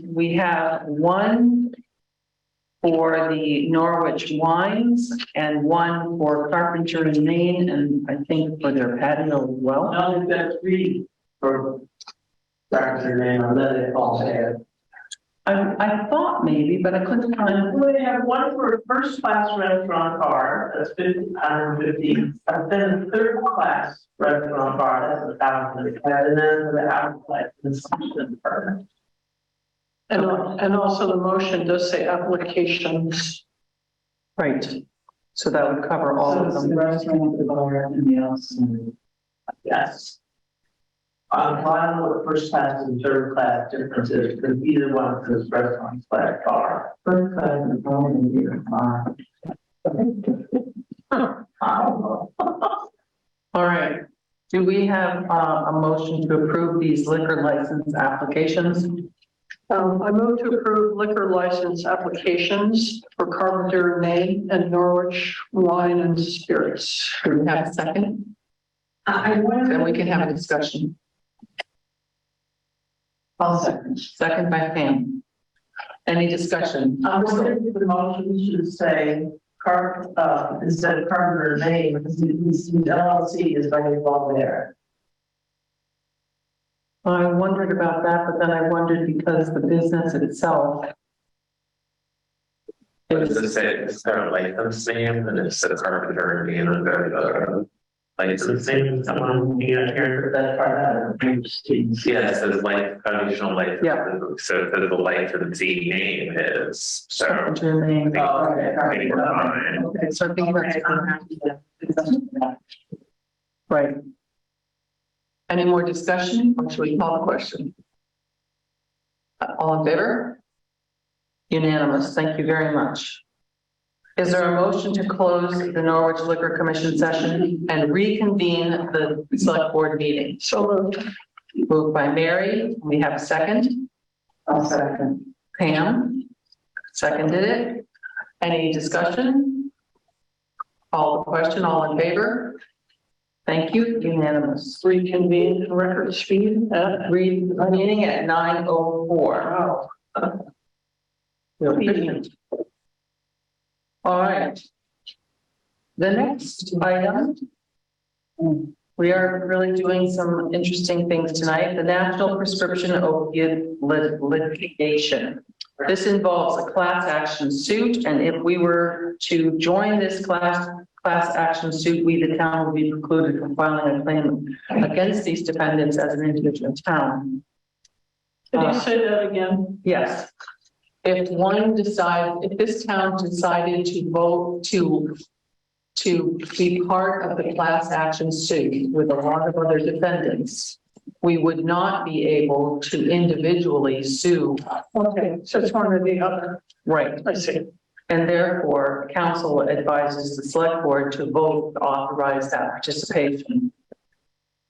we have one for the Norwich wines and one for Carpenter and Maine, and I think for their patio as well. Now that that's three for Dr. Name, and then it falls ahead. I thought maybe, but I couldn't find. Well, they have one for a first-class restaurant bar, that's 150, and then third-class restaurant bar, that's 1,000, and then the outlet, the consumption department. And also the motion does say applications. Right. So that would cover all So of it's them. the restaurant, the bar, and the else. Yes. I don't know what first class and third class difference is, because either one is restaurant slash bar. First class is probably your bar. I don't know. All right. Do we have a motion to approve these liquor license applications? I move to approve liquor license applications for Carpenter, Maine and Norwich Wine and Spirits. Do we have a second? Then we can have a discussion. I'll second. Second by Pam. Any discussion? I'm wondering if the motion should say instead of Carpenter name, because the LLC is very involved there. I wondered about that, but then I wondered because the business itself. What does it say? It's got a license name and instead of carpenter name and the license name, someone here. That's part of that. Yeah, it says like foundational license. Yeah. So the license name is, so. Carpenter name. I think we're fine. Okay, so I think that's. Right. Any more discussion, or should we call the question? All in favor? Unanimous, thank you very much. Is there a motion to close the Norwich Liquor Commission session and reconvene the select board meeting? So moved. Moved by Mary, we have a second. I'll second. Pam seconded it. Any discussion? Call the question, all in favor? Thank you, unanimous. Reconvene in record speed at Meeting at 9:04. wow. Efficient. All right. The next item. We are really doing some interesting things tonight. The National Prescription Opiate Litigation. This involves a class action suit, and if we were to join this class action suit, we, the town, would be precluded from filing a claim against these defendants as an individual town. Can you say that again? Yes. If this town decided to vote to be part of the class action suit with a lot of other defendants, we would not be able to individually sue. Okay, so it's one or the other. Right. I see. And therefore, council advises the select board to vote to authorize that participation.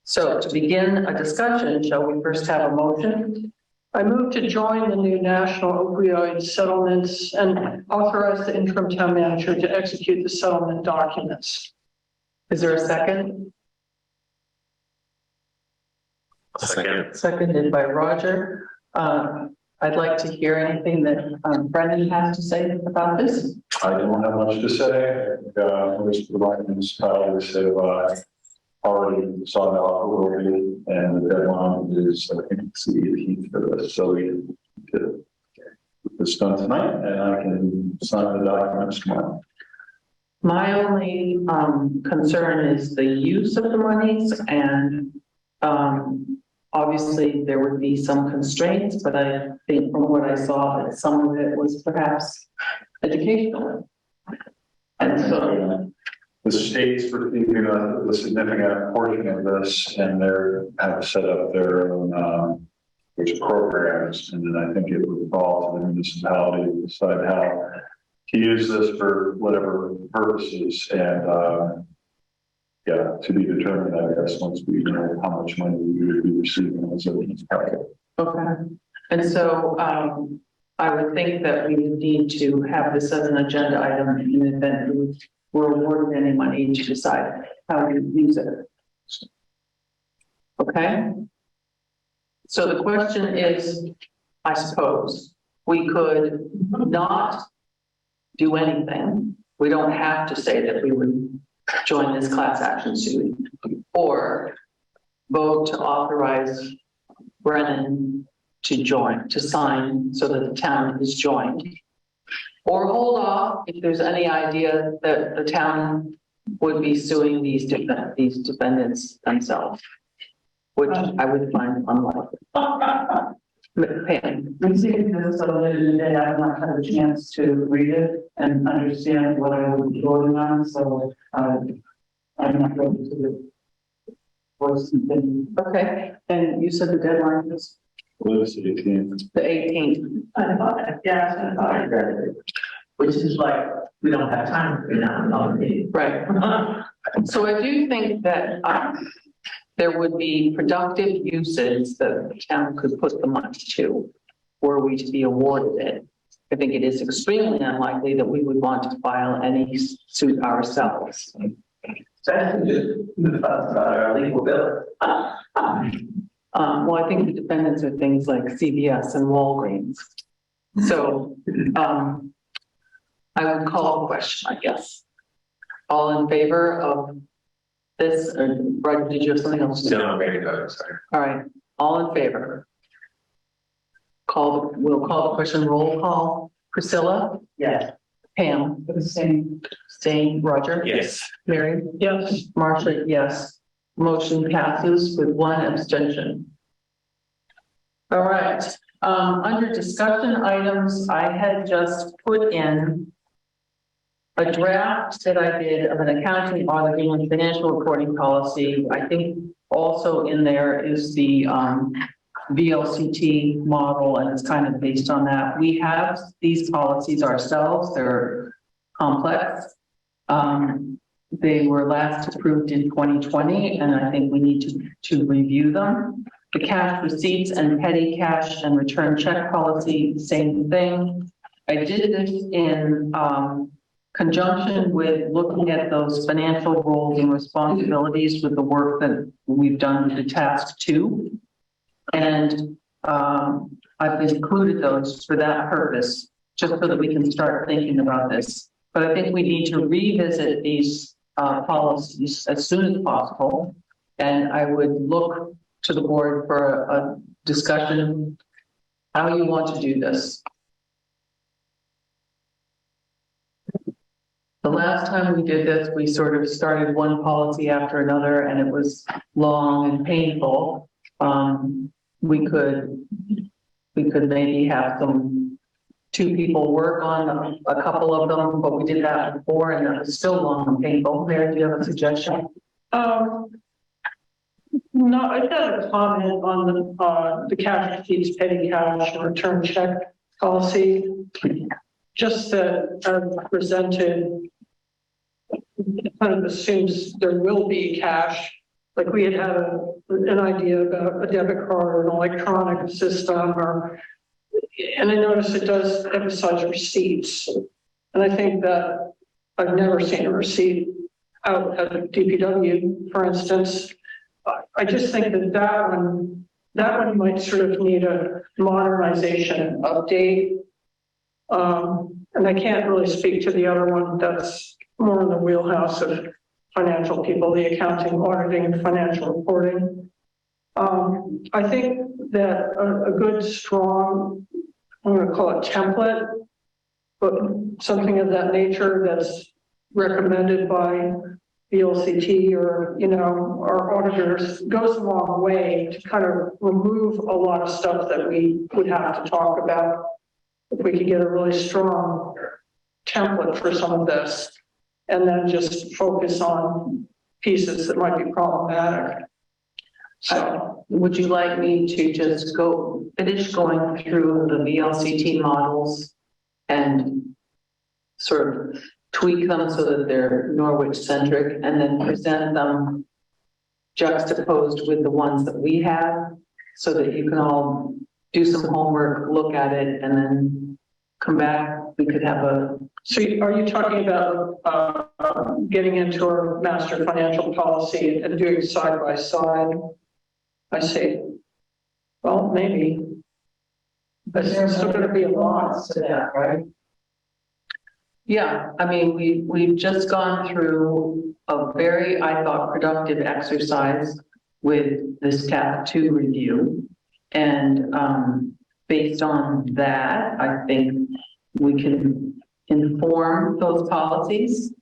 So to begin a discussion, shall we first have a motion? I move to join the new national opioid settlements and authorize the interim town manager to execute the settlement documents. Is there a second? Second. Seconded by Roger. I'd like to hear anything that Brendan has to say about this. I don't have much to say. Most of the municipalities have already sought out already, and the deadline is, I think, it's the 18th for this. So we get this done tonight, and I can sign the documents tomorrow. My only concern is the use of the monies, and obviously there would be some constraints, but I think from what I saw that some of it was perhaps educational. And so the state's receiving a significant portion of this, and they're have set up their own which programs, and then I think it would fall to the municipality to decide how to use this for whatever purposes, and yeah, to be determined, I guess, once we know how much money we would be receiving as a municipality. okay. And so I would think that we would need to have this as an agenda item in the event that we're awarded any money to decide how to use it. Okay? So the question is, I suppose, we could not do anything. We don't have to say that we would join this class action suit, or vote to authorize Brennan to sign so that the town is joined. Or hold off if there's any idea that the town would be suing these defendants themselves, which I would find unlikely. Pam. I'm seeing this a little today. I've not had a chance to read it and understand what I would be voting on, so I'm not ready to voice something. Okay, and you said the deadline is Liz, 18. the 18th. I thought, yes, I thought I read it. Which is like, we don't have time for now, another meeting. Right. So I do think that there would be productive uses that the town could put the money to, were we to be awarded it. I think it is extremely unlikely that we would want to file any suit ourselves. That's just our legal bill. Well, I think the defendants are things like CVS and Walgreens. So I would call a question, I guess. All in favor of this, or Roger, did you have something else to say? No, maybe no, sorry. All right, all in favor? We'll call the question, roll call. Priscilla? Yes. Pam? Same. Roger? Yes. Mary? Yes. Marcia, yes. Motion passes with one abstention. All right, under discussion items, I had just put in a draft that I did of an accounting, auditing, and financial reporting policy. I think also in there is the VLCT model, and it's kind of based on that. We have these policies ourselves. They're complex. They were last approved in 2020, and I think we need to review them. The cash receipts and petty cash and return check policy, same thing. I did this in conjunction with looking at those financial roles and responsibilities with the work that we've done with the task 2. And I've included those for that purpose, just so that we can start thinking about this. But I think we need to revisit these policies as soon as possible. And I would look to the board for a discussion, how you want to do this. The last time we did this, we sort of started one policy after another, and it was long and painful. We could maybe have 2 people work on a couple of them, but we did that before, and it was still long and painful. Mary, do you have a suggestion? No, I got a comment on the cash receipts, petty cash, and return check policy. Just that presented kind of assumes there will be cash. Like we had an idea about a debit card or an electronic system, and I noticed it does emphasize receipts. And I think that I've never seen a receipt out at a DPW, for instance. I just think that one might sort of need a modernization update. And I can't really speak to the other one that's more in the wheelhouse of financial people, the accounting, auditing, and financial reporting. I think that a good, strong, I'm going to call it template, but something of that nature that's recommended by VLCT or, our auditors goes a long way to kind of remove a lot of stuff that we would have to talk about. If we could get a really strong template for some of this, and then just focus on pieces that might be problematic. So, would you like me to just finish going through the VLCT models and sort of tweak them so that they're Norwich centric, and then present them juxtaposed with the ones that we have, so that you can all do some homework, look at it, and then come back? We could have so are you talking about getting into our master financial policy and doing side by side? I see. Well, maybe. But there's still going to be a lot to that, right? Yeah, I mean, we've just gone through a very, I thought, productive exercise with this TAP 2 review. And based on that, I think we can inform those policies,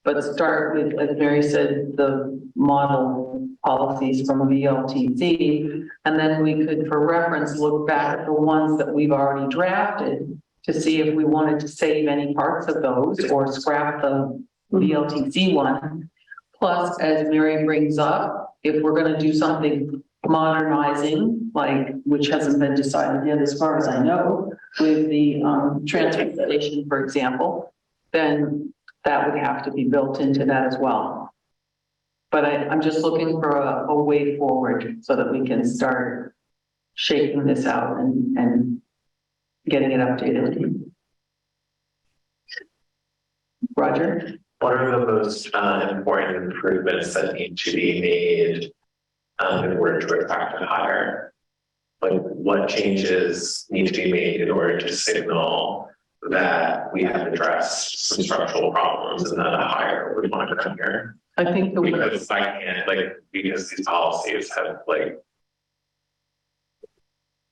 but start with, as Mary said, the model policies from VLTC. And then we could, for reference, look back at the ones that we've already drafted to see if we wanted to save any parts of those or scrap the VLTC one. Plus, as Mary brings up, if we're going to do something modernizing, like, which hasn't been decided yet as far as I know, with the transfer station, for example, then that would have to be built into that as well. But I'm just looking for a way forward so that we can start shaking this out and getting it updated. Roger? What are the most important improvements that need to be made in order to attract and hire? Like, what changes need to be made in order to signal that we have addressed some structural problems and that a hire would want to come here? I think the Because I can't, like, because these policies have, like,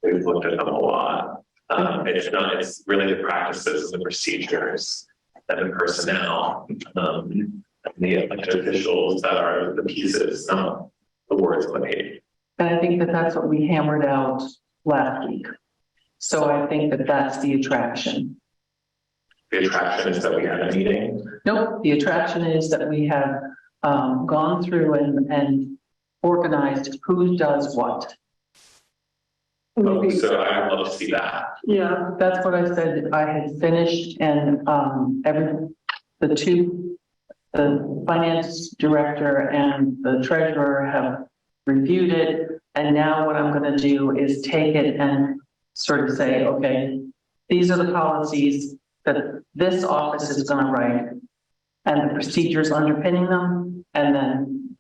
we've looked at them a lot. It's really the practices and the procedures and the personnel, and the elected officials that are the pieces, not the words on the page. And I think that that's what we hammered out last week. So I think that that's the attraction. The attraction is that we had a meeting. Nope, the attraction is that we have gone through and organized who does what. Oh, so I would love to see that. Yeah, that's what I said. I had finished and the finance director and the treasurer have reviewed it. And now what I'm going to do is take it and sort of say, okay, these are the policies that this office is going to write and the procedures underpinning them. And then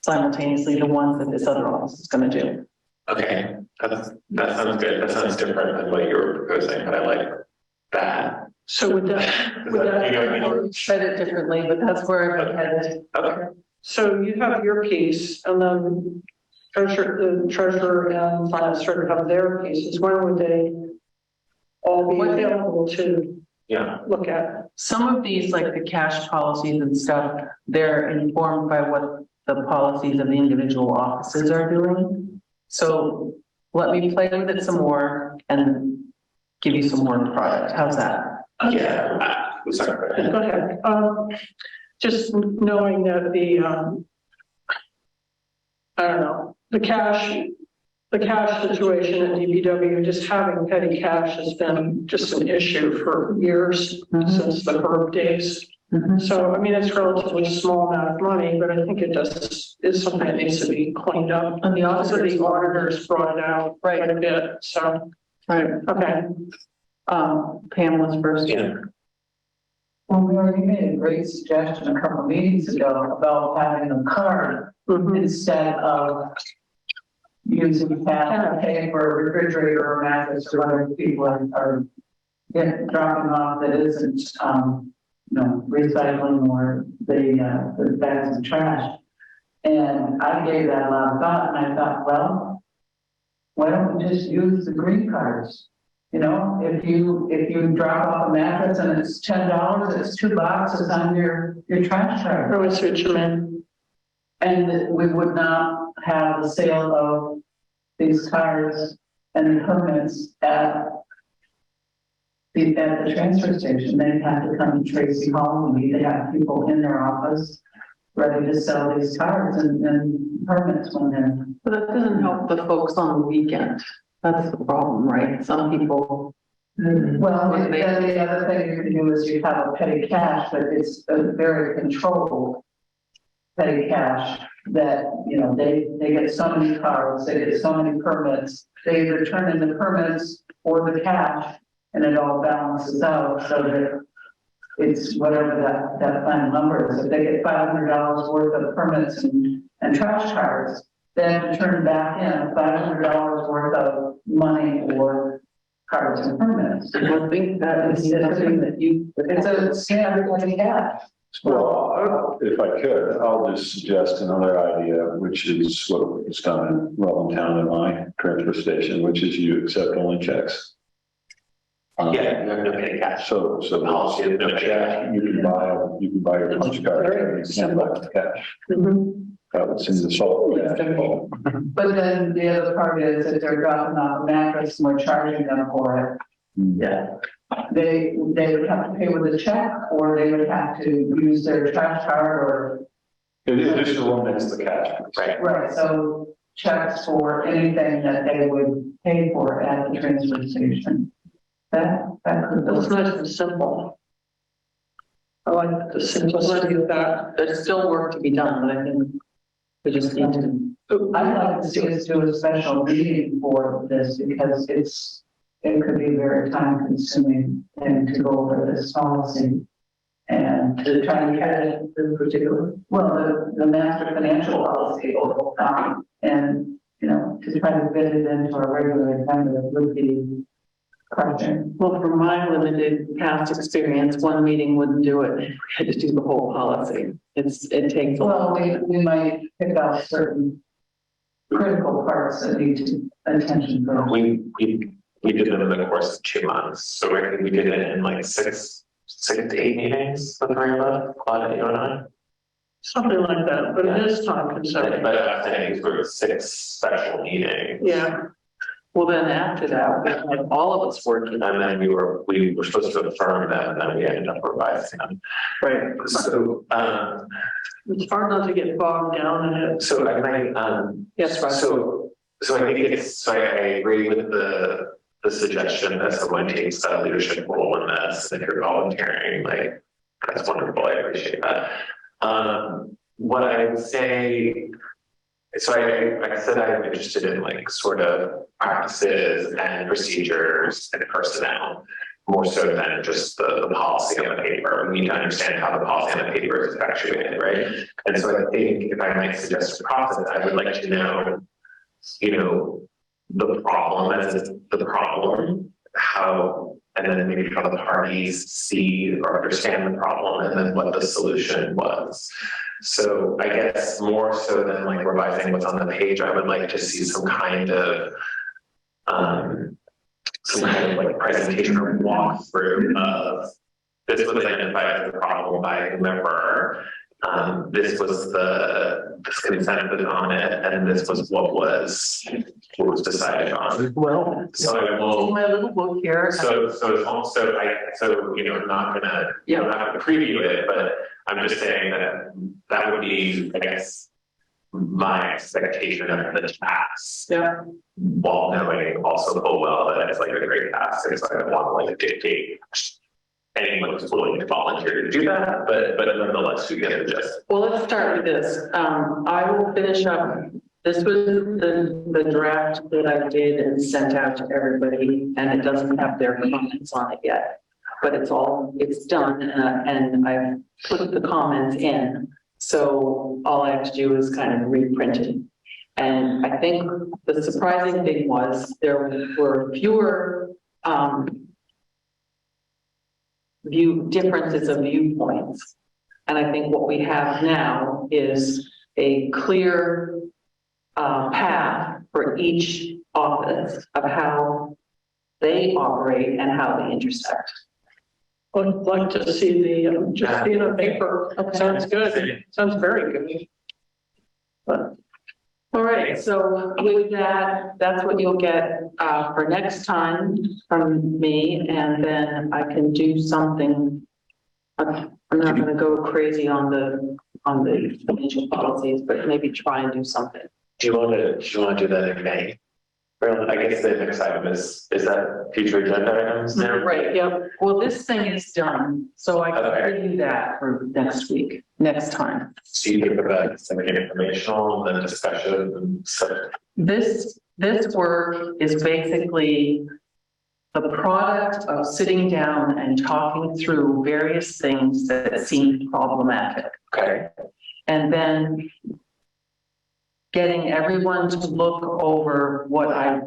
simultaneously the ones that this other office is going to do. Okay, that sounds good. That sounds different than what you were proposing, but I like that. So with that, I said it differently, but that's where I'm headed. Okay. so you have your piece and then the treasurer and finance director have their pieces. When would they all be available to look at? Some of these, like the cash policies and stuff, they're informed by what the policies of the individual offices are doing. So let me play with it some more and give you some more product. How's that? Yeah. Sorry. Go ahead. Just knowing that I don't know, the cash situation at DPW, just having petty cash has been just an issue for years since the Herb days. So, I mean, it's relatively small amount of money, but I think it is something that needs to be cleaned up. And the office of the auditors brought it out quite a bit, so. Right. Okay. Pam was first. Yeah. Well, we already made a great suggestion a couple of meetings ago about having a card instead of using cash to pay for a refrigerator or a mattress or whatever people are dropping off that isn't, recycling or the bags of trash. And I gave that a lot of thought and I thought, well, why don't we just use the green cards? You know, if you drop off a mattress and it's $10, it's $2 is on your trash card. Oh, I see what you mean. And we would not have the sale of these cards and the permits at the transfer station. They'd have to come to Tracy Hall and they'd have people in their office ready to sell these cards and permits when they're. But that doesn't help the folks on the weekend. That's the problem, right? Some people. Well, then the other thing you can do is you have a petty cash, but it's a very controlled petty cash that, they get so many cards, they get so many permits, they either turn in the permits or the cash and it all balances out so that it's whatever that final number is. If they get $500 worth of permits and trash cards, then to turn back in $500 worth of money or cards and permits. I think that is something that it's a standard petty cash. Well, if I could, I'll just suggest another idea, which is what was done in Rutland Town in my transfer station, which is you accept only checks. Yeah, no petty cash. So Policy of no petty cash. you can buy your punch card, and you can't buy cash. That would seem to solve that. But then the other part is if they're dropping off a mattress and we're charging them for it, Yeah. they would have to pay with a check or they would have to use their trash card or. It just eliminates the cash. Right, so checks for anything that they would pay for at the transfer station. That could. That's nice and simple. I like the simplicity of that. There's still work to be done, but I think we just need to. I'd like to see us do a special meeting for this because it could be very time consuming and to go over this policy. And to try and get it in particular, well, the master financial policy, and, you know, to try to fit it into our regular agenda would be crushing. Well, from my limited past experience, one meeting wouldn't do it. We had to do the whole policy. It takes a Well, lot. we might pick out certain critical parts that need attention from. We did them in the course of 2 months, so I think we did it in like six to 8 meetings, the three of us, Claudia, you and I. Something like that, but it is time consuming. But I think we were 6 special meetings. Yeah. Well, then after that, we had all of us working. And then we were supposed to affirm them, and then we ended up revising them. Right. So, It's hard not to get bogged down in it. so I might, Yes, right. so I think I agree with the suggestion that someone takes a leadership role in this, if you're volunteering, like, that's wonderful, I appreciate that. What I would say, so I said I'm interested in like sort of practices and procedures and personnel, more so than just the policy on the paper. We need to understand how the policy on the paper is effectuated, right? And so I think if I might suggest a process, I would like to know, you know, the problem as the problem, how, and then maybe how the parties see or understand the problem, and then what the solution was. So I guess more so than like revising what's on the page, I would like to see some kind of like presentation or walkthrough of this was identified as a problem by whomever. This was this consensus on it, and this was what was decided on. Well, So I will. my little book here. So it's also, you know, I'm not gonna, I'm not gonna preview it, but I'm just saying that would be, I guess, my expectation of the task. Yeah. While knowing also full well that it's like a great task, it's like I want to like dictate anyone who's willing to volunteer to do that, but nonetheless, you get the gist. Well, let's start with this. I will finish up. This was the draft that I did and sent out to everybody, and it doesn't have their comments on it yet. But it's done, and I've put the comments in. So all I have to do is kind of reprint it. And I think the surprising thing was there were fewer differences of viewpoints. And I think what we have now is a clear path for each office of how they operate and how they intersect. I'd like to see the, just see the paper. Sounds good. Sounds very good. But All right, so with that, that's what you'll get for next time from me, and then I can do something. I'm not gonna go crazy on the financial policies, but maybe try and do something. Do you want to do that in May? Well, I guess the next item is that future agenda items now? Right, yep. Well, this thing is done, so I can do that for next time. So you think about something informational and then discussion and stuff. This work is basically the product of sitting down and talking through various things that seem problematic. Okay. And then getting everyone to look over what I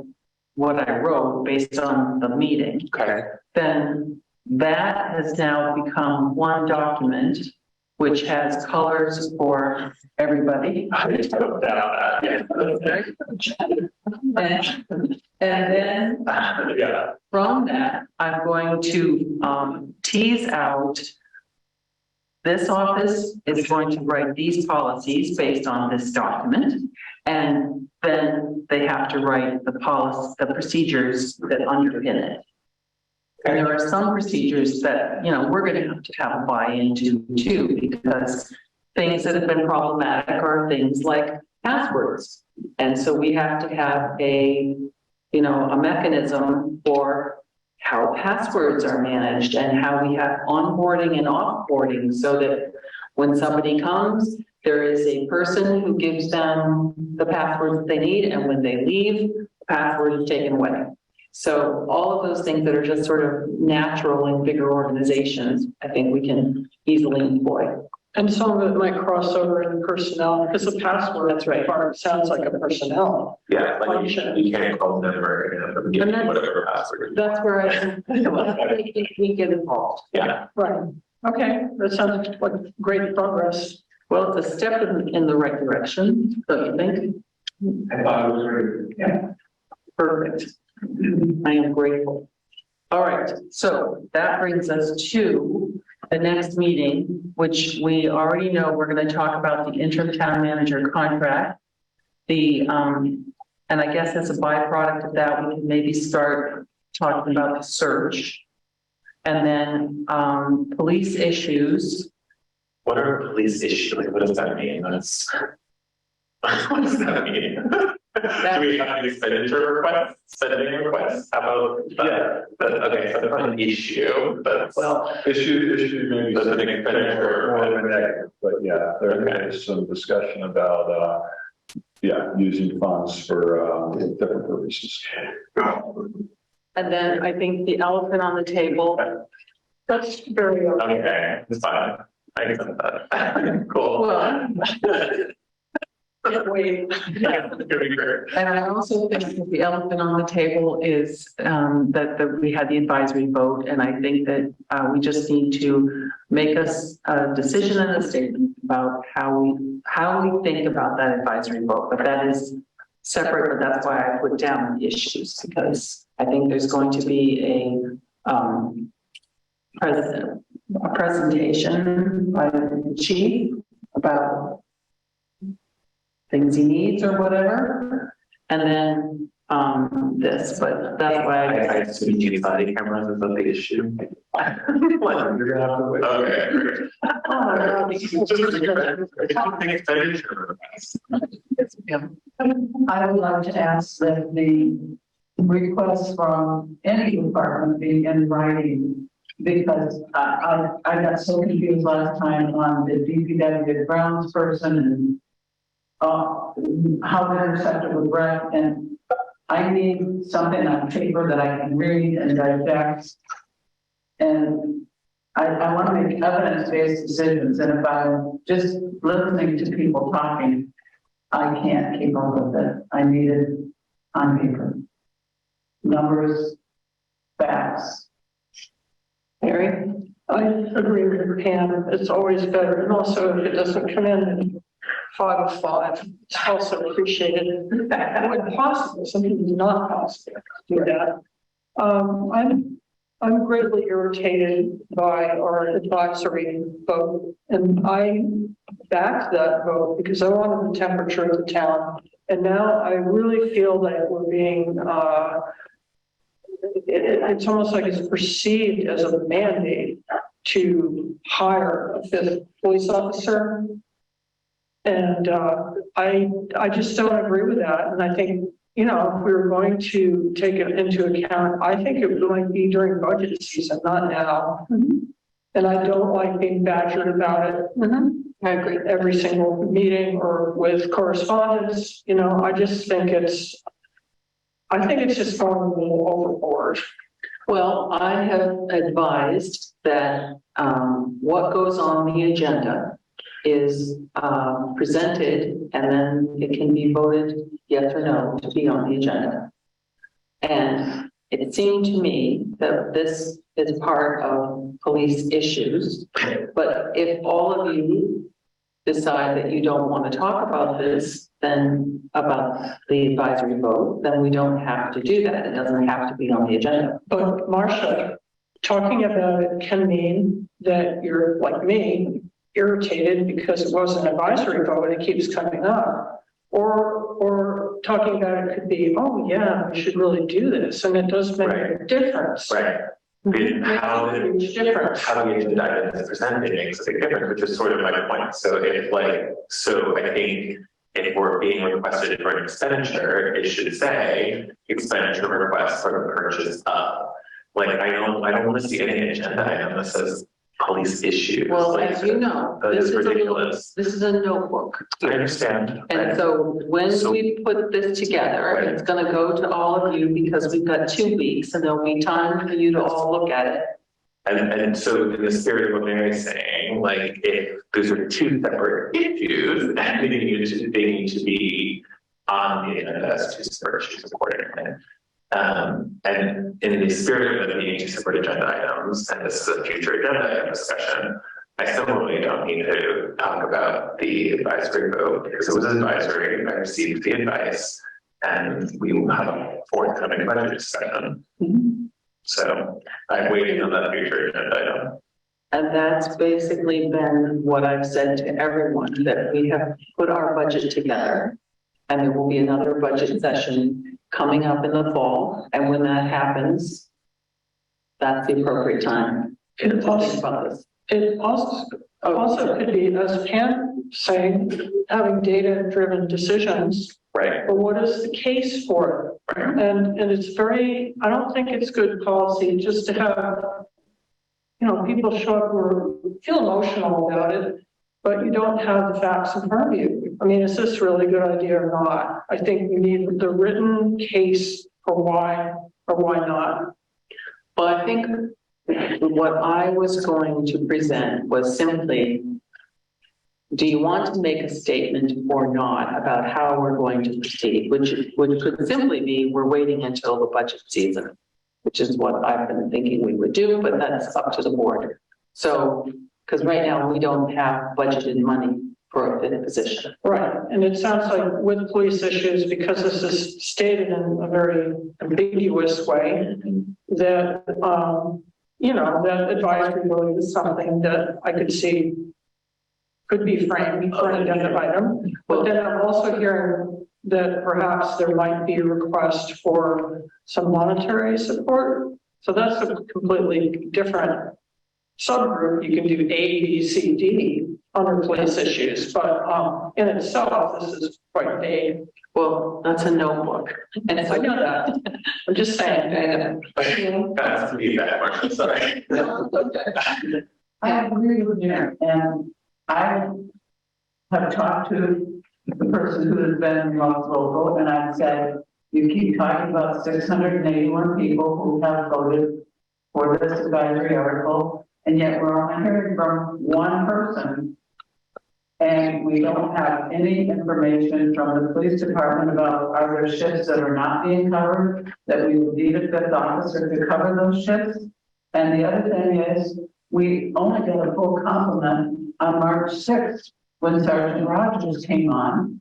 wrote based on the meeting. Okay. Then that has now become one document which has colors for everybody. I just put down that. And then Yeah. from that, I'm going to tease out. This office is going to write these policies based on this document. And then they have to write the policy, the procedures that underpin it. And there are some procedures that, you know, we're going to have a buy-in to too, because things that have been problematic are things like passwords. And so we have to have a, you know, a mechanism for how passwords are managed and how we have onboarding and offboarding so that when somebody comes, there is a person who gives them the passwords they need, and when they leave, the password is taken away. So all of those things that are just sort of natural in bigger organizations, I think we can easily employ. And some of it might cross over in personnel, because the password, that's right, part sounds like a personnel. Yeah, like you can't call the number and give them whatever password. That's where I think we get involved. Yeah. Right. Okay, that sounds like great progress. Well, it's a step in the right direction, don't you think? I thought it was very, Yeah. Perfect. I am grateful. All right, so that brings us to the next meeting, which we already know we're going to talk about the interim town manager contract. The, and I guess as a byproduct of that, we can maybe start talking about the search. And then police issues. What are police issues? Like, what does that mean? That's, what does that mean? Do we have an expenditure request, spending request? How about that? Okay, so that's not an issue, that's. Well, issue maybe. That's an expenditure. Or negative, but yeah, there is some discussion about, using funds for, different purposes. and then I think the elephant on the table. That's very okay. Okay, it's fine. I accept that. Cool. Well, Can't wait. Yeah, it's gonna be great. and I also think that the elephant on the table is that we had the advisory vote, and I think that we just need to make a decision and a statement about how we think about that advisory vote. But that is separate, but that's why I put down the issues, because I think there's going to be a presentation by the chief about things he needs or whatever, and then this, but that's why I assume you body cameras is not the issue. You're gonna have to wait. Okay, great. I would like to ask that the requests from any department be in writing, because I got so confused last time on the DPW grounds person and how to intercept it with rec, and I need something on paper that I can read and digest. And I want to make evidence-based decisions, and if I'm just listening to people talking, I can't keep up with it. I need it on paper. Numbers, facts. Mary. I agree with Pam. It's always better. And also, if it doesn't come in 5 of 5, it's also appreciated. When possible, something is not possible to do that. I'm greatly irritated by our advisory vote, and I backed that vote because I wanted the temperature of the town. And now I really feel that we're being, it's almost like it's perceived as a mandate to hire a 5th police officer. And I just don't agree with that. And I think, you know, if we were going to take it into account, I think it would be during budget season, not now. Mm-hmm. And I don't like being badgered about it. Mm-hmm. I agree. Every single meeting or with correspondence, you know, I just think it's just going a little overboard. Well, I have advised that what goes on the agenda is presented, and then it can be voted yes or no to be on the agenda. And it seemed to me that this is part of police issues. But if all of you decide that you don't want to talk about this, then about the advisory vote, then we don't have to do that. It doesn't have to be on the agenda. But Marcia, talking about it can mean that you're like me, irritated because it was an advisory vote and it keeps coming up. Or talking about it could be, oh yeah, we should really do this, and it does make a difference. Right. How do we get to dive into presenting makes a big difference, which is sort of my point. So I think if we're being requested for an expenditure, it should say expenditure request for the purchase of. Like, I don't want to see any agenda item that says police issues. Well, like, as you know, that is ridiculous. This is a notebook. I understand. And so when we put this together, it's gonna go to all of you because we've got 2 weeks and there'll be time for you to all look at it. And so in the spirit of what Mary's saying, like, if those are 2 separate issues, then they need to be on the agenda as 2 separate issues accordingly. And in the spirit of it being 2 separate agenda items, and this is a future agenda item discussion, I similarly don't need to talk about the advisory vote because it was advisory. I received the advice, and we will have a forthcoming budget discussion. So I'm waiting on that future agenda item. And that's basically been what I've said to everyone, that we have put our budget together. And there will be another budget session coming up in the fall. And when that happens, that's the appropriate time to think about this. It also could be, as Pam saying, having data-driven decisions. Right. But what is the case for it? And it's very, I don't think it's good policy just to have, people show up who feel emotional about it, but you don't have the facts in front of you. I mean, is this really a good idea or not? I think we need the written case for why or why not. Well, I think what I was going to present was simply, do you want to make a statement or not about how we're going to proceed, which could simply be, we're waiting until the budget season, which is what I've been thinking we would do, but that's up to the board. So, because right now we don't have budgeted money for a fifth position. Right, and it sounds like with police issues, because this is stated in a very ambiguous way, that, that advisory vote is something that I could see could be framed for an agenda item. But then I'm also hearing that perhaps there might be a request for some monetary support. So that's a completely different subgroup. You can do A, B, C, D under police issues, but in itself, this is quite vague. Well, that's a notebook. And I know that. I'm just saying. That's to be that much, sorry. I agree with you, and I have talked to the person who has been most vocal, and I've said, you keep talking about 681 people who have voted for this advisory article, and yet we're only hearing from one person. And we don't have any information from the police department about are there shifts that are not being covered, that we would need a fifth officer to cover those shifts. And the other thing is, we only got a full complement on March 6th when Sergeant Rogers came on.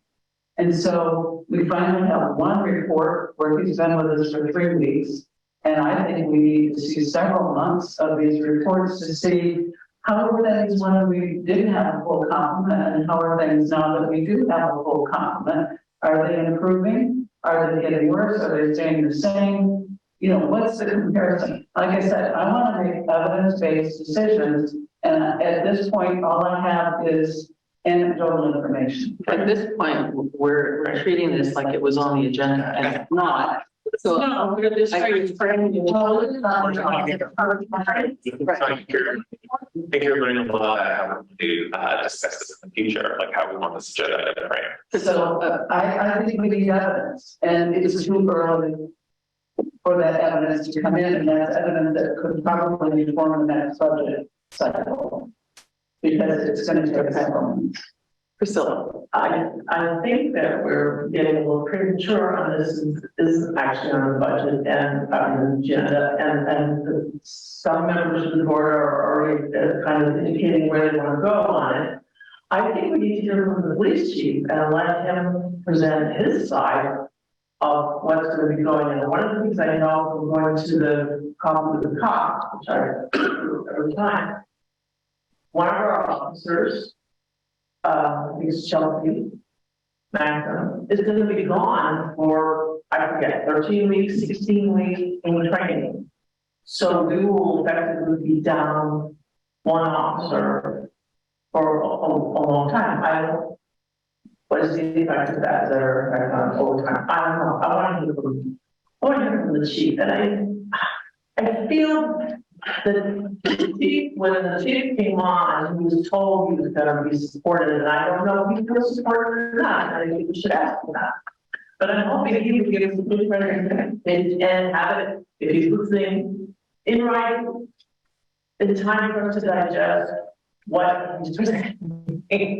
And so we finally have one report where he's been with us for 3 weeks. And I think we need to see several months of these reports to see how are things when we didn't have a full complement, and how are things now that we do have a full complement? Are they improving? Are they getting worse? Are they staying the same? What's the comparison? Like I said, I want to make evidence-based decisions. And at this point, all I have is anecdotal information. at this point, we're treating this like it was on the agenda, and it's not. So No, we're just trying to frame it. I think you're learning a lot how to discuss this in the future, like how we want this agenda to frame. So I think we need evidence, and it's too early for that evidence to come in, and that's evidence that could probably inform the next budget cycle, because it's going to take several months. Priscilla. I think that we're getting a little premature on this. This is actually on the budget and on the agenda, and some members of the board are already kind of indicating where they want to go on it. I think we need to hear from the police chief and let him present his side of what's going to be going on. One of the things I know from going to the conference with the cops, which I do every time, one of our officers, these Chelsea Maxim, is going to be gone for, I forget, 13 weeks, 16 weeks in training. So we will effectively be down one officer for a long time. I don't, what is the effect of that? Is there an effect on overtime? I don't know. I want to hear from the chief, and I feel that the chief, when the chief came on, he was told he was going to be supported, and I don't know if he feels supported or not. I think we should ask him that. But I'm hoping he would give us a good and have it, if he's listening, in writing, in time for us to digest what he's presenting.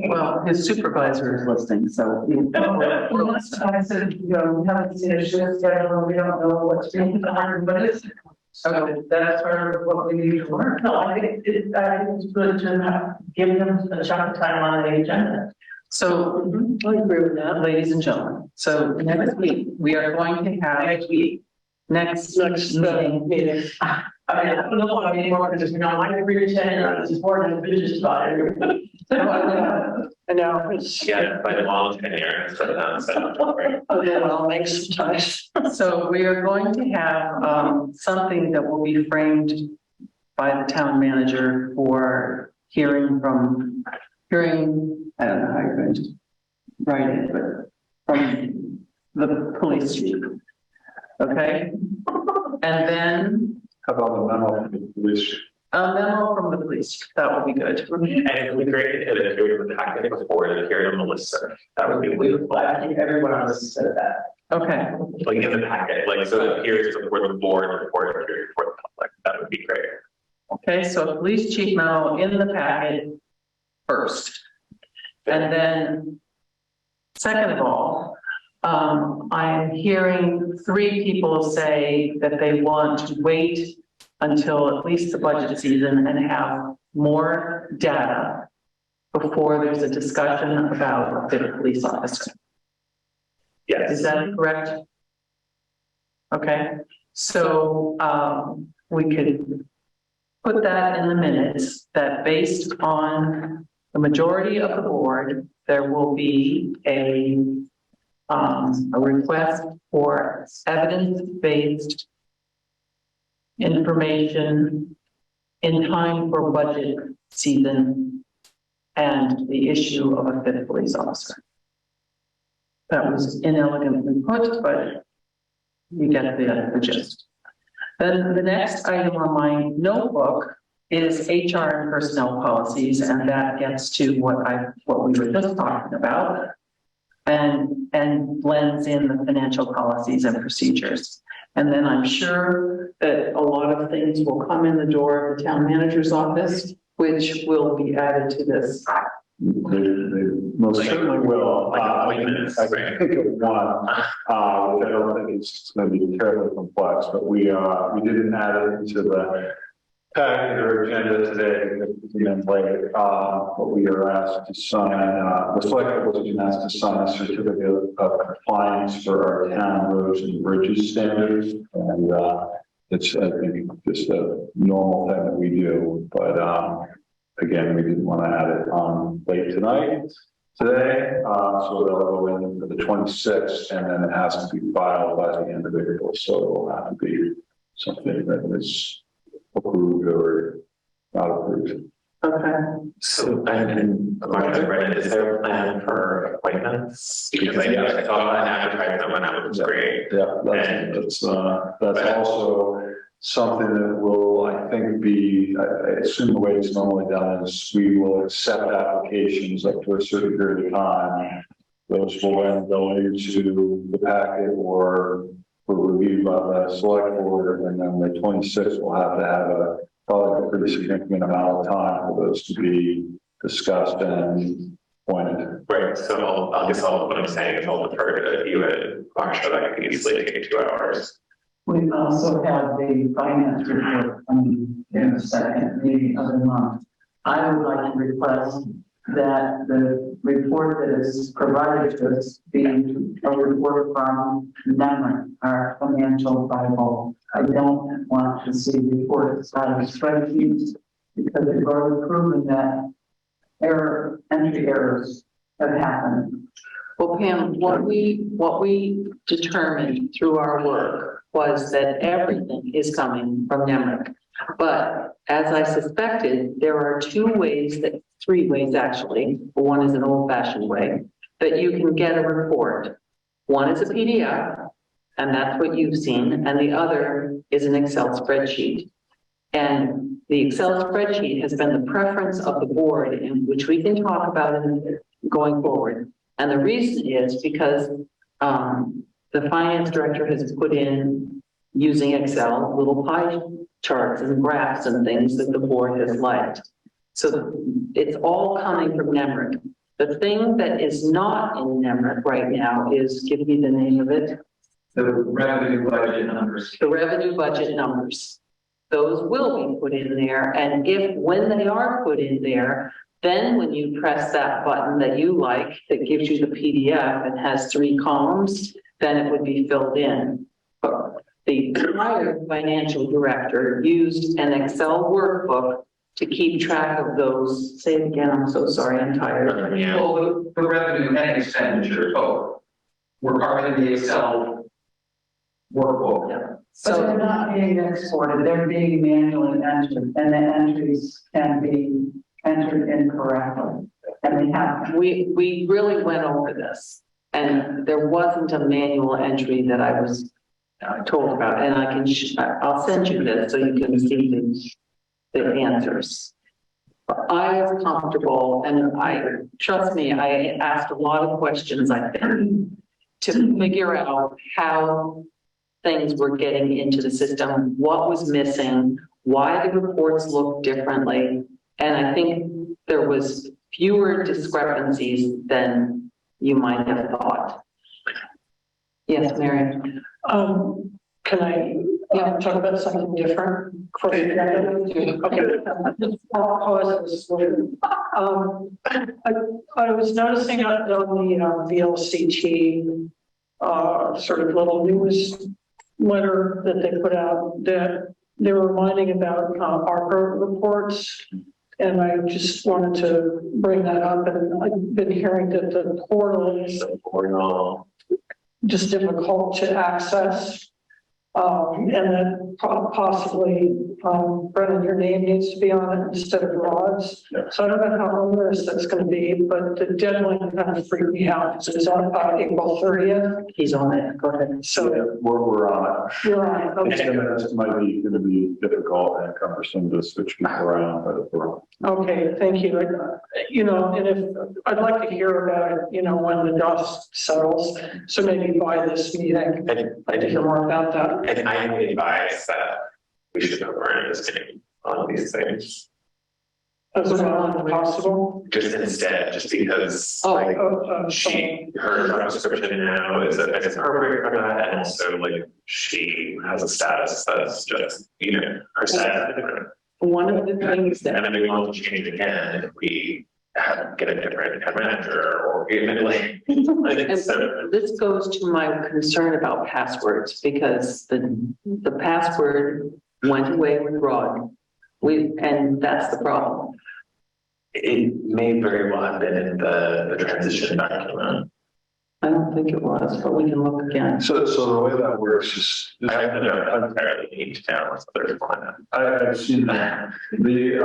Well, his supervisor is listening, so. Last time I said, we haven't seen a shift schedule, we don't know what's being done, but it's. So that's part of what we need to learn. No, I think it's good to give them a chunk of time on the agenda. So, I agree with that, ladies and gentlemen. So next week, we are going to have. Next meeting. I mean, I don't know what I mean more because, I agree with Shannon on this board and bitches about it. I know, it's, Yeah, by the long tenure, so that's, well, makes time. So we are going to have something that will be framed by the town manager for hearing, I don't know how you're going to write it, but from the police chief. Okay? And then How about the memo from the police? a memo from the police, that would be good. and it would be great if it appeared in the packet before it appeared on the list. That would be wonderful. I think everyone on this said that. Okay, Like in the packet, like so it appears before the board, before it appears before the public. That would be great. okay, so a police chief memo in the packet first. And then, second of all, I'm hearing 3 people say that they want to wait until at least the budget season and have more data before there's a discussion about the police officer. Yes. Is that correct? Okay, so we could put that in the minutes that based on the majority of the board, there will be a request for evidence-based information in time for budget season and the issue of a 5th police officer. That was inelegantly put, but you get the gist. Then the next item on my notebook is HR and personnel policies, and that gets to what we were just talking about and blends in the financial policies and procedures. And then I'm sure that a lot of things will come in the door of the town manager's office, which will be added to this. They most certainly will. I think of one, which I don't think is going to be terribly complex, but we didn't add it into the packet or agenda today, late, but we are asked to sign, the select board was asked to sign a certificate of compliance for our town roads and bridges standards. And it's, I think, just a normal thing that we do, but again, we didn't want to add it on late today, so they'll go in for the 26th, and then it has to be filed by the end of April, so it will have to be something that is approved or not approved. Okay. So, and Brendan, is there a plan for appointments? Because I saw an advertisement when that was great. Yeah, that's also something that will, I think, be, I assume the way it's normally done is we will accept applications up to a certain period of time. Those will then go into the packet or reviewed by the select board, and then the 26th will have to have probably a pretty significant amount of time for those to be discussed and appointed. Right, so I guess what I'm saying is I'll defer to you and Marsha, that could easily take 2 hours. We also have the finance report coming in the second meeting of the month. I would like to request that the report that is provided to us be a report from NEMRIC, our financial Bible. I don't want to see reports out of spreadsheets because we've already proven that entry errors have happened. Well, Pam, what we determined through our work was that everything is coming from NEMRIC. But as I suspected, there are three ways actually, one is an old-fashioned way, that you can get a report. One is a PDF, and that's what you've seen, and the other is an Excel spreadsheet. And the Excel spreadsheet has been the preference of the board, in which we can talk about it going forward. And the reason is because the finance director has put in, using Excel, little pie charts and graphs and things that the board has liked. So it's all coming from NEMRIC. The thing that is not in NEMRIC right now is, give me the name of it. The revenue budget numbers. The revenue budget numbers. Those will be put in there. And when they are put in there, then when you press that button that you like, that gives you the PDF and has 3 columns, then it would be filled in. But the prior financial director used an Excel workbook to keep track of those. Say it again, I'm so sorry, I'm tired. Yeah. Well, the revenue and expenditure both were part of the Excel workbook. But So they're not being exported, they're being manually entered, and the entries can be entered incorrectly. And they have, we really went over this, and there wasn't a manual entry that I was told about, and I'll send you this so you can see the answers. I was comfortable, and trust me, I asked a lot of questions, I think, to figure out how things were getting into the system, what was missing, why the reports looked differently. And I think there was fewer discrepancies than you might have thought. Yes, Mary. Can I talk about something different? Okay. I'll pause this. I was noticing on the VLCT sort of little news letter that they put out that they were reminding about ARPA reports. And I just wanted to bring that up. And I've been hearing that the portal is just difficult to access. And that possibly, Brennan, your name needs to be on it instead of Rod's. Yeah. So I don't know how onerous that's going to be, but the deadline kind of freaked me out. It's on April 30th. He's on it. Go ahead. So We're on it. you're on it. It's Okay. might be going to be difficult and cumbersome to switch people around, but we're on. Okay, thank you. And if I'd like to hear about it, when the dust settles. So maybe by this meeting, I'd like to hear more about that. I advise that we should go around this meeting on these things. As well as possible. Just instead, just because her job description now is appropriate for that, and also she has a status that's just, her status. One of the things that And then we want to change again if we get a different head manager or even And so. this goes to my concern about passwords, because the password went away with Rod. And that's the problem. It may very well have been in the transition document. I don't think it was, but we can look again. So the way that works is, I don't entirely need to know what's other than I've seen that. The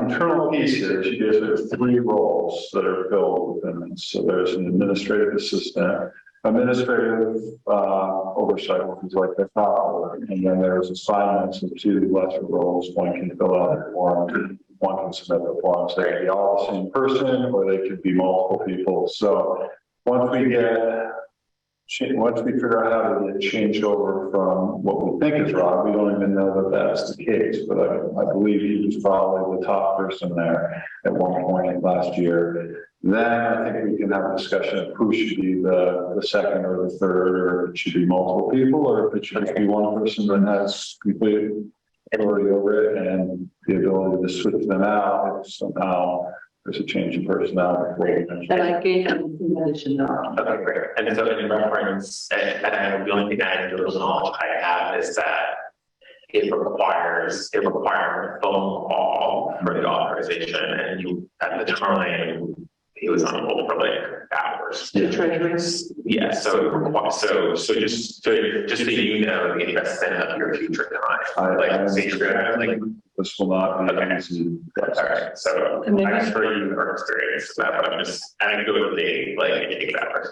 internal piece here, she gives it 3 roles that are filled within this. So there's an administrative assistant, administrative oversight, which is like the top, and then there's assignments of 2 lesser roles. One can fill out a form, one can submit the forms. They can be all the same person, or they could be multiple people. So once we figure out how to get changed over from what we think is Rod, we don't even know that that's the case, but I believe he was probably the top person there at one point last year. Then I think we can have a discussion of who should be the second or the third, or it should be multiple people, or if it should just be one person that has complete authority over it and the ability to switch them out if somehow there's a change in personnel. And I gave them permission. Okay, great. And so in reference, and the only thing I do knowledge I have is that it requires a phone call for the authorization, and you, at the time, he was on hold for like hours. The treasurers. Yeah, so just so you know, the investment of your future time, like, so you're gonna like. This will not be Okay. easy. All right, so And maybe- I'm sure you are experienced with that, but I'm just anecdotally, like, it takes hours.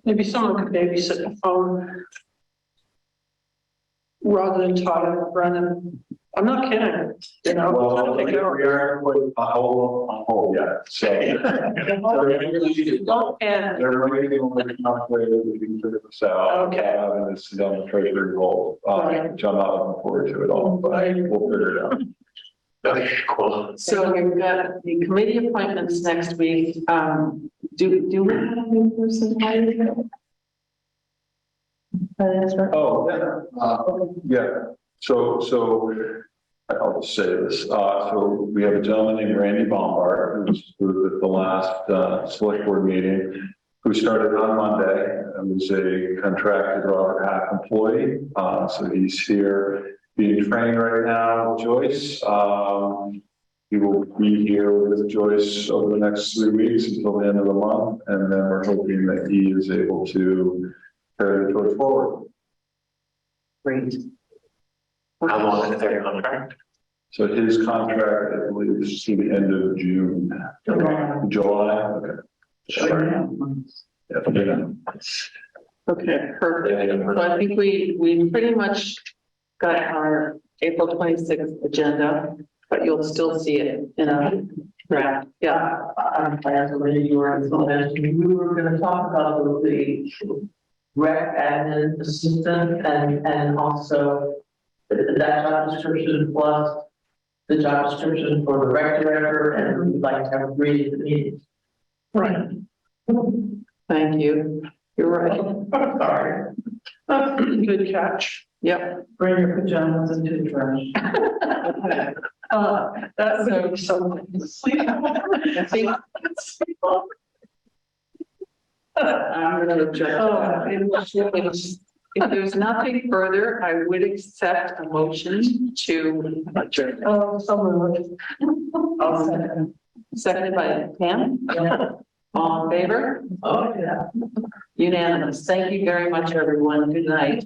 Maybe someone could babysit the phone rather than Todd and Brennan. I'm not kidding, you know. Well, Take we it over. are on hold yet, so. Don't end. They're waiting on the conflict, we can figure this out. Okay. And it's on the treasury role, which I'm not looking forward to at all, but we'll figure it out. Okay, cool. So we've got the committee appointments next week. Do we have a new person hired? Oh, yeah, so I'll just say this. So we have a gentleman named Randy Bombard, who was approved at the last select board meeting, who started on Monday and was a contracted Robert Half employee. So he's here being trained right now with Joyce. He will be here with Joyce over the next 3 weeks until the end of the month, and then we're hoping that he is able to carry the torch forward. Great. How long is their contract? So his contract, I believe, is to the end of June. July, okay. Sure. Yeah. Okay, perfect. So I think we pretty much got our April 26th agenda, but you'll still see it in a draft. Yeah. As a lady, you were we were gonna talk about the rec admin assistant and also that job description plus the job description for the rec director, and we'd like to have a read at the meeting. Right. Thank you. You're right. Sorry. Good catch. Yep. Bring your pajamas and toothbrush. That would be something. I think I'm going to object. If there's nothing further, I would accept a motion to adjourn. Oh, someone. Seconded by Pam. All in favor? Oh, yeah. Unanimous. Thank you very much, everyone. Good night.